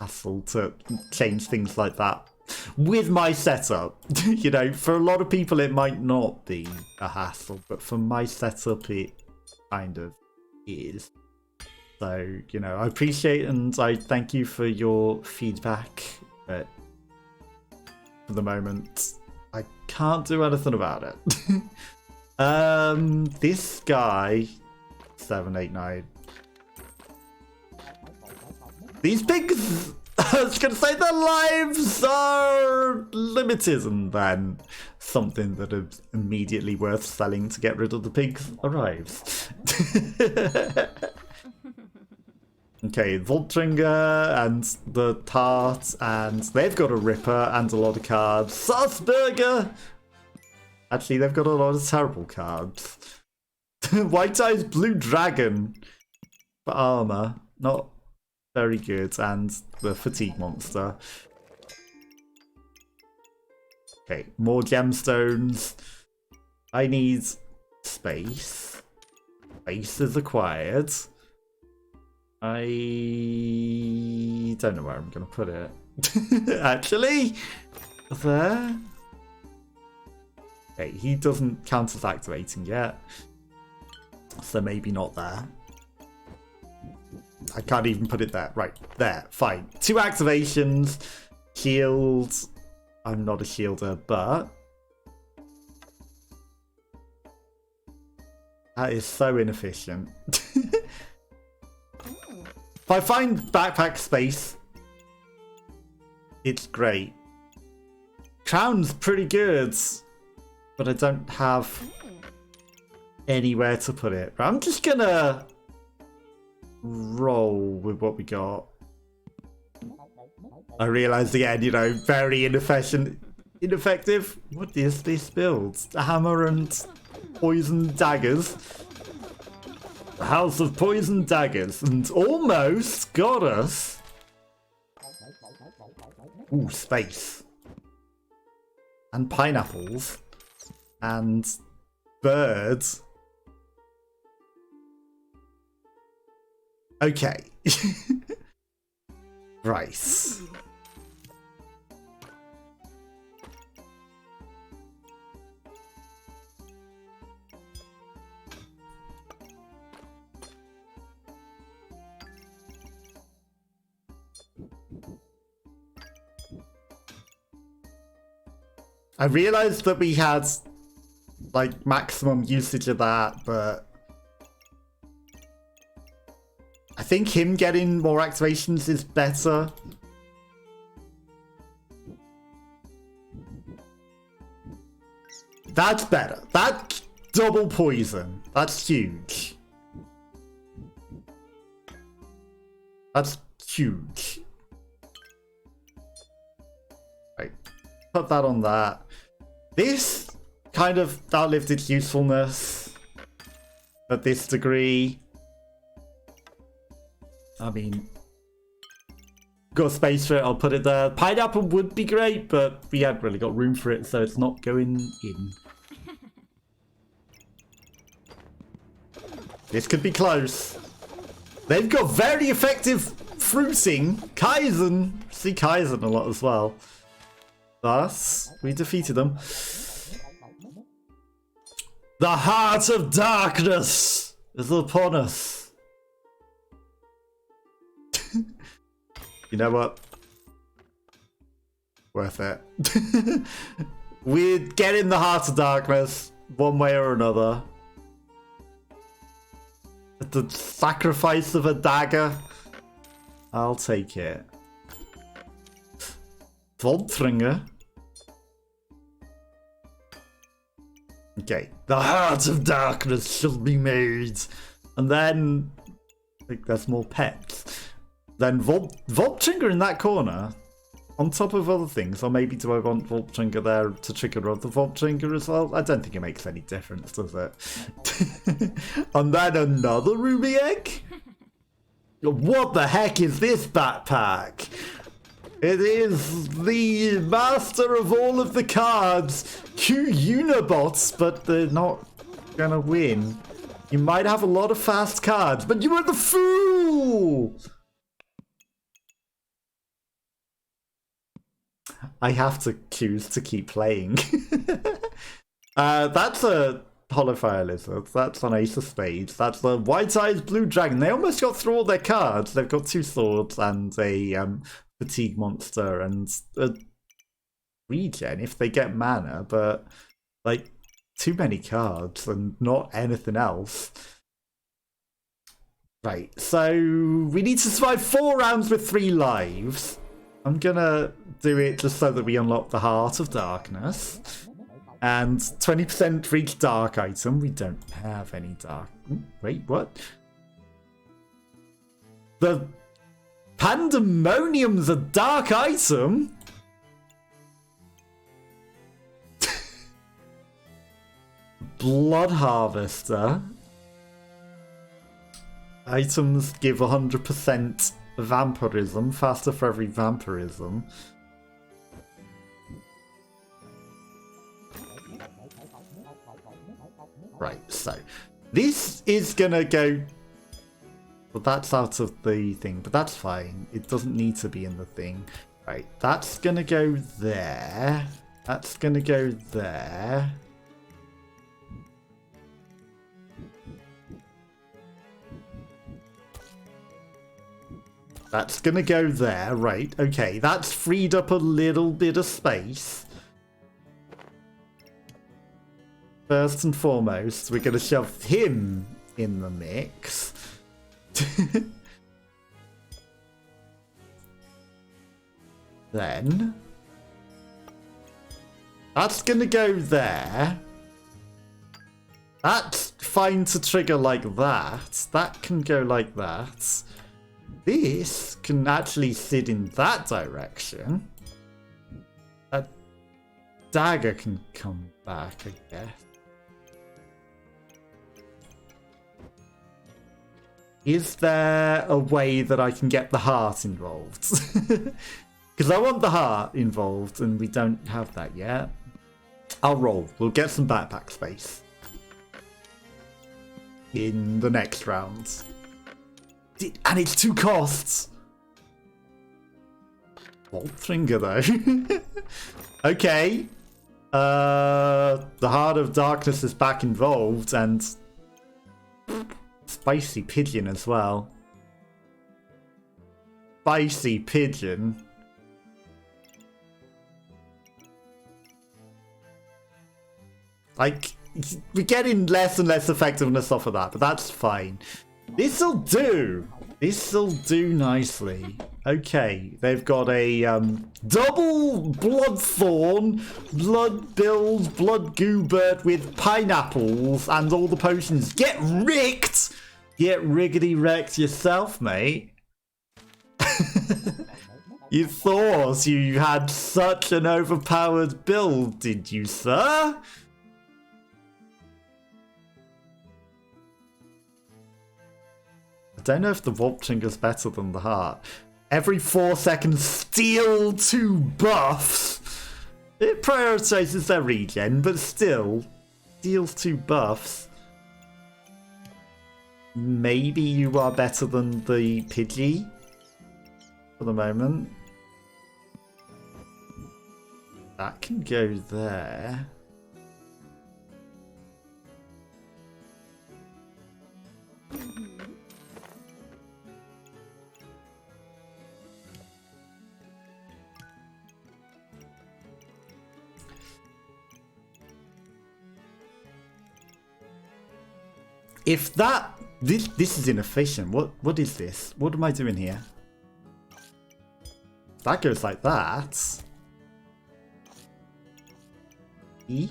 hassle to change things like that with my setup. You know, for a lot of people it might not be a hassle, but for my setup it kind of is. So, you know, I appreciate and I thank you for your feedback, but for the moment I can't do anything about it. This guy 789. These pigs, I was gonna say their lives are limited, and then something that is immediately worth selling to get rid of the pigs arrives. Okay, Voltringer and the Tart, and they've got a Ripper and a lot of cards. Sarsburger! Actually, they've got a lot of terrible cards. White Eyes Blue Dragon for armor, not very good, and the Fatigue Monster. Okay, more gemstones. I need space. Space is acquired. I don't know where I'm going to put it. Actually, there. Okay, he doesn't count as activating yet. So maybe not there. I can't even put it there. Right, there. Fine. 2 activations. Shield. I'm not a shielder, but that is so inefficient. If I find backpack space, it's great. Crown's pretty good, but I don't have anywhere to put it. I'm just gonna roll with what we got. I realised again, you know, very ineffective. What is this build? A hammer and poison daggers. The House of Poison Daggers, and almost got us. Ooh, space. And pineapples. And birds. Okay. Rice. I realized that we had like maximum usage of that, but I think him getting more activations is better. That's better. That's double poison. That's huge. That's huge. Right. Put that on that. This kind of outlived its usefulness at this degree. I mean, got space for it, I'll put it there. Pineapple would be great, but we haven't really got room for it, so it's not going in. This could be close. They've got very effective fruiting. Kaizen. See Kaizen a lot as well. Thus, we defeated them. The heart of darkness is upon us. You know what? Worth it. We're getting the heart of darkness one way or another. At the sacrifice of a dagger. I'll take it. Voltringer. Okay, the heart of darkness shall be made. And then, I think there's more pets. Then Voltringer in that corner, on top of other things, or maybe do I want Voltringer there to trigger other Voltringer as well? I don't think it makes any difference, does it? And then another ruby egg? What the heck is this backpack? It is the master of all of the cards. Q Unibots, but they're not gonna win. You might have a lot of fast cards, but you are the fool! I have to choose to keep playing. That's a Holofire Lizard. That's an Ace of Spades. That's a White Eyes Blue Dragon. They almost got through all their cards. They've got 2 swords and a Fatigue Monster and a regen if they get mana, but like too many cards and not anything else. Right, so we need to survive 4 rounds with 3 lives. I'm gonna do it just so that we unlock the Heart of Darkness. And 20% for each dark item. We don't have any dark. Wait, what? The Pandemonium's a dark item? Blood Harvester. Items give 100% vampirism, faster for every vampirism. Right, so this is gonna go. Well, that's out of the thing, but that's fine. It doesn't need to be in the thing. Right, that's gonna go there. That's gonna go there. That's gonna go there, right, okay. That's freed up a little bit of space. First and foremost, we're gonna shove him in the mix. Then that's gonna go there. That's fine to trigger like that. That can go like that. This can actually sit in that direction. That dagger can come back, I guess. Is there a way that I can get the heart involved? Because I want the heart involved and we don't have that yet. I'll roll. We'll get some backpack space in the next round. And it's 2 costs. Voltringer though. Okay. The Heart of Darkness is back involved and Spicy Pigeon as well. Spicy Pigeon. Like, we're getting less and less effectiveness off of that, but that's fine. This'll do. This'll do nicely. Okay, they've got a double Bloodthorn, Blood Build, Blood Goobert with pineapples and all the potions. Get rigged! Get riggedy wrecked yourself, mate. You thought you had such an overpowered build, did you, sir? I don't know if the Voltringer's better than the heart. Every 4 seconds, steal 2 buffs. It prioritizes their regen, but still, deals 2 buffs. Maybe you are better than the Pidgey for the moment. That can go there. If that this is inefficient. What is this? What am I doing here? That goes like that. E.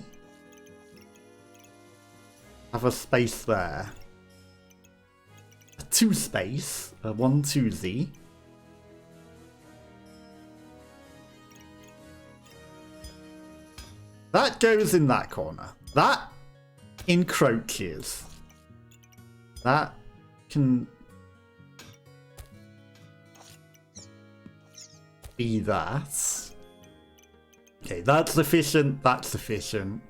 Have a space there. A 2 space. A 1-2Z. That goes in that corner. That encroaches. That can be that. Okay, that's sufficient. That's sufficient.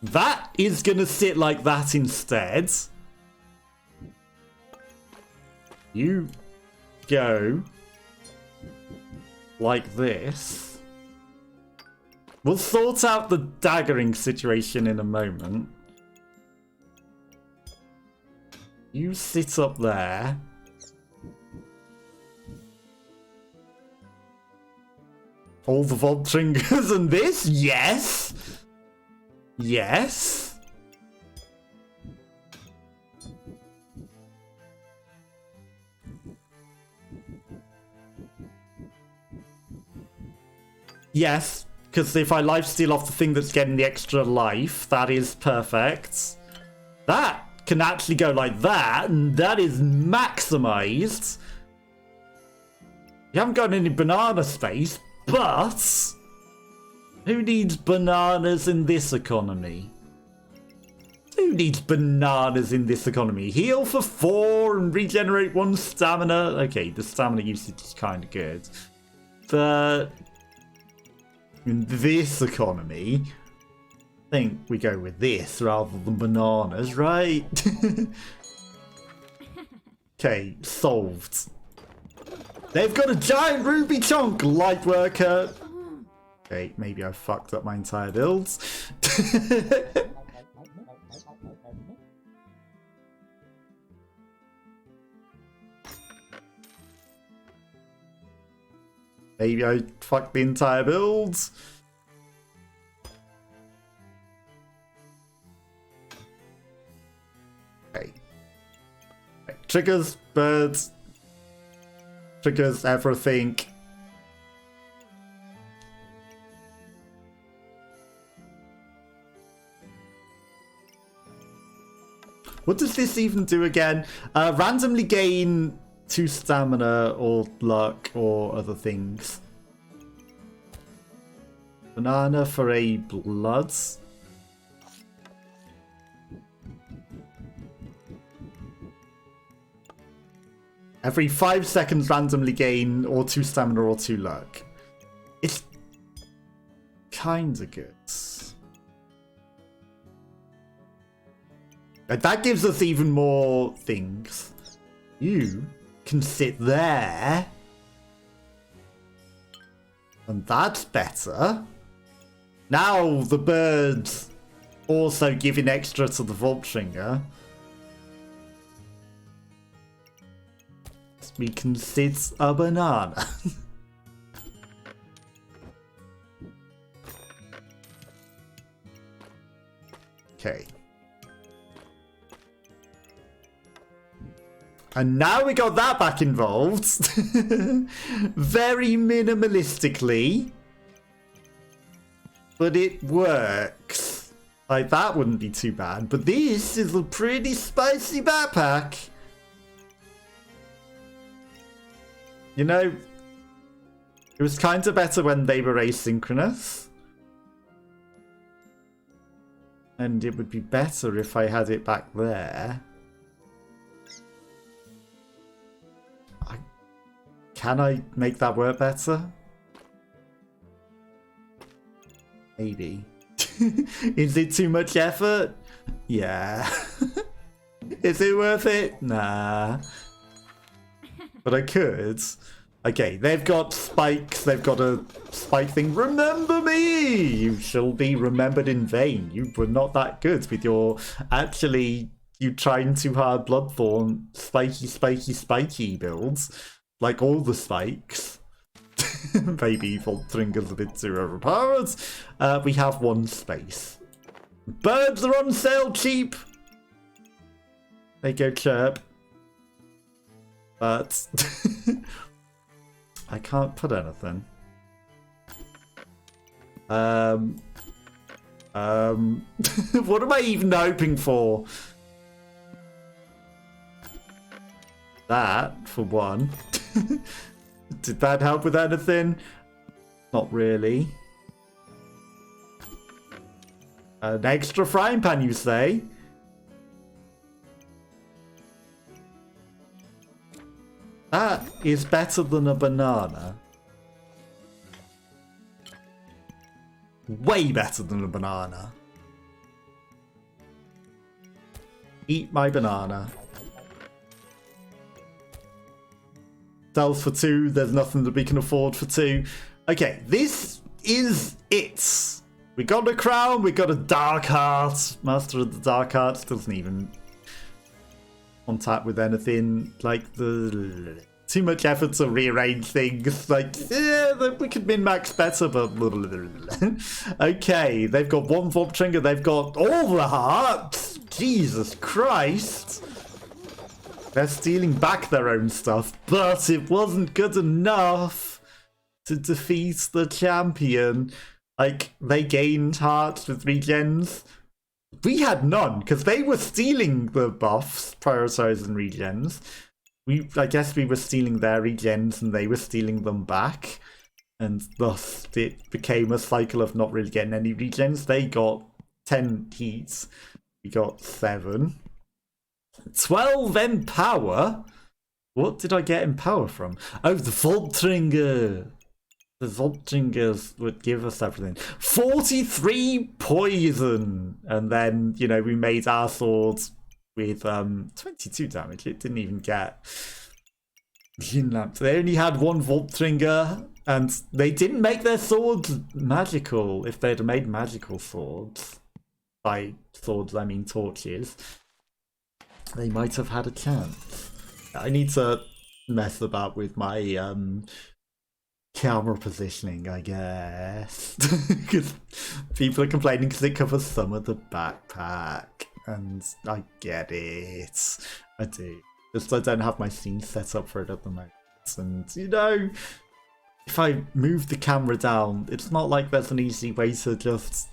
That is going to sit like that instead. You go like this. We'll sort out the daggering situation in a moment. You sit up there. All the Voltringers and this? Yes! Yes! Yes, because if I lifesteal off the thing that's getting the extra life, that is perfect. That can actually go like that, and that is maximized. You haven't got any banana space, but who needs bananas in this economy? Who needs bananas in this economy? Heal for 4 and regenerate 1 stamina. Okay, the stamina usage is kind of good. But in this economy, I think we go with this rather than bananas, right? Okay, solved. They've got a giant ruby chunk, light worker. Okay, maybe I fucked up my entire builds. Maybe I fucked the entire build. Okay. Triggers, birds. Triggers, everything. What does this even do again? Randomly gain 2 stamina or luck or other things. Banana for a blood. Every 5 seconds randomly gain or 2 stamina or 2 luck. It's kinda good. That gives us even more things. You can sit there. And that's better. Now the bird's also giving extra to the Voltringer. We can sit a banana. Okay. And now we got that back involved. Very minimalistically. But it works. Like, that wouldn't be too bad. But this is a pretty spicy backpack. You know, it was kind of better when they were asynchronous. And it would be better if I had it back there. Can I make that work better? Maybe. Is it too much effort? Yeah. Is it worth it? Nah. But I could. Okay, they've got spikes. They've got a spike thing. Remember me! You shall be remembered in vain. You were not that good with your... Actually, you trying too hard Bloodthorn spiky, spiky, spiky builds. Like all the spikes. Maybe Voltringer's a bit too overpowered. We have 1 space. Birds are on sale cheap. They go chirp. But I can't put anything. What am I even hoping for? That, for one. Did that help with anything? Not really. An extra frying pan, you say? That is better than a banana. Way better than a banana. Eat my banana. sells for 2. There's nothing that we can afford for 2. Okay, this is it. We got a crown, we got a dark heart. Master of the dark heart doesn't even contact with anything. Like, the too much effort to rearrange things. Like, yeah, we could min-max better, but okay, they've got 1 Vault Trigger, they've got all the hearts. Jesus Christ. They're stealing back their own stuff, but it wasn't good enough to defeat the champion. Like, they gained hearts with regens. We had none, because they were stealing the buffs, prioritizing regens. I guess we were stealing their regens, and they were stealing them back. And thus, it became a cycle of not really getting any regens. They got 10 heats. We got 7. 12 empower? What did I get empower from? Oh, the Vault Trigger. The Zoltringers would give us everything. 43 poison! And then, you know, we made our swords with 22 damage. It didn't even get... They only had 1 Voltringer, and they didn't make their swords magical. If they'd made magical swords, by swords I mean torches, they might have had a chance. I need to mess about with my... camera positioning, I guess. Because people are complaining because it covers some of the backpack. And I get it. I do. Just I don't have my scene set up for it at the moment. And, you know, if I move the camera down, it's not like there's an easy way to just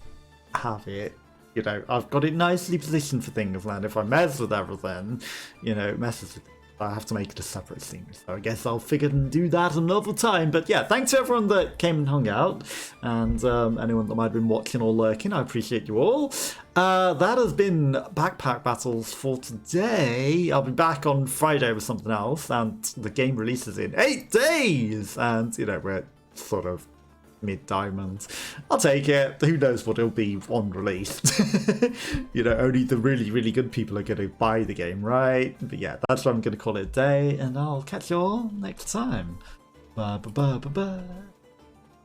have it. You know, I've got it nicely positioned for things, and if I mess with everything, you know, it messes with I have to make it a separate scene, so I guess I'll figure and do that another time. But yeah, thanks to everyone that came and hung out, and anyone that might have been watching or lurking, I appreciate you all. That has been Backpack Battles for today. I'll be back on Friday with something else, and the game releases in 8 days, and you know, we're sort of mid-diamond. I'll take it. Who knows what it'll be on release. You know, only the really, really good people are going to buy the game, right? But yeah, that's what I'm going to call it a day, and I'll catch you all next time. Bye, bye, bye, bye, bye.